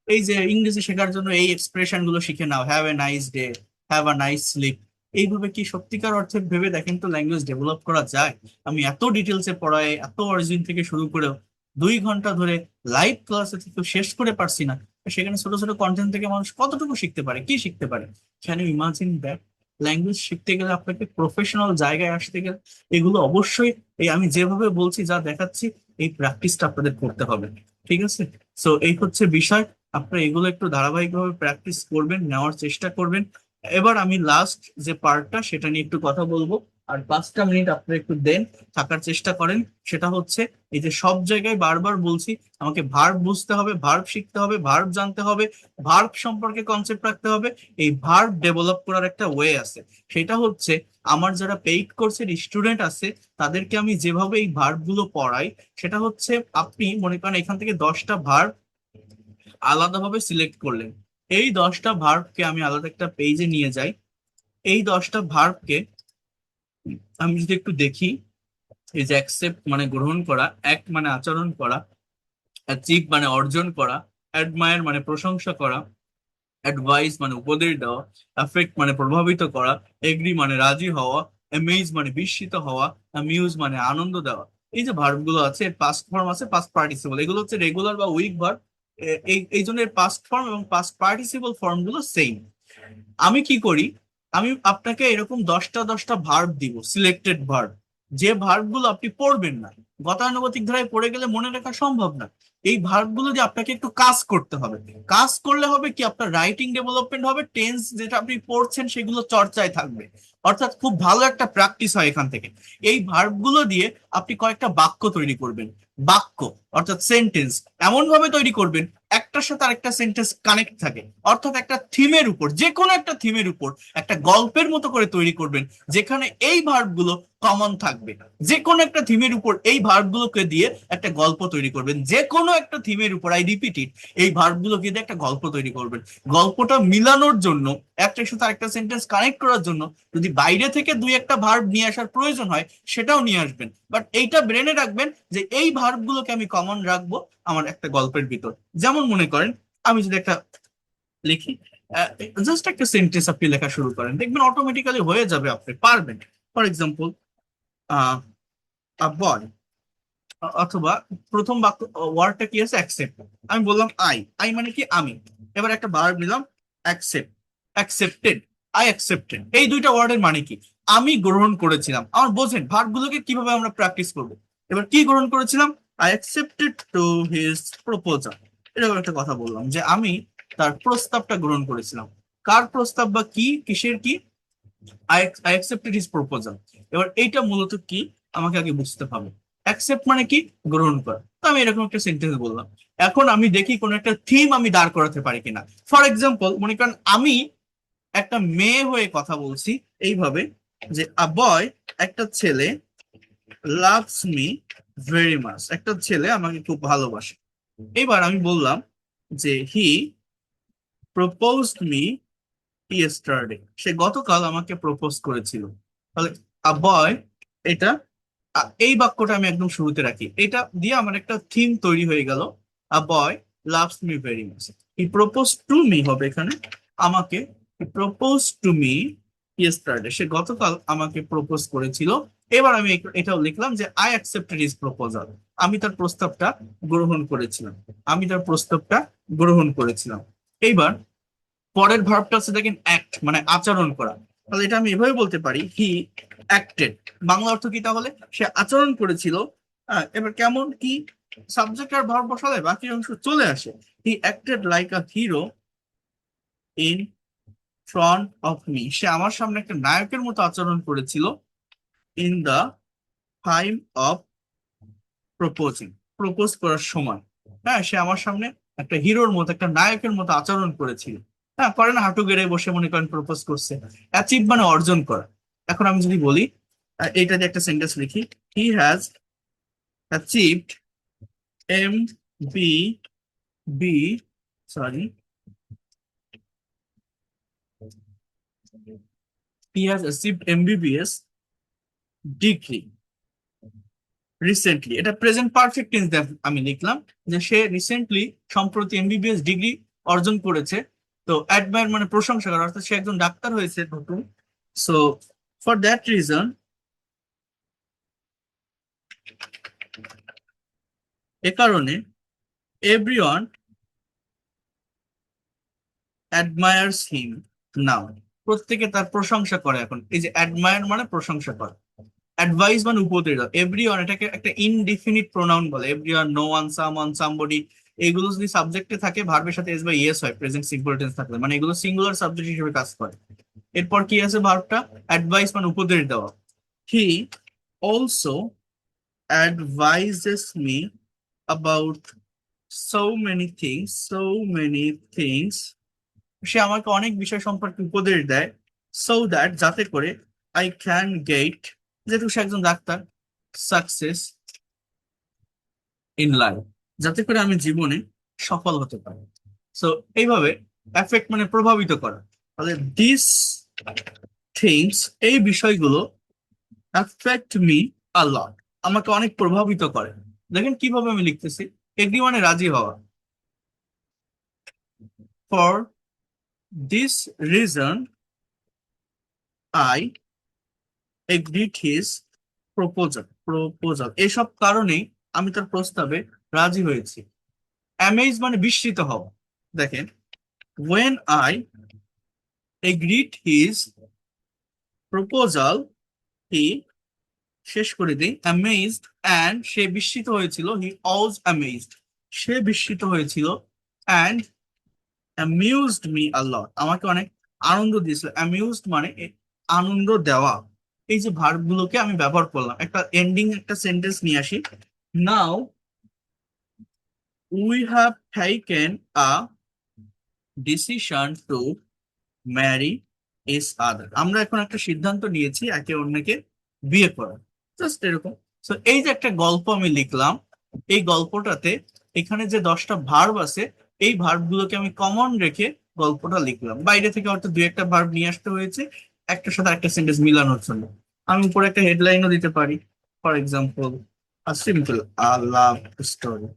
এই যে ইংরেজি শেখার জন্য এই এক্সপ্রেশন গুলো শিখে নাও, have a nice day, have a nice sleep. এইভাবে কি সত্যিকার অর্থে ভেবে দেখেন তো ল্যাঙ্গুয়েজ ডেভেলপ করা যায়? আমি এত ডিটেলসে পড়াই, এত অরিজিন থেকে শুরু করেও 2 ঘন্টা ধরে লাইভ ক্লাসে তো শেষ করে পারছি না, সেখানে ছোট ছোট কন্টেন্ট থেকে মানুষ কতটুকু শিখতে পারে, কি শিখতে পারে? Can you imagine that? Language শিখতে গেলে, আপনাকে প্রফেশনাল জায়গায় আসতে গেলে, এগুলো অবশ্যই এই আমি যেভাবে বলছি, যা দেখাচ্ছি, এই প্র্যাকটিসটা আপনাদের করতে হবে। ঠিক আছে? সো এই হচ্ছে বিষয়। আপনারা এগুলো একটু ধারাবাহিকভাবে প্র্যাকটিস করবেন, নেওয়ার চেষ্টা করবেন। এবার আমি লাস্ট যে পার্টটা সেটা নিয়ে একটু কথা বলবো, আর 5টা মিনিট আপনারা একটু দেন, থাকার চেষ্টা করেন। সেটা হচ্ছে, এই যে সব জায়গায় বারবার বলছি, আমাকে ভার্ব বুঝতে হবে, ভার্ব শিখতে হবে, ভার্ব জানতে হবে, ভার্ব সম্পর্কে কনসেপ্ট রাখতে হবে। এই ভার্ব ডেভেলপ করার একটা ওয়ে আছে, সেটা হচ্ছে আমার যারা পেইড কোর্সের স্টুডেন্ট আছে, তাদেরকে আমি যেভাবে এই ভার্ব গুলো পড়াই, সেটা হচ্ছে আপনি মনে করেন এখান থেকে 10টা ভার্ব আলাদাভাবে সিলেক্ট করলেন, এই 10টা ভার্বকে আমি আলাদা একটা পেজে নিয়ে যাই। এই 10টা ভার্বকে আমি যদি একটু দেখি, এই যে অ্যাকসেপ্ট মানে গ্রহণ করা, অ্যাক্ট মানে আচরণ করা, অ্যাচিভ মানে অর্জন করা, অ্যাডমায়ার মানে প্রশংসা করা, অ্যাডভাইস মানে উপদেশ দেওয়া, অ্যাফেক্ট মানে প্রভাবিত করা, এগ্রি মানে রাজি হওয়া, অ্যামেজ মানে বিস্মিত হওয়া, অ্যামিউজ মানে আনন্দ দেওয়া। এই যে ভার্ব গুলো আছে, এর পাস্ট ফর্ম আছে, পাস্ট পার্টিসিপল, এগুলো হচ্ছে রেগুলার বা উইক ভার্ব। এই এই জন্য এর পাস্ট ফর্ম এবং পাস্ট পার্টিসিপল ফর্ম গুলো সেম। আমি কি করি, আমি আপনাকে এরকম 10টা ভার্ব দিব, সিলেক্টেড ভার্ব, যে ভার্ব গুলো আপনি পড়বেন না, গতানুগতিক ধারায় পড়ে গেলে মনে রাখা সম্ভব না। এই ভার্ব গুলো দিয়ে আপনাকে একটু কাজ করতে হবে। কাজ করলে হবে কি, আপনার রাইটিং ডেভেলপমেন্ট হবে, টেন্স যেটা আপনি পড়ছেন সেগুলো চর্চায় থাকবে, অর্থাৎ খুব ভালো একটা প্র্যাকটিস হয় এখান থেকে। এই ভার্ব গুলো দিয়ে আপনি কয়েকটা বাক্য তৈরি করবেন। বাক্য অর্থাৎ সেন্টেন্স এমন ভাবে তৈরি করবেন, একটার সাথে আরেকটা সেন্টেন্স কানেক্ট থাকে, অর্থাৎ একটা থিমের উপর, যে কোনো একটা থিমের উপর একটা গল্পের মতো করে তৈরি করবেন, যেখানে এই ভার্ব গুলো কমন থাকবে। যে কোনো একটা থিমের উপর এই ভার্ব গুলোকে দিয়ে একটা গল্প তৈরি করবেন, যে কোনো একটা থিমের উপর, আই রিপিট ইট, এই ভার্ব গুলোকে দিয়ে একটা গল্প তৈরি করবেন। গল্পটা মিলানোর জন্য একটার সাথে আরেকটা সেন্টেন্স কানেক্ট করার জন্য যদি বাইরে থেকে দুই একটা ভার্ব নিয়ে আসার প্রয়োজন হয় সেটাও নিয়ে আসবেন, বাট এইটা ব্রেনে রাখবেন যে এই ভার্ব গুলোকে আমি কমন রাখবো আমার একটা গল্পের ভিতর। যেমন মনে করেন আমি যদি একটা লিখি, জাস্ট একটা সেন্টেন্স আপনি লেখা শুরু করেন, দেখবেন অটোমেটিক্যালি হয়ে যাবে, আপনি পারবেন। ফর এক্সাম্পল, বয়, অথবা প্রথম বাক্য ওয়ার্ডটা কি আছে, অ্যাকসেপ্ট। আমি বললাম আই, আই মানে কি আমি, এবার একটা ভার্ব নিলাম অ্যাকসেপ্ট, অ্যাকসেপ্টেড, আই অ্যাকসেপ্টেড। এই দুইটা ওয়ার্ডের মানে কি, আমি গ্রহণ করেছিলাম। আমার বোঝেন ভার্ব গুলোকে কিভাবে আমরা প্র্যাকটিস করব। এবার কি গ্রহণ করেছিলাম, I accepted to his proposal. এরকম একটা কথা বললাম যে আমি তার প্রস্তাবটা গ্রহণ করেছিলাম। কার প্রস্তাব বা কি, কিসের কি, আই অ্যাকসেপ্টেড হিজ প্রপোজাল। এবার এইটা মূলত কি আমাকে আগে বুঝতে হবে। অ্যাকসেপ্ট মানে কি, গ্রহণ করা। তো আমি এরকম একটা সেন্টেন্স বললাম। এখন আমি দেখি কোন একটা থিম আমি দাঁড় করাতে পারি কিনা। ফর এক্সাম্পল, মনে করেন আমি একটা মেয়ে হয়ে কথা বলছি এইভাবে যে আ বয়, একটা ছেলে, লাভস মি ভেরি মাচ, একটা ছেলে আমাকে খুব ভালোবাসে। এবার আমি বললাম যে হি প্রপোজড মি ইয়েস্টারডে, সে গতকাল আমাকে প্রপোজ করেছিল। তাহলে আ বয়, এটা এই বাক্যটা আমি একদম শুরুতে রাখি, এটা দিয়ে আমার একটা থিম তৈরি হয়ে গেল। A boy loves me very much, he propose to me হবে এখানে আমাকে, he propose to me yesterday, সে গতকাল আমাকে প্রপোজ করেছিল। এবার আমি এটাও লিখলাম যে আই অ্যাকসেপ্টেড হিজ প্রপোজাল, আমি তার প্রস্তাবটা গ্রহণ করেছিলাম, আমি তার প্রস্তাবটা গ্রহণ করেছিলাম। এইবার পরের ভার্বটা হচ্ছে দেখেন অ্যাক্ট, মানে আচরণ করা। তাহলে এটা আমি এভাবে বলতে পারি, হি অ্যাক্টেড। বাংলা অর্থ কি তাহলে, সে আচরণ করেছিল। এবার কেমন কি, সাবজেক্ট আর ভার্ব বসালে বাকি অংশ চলে আসে। He acted like a hero in front of me, সে আমার সামনে একটা নায়কের মতো আচরণ করেছিল। In the time of proposing, propose করার সময়। হ্যাঁ, সে আমার সামনে একটা হিরোর মতো, একটা নায়কের মতো আচরণ করেছিল। হ্যাঁ, করে না, হাঁটু গেড়ে বসে মনে করেন প্রপোজ করছে। অ্যাচিভ মানে অর্জন করা। এখন আমি যদি বলি, এইটা দিয়ে একটা সেন্টেন্স লিখি, he has achieved M B B sorry he has achieved MBBS degree recently. এটা প্রেজেন্ট পারফেক্ট টেন্স আমি লিখলাম যে সে রিসেন্টলি, সম্প্রতি এমবিবিএস ডিগ্রি অর্জন করেছে। তো অ্যাডমায়ার মানে প্রশংসা করা, অর্থাৎ সে একজন ডাক্তার হয়েছে নতুন। সো ফর দ্যাট রিজন, এ কারণে, এভরিওয়ান অ্যাডমায়ার্স হিম নাও, প্রত্যেকে তার প্রশংসা করে এখন। এই যে অ্যাডমায়ার মানে প্রশংসা করে, অ্যাডভাইস মানে উপদেশ দাও। এভরিওয়ান এটাকে একটা ইনডিফিনিট প্রোনাউন বলে, everyone, no one, someone, somebody. এগুলো যদি সাবজেক্টে থাকে, ভার্বের সাথে এস বা ইএস হয়, প্রেজেন্ট সিম্পল টেন্স থাকলে, মানে এগুলো সিঙ্গুলার সাবজেক্ট হিসেবে কাজ করে। এরপর কি আছে ভার্বটা, অ্যাডভাইস মানে উপদেশ দেওয়া। He also advises me about so many things, সে আমাকে অনেক বিষয় সম্পর্কে উপদেশ দেয়। সো দ্যাট, যাতে করে, আই ক্যান গেট, যেহেতু সে একজন ডাক্তার, সাকসেস ইন লাইফ, যাতে করে আমি জীবনে সফল হতে পারি। সো এইভাবে এফেক্ট মানে প্রভাবিত করা। তাহলে দিস থিংস, এই বিষয়গুলো, অ্যাফেক্ট মি আ লট, আমাকে অনেক প্রভাবিত করে। দেখেন কিভাবে আমি লিখতেছি, এগ্রি মানে রাজি হওয়া। For this reason I agreed his proposal, এসব কারণেই আমি তার প্রস্তাবে রাজি হয়েছি। অ্যামেজ মানে বিস্মিত হওয়া। দেখেন, when I agreed his proposal, he, শেষ করে দিই, amazed and, সে বিস্মিত হয়েছিল, he was amazed, সে বিস্মিত হয়েছিল, and amused me a lot, আমাকে অনেক আনন্দ দিয়েছিল। amused মানে আনন্দ দেওয়া। এই যে ভার্ব গুলোকে আমি ব্যবহার করলাম, একটা এন্ডিং একটা সেন্টেন্স নিয়ে আসি। Now we have taken a decision to marry each other, আমরা এখন একটা সিদ্ধান্ত নিয়েছি একে অন্যকে বিয়ে করার। জাস্ট এরকম। তো এই যে একটা গল্প আমি লিখলাম, এই গল্পটাতে এখানে যে 10টা ভার্ব আছে, এই ভার্ব গুলোকে আমি কমন রেখে গল্পটা লিখলাম। বাইরে থেকে হয়তো দুই একটা ভার্ব নিয়ে আসতে হয়েছে একটার সাথে একটা সেন্টেন্স মিলানোর জন্য। আমি উপরে একটা হেডলাইনও দিতে পারি, for example simple love story.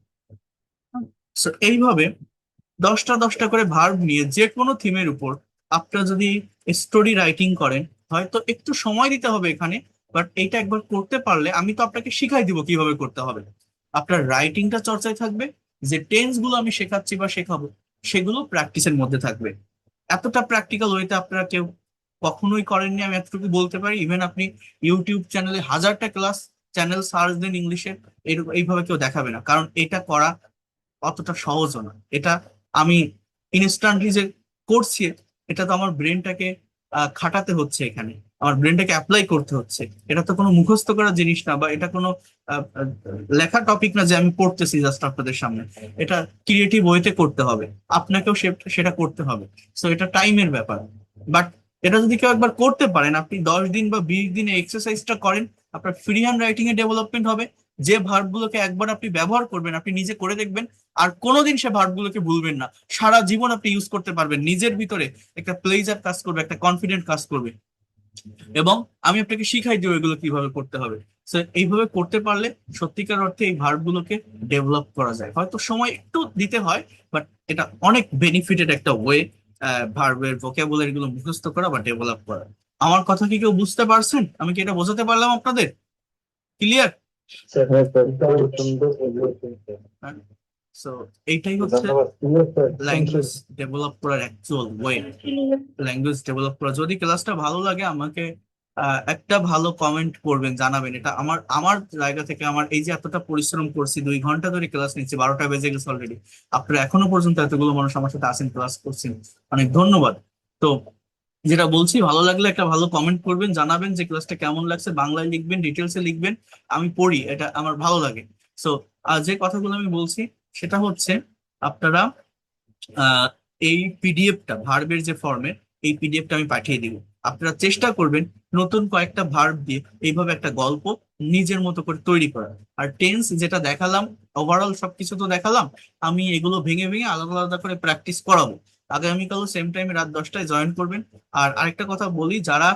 So এইভাবে 10টা 10টা করে ভার্ব নিয়ে যে কোনো থিমের উপর আপনারা যদি স্টোরি রাইটিং করেন, হয়তো একটু সময় দিতে হবে এখানে, বাট এইটা একবার করতে পারলে আমি তো আপনাকে শিখাই দিব কিভাবে করতে হবে। আপনার রাইটিংটা চর্চায় থাকবে, যে টেন্স গুলো আমি শেখাচ্ছি বা শেখাবো সেগুলো প্র্যাকটিসের মধ্যে থাকবে। এতটা প্র্যাকটিক্যাল ওয়েতে আপনারা কেউ কখনোই করেননি, আমি এতটুকু বলতে পারি। ইভেন আপনি ইউটিউব চ্যানেলে হাজারটা ক্লাস চ্যানেল সার্চ দেন ইংলিশে, এইভাবে কেউ দেখাবে না, কারণ এটা করা অতটা সহজও না। এটা আমি ইনস্ট্যান্টলি যে করছি, এটা তো আমার ব্রেনটাকে খাটাতে হচ্ছে, এখানে আমার ব্রেনটাকে অ্যাপ্লাই করতে হচ্ছে। এটা তো কোনো মুখস্থ করা জিনিস না, বা এটা কোনো আহ, আহ, লেখা টপিক না যে আমি পড়তেছি জাস্ট আপনাদের সামনে। এটা ক্রিয়েটিভ ওয়েতে করতে হবে, আপনাকেও সেটা করতে হবে। সো এটা টাইমের ব্যাপার। বাট এটা যদি কেউ একবার করতে পারেন, আপনি 10 দিন বা 20 দিনে এক্সারসাইজটা করেন, আপনার ফ্রি হ্যান্ড রাইটিং এ ডেভেলপমেন্ট হবে। যে ভার্ব গুলোকে একবার আপনি ব্যবহার করবেন, আপনি নিজে করে দেখবেন, আর কোনোদিন সে ভার্ব গুলোকে ভুলবেন না। সারা জীবন আপনি ইউজ করতে পারবেন, নিজের ভিতরে একটা প্লেজার কাজ করবে, একটা কনফিডেন্ট কাজ করবে। এবং আমি আপনাকে শিখাই দিব এগুলো কিভাবে করতে হবে। তো এইভাবে করতে পারলে সত্যিকার অর্থে এই ভার্ব গুলোকে ডেভেলপ করা যায়। হয়তো সময় একটু দিতে হয়, বাট এটা অনেক বেনিফিটেড একটা ওয়ে ভার্বের ভোকাবুলারি গুলো মুখস্থ করা বা ডেভেলপ করা। আমার কথা কি কেউ বুঝতে পারছেন? আমি কি এটা বোঝাতে পারলাম আপনাদের? ক্লিয়ার? স্যার হ্যাঁ স্যার খুব সুন্দর বলেছেন স্যার। সো এইটাই হচ্ছে ধন্যবাদ clear sir thank you. Language develop করার অ্যাকচুয়াল ওয়ে। ল্যাঙ্গুয়েজ ডেভেলপ করা, যদি ক্লাসটা ভালো লাগে আমাকে একটা ভালো কমেন্ট করবেন, জানাবেন। এটা আমার আমার জায়গা থেকে, আমার এই যে এতটা পরিশ্রম করছি, 2 ঘন্টা ধরে ক্লাস নিচ্ছি, 12টা বেজে গেছে অলরেডি, আপনারা এখনো পর্যন্ত এতগুলো মানুষ আমার সাথে আসেন, ক্লাস করছেন, অনেক ধন্যবাদ। তো যেটা বলছি, ভালো লাগলে একটা ভালো কমেন্ট করবেন, জানাবেন যে ক্লাসটা কেমন লাগছে, বাংলায় লিখবেন, ডিটেলসে লিখবেন। আমি পড়ি, এটা আমার ভালো লাগে। সো যে কথাগুলো আমি বলছি সেটা হচ্ছে, আপনারা আহ, এই পিডিএফটা ভার্বের যে ফর্মেট, এই পিডিএফটা আমি পাঠিয়ে দিব। আপনারা চেষ্টা করবেন নতুন কয়েকটা ভার্ব দিয়ে এইভাবে একটা গল্প নিজের মতো করে তৈরি করা। আর টেন্স যেটা দেখালাম, ওভারঅল সবকিছু তো দেখালাম, আমি এগুলো ভেঙে ভেঙে আলাদা আলাদা করে প্র্যাকটিস করাবো। আগামীকাল সেম টাইমে রাত 10টায় জয়েন করবেন। আর আরেকটা কথা বলি, যারা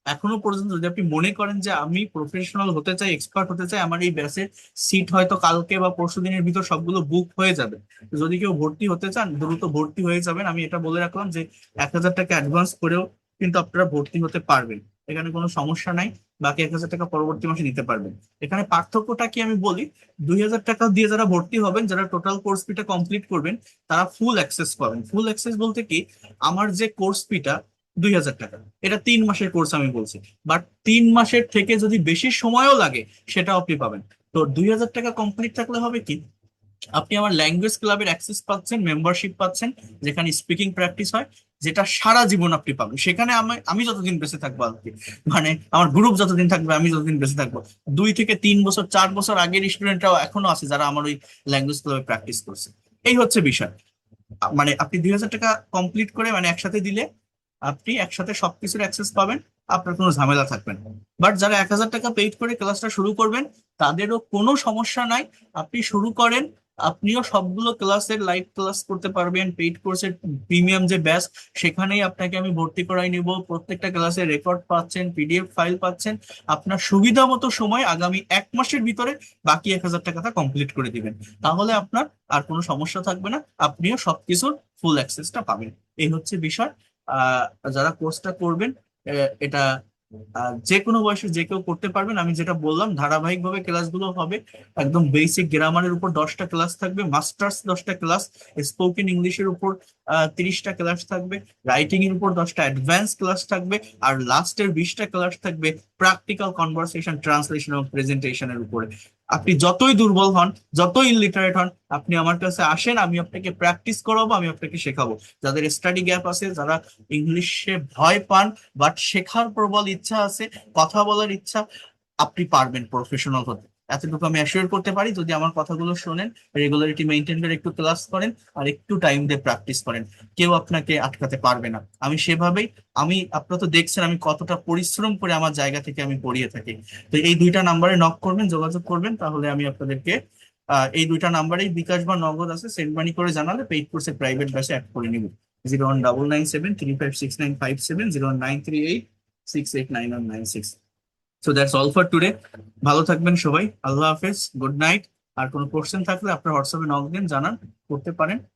এখনো পর্যন্ত, যদি আপনি মনে করেন যে আমি প্রফেশনাল হতে চাই, এক্সপার্ট হতে চাই, আমার এই ব্যাচে সিট হয়তো কালকে বা পরশু দিনের ভিতর সবগুলো বুক হয়ে যাবে, যদি কেউ ভর্তি হতে চান দ্রুত ভর্তি হয়ে যাবেন। আমি এটা বলে রাখলাম যে 1000 টাকা অ্যাডভান্স করেও কিন্তু আপনারা ভর্তি হতে পারবেন, এখানে কোনো সমস্যা নাই। বাকি 1000 টাকা পরবর্তী মাসে দিতে পারবেন। এখানে পার্থক্যটা কি আমি বলি, 2000 টাকা দিয়ে যারা ভর্তি হবেন, যারা টোটাল কোর্স ফিটা কমপ্লিট করবেন, তারা ফুল অ্যাক্সেস পাবেন। ফুল অ্যাক্সেস বলতে কি, আমার যে কোর্স ফিটা 2000 টাকা, এটা 3 মাসের কোর্স আমি বলছি, বাট 3 মাসের থেকে যদি বেশি সময়ও লাগে সেটাও আপনি পাবেন। তো 2000 টাকা কমপ্লিট থাকলে হবে কি, আপনি আমার ল্যাঙ্গুয়েজ ক্লাবের অ্যাক্সেস পাচ্ছেন, মেম্বারশিপ পাচ্ছেন, যেখানে স্পিকিং প্র্যাকটিস হয়, যেটা সারা জীবন আপনি পাবেন। সেখানে আমি আমি যতদিন বেঁচে থাকবো আর কি, মানে আমার গ্রুপ যতদিন থাকবে, আমি যতদিন বেঁচে থাকবো, 2 থেকে 3 বছর 4 বছর আগের স্টুডেন্টরাও এখনো আছে যারা আমার ওই ল্যাঙ্গুয়েজ ক্লাবে প্র্যাকটিস করছে। এই হচ্ছে বিষয়। মানে আপনি 2000 টাকা কমপ্লিট করে, মানে একসাথে দিলে আপনি একসাথে সবকিছুর অ্যাক্সেস পাবেন, আপনার কোনো ঝামেলা থাকবে না। বাট যারা 1000 টাকা পেইড করে ক্লাসটা শুরু করবেন, তাদেরও কোনো সমস্যা নাই। আপনি শুরু করেন, আপনিও সবগুলো ক্লাসের লাইভ ক্লাস করতে পারবেন। পেইড কোর্সের প্রিমিয়াম যে ব্যাচ, সেখানেই আপনাকে আমি ভর্তি করাই নিব। প্রত্যেকটা ক্লাসের রেকর্ড পাচ্ছেন, পিডিএফ ফাইল পাচ্ছেন। আপনার সুবিধা মতো সময় আগামী 1 মাসের ভিতরে বাকি 1000 টাকাটা কমপ্লিট করে দিবেন। তাহলে আপনার আর কোনো সমস্যা থাকবে না, আপনিও সবকিছুর ফুল অ্যাক্সেসটা পাবেন। এই হচ্ছে বিষয়। আহ যারা কোর্সটা করবেন, এটা যে কোনো বয়সে যে কেউ করতে পারবেন। আমি যেটা বললাম, ধারাবাহিক ভাবে ক্লাসগুলো হবে। একদম বেসিক গ্রামারের উপর 10টা ক্লাস থাকবে, মাস্টার্স 10টা ক্লাস, স্পোকেন ইংলিশের উপর 30টা ক্লাস থাকবে, রাইটিং এর উপর 10টা অ্যাডভান্স ক্লাস থাকবে, আর লাস্টের 20টা ক্লাস থাকবে প্র্যাকটিক্যাল কনভারসেশন, ট্রান্সলেশন এবং প্রেজেন্টেশনের উপরে। আপনি যতই দুর্বল হন, যতই ইলিটারেট হন, আপনি আমার কাছে আসেন, আমি আপনাকে প্র্যাকটিস করাবো, আমি আপনাকে শেখাবো। যাদের স্টাডি গ্যাপ আছে, যারা ইংলিশে ভয় পান, বাট শেখার প্রবল ইচ্ছা আছে, কথা বলার ইচ্ছা, আপনি পারবেন প্রফেশনাল হতে। এতটুকু আমি অ্যাসিওর করতে পারি, যদি আমার কথাগুলো শোনেন, রেগুলারিটি মেনটেন করে একটু ক্লাস করেন, আর একটু টাইম দিয়ে প্র্যাকটিস করেন, কেউ আপনাকে আটকাতে পারবে না। আমি সেভাবেই, আপনারা তো দেখছেন আমি কতটা পরিশ্রম করে আমার জায়গা থেকে আমি পড়িয়ে থাকি। তো এই 2টা নাম্বারে নক করবেন, যোগাযোগ করবেন, তাহলে আমি আপনাদেরকে এই 2টা নাম্বারেই বিকাশ বা নগদ আছে, সেন্ড মানি করে জানালে পেইড কোর্সে প্রাইভেট ব্যাচে অ্যাড করে নিব। 019973569570 0938689196. So that's all for today. ভালো থাকবেন সবাই, আল্লাহ হাফেজ, গুড নাইট। আর কোনো কোশ্চেন থাকলে আপনার হোয়াটসঅ্যাপে নক দিন, জানান, করতে পারেন।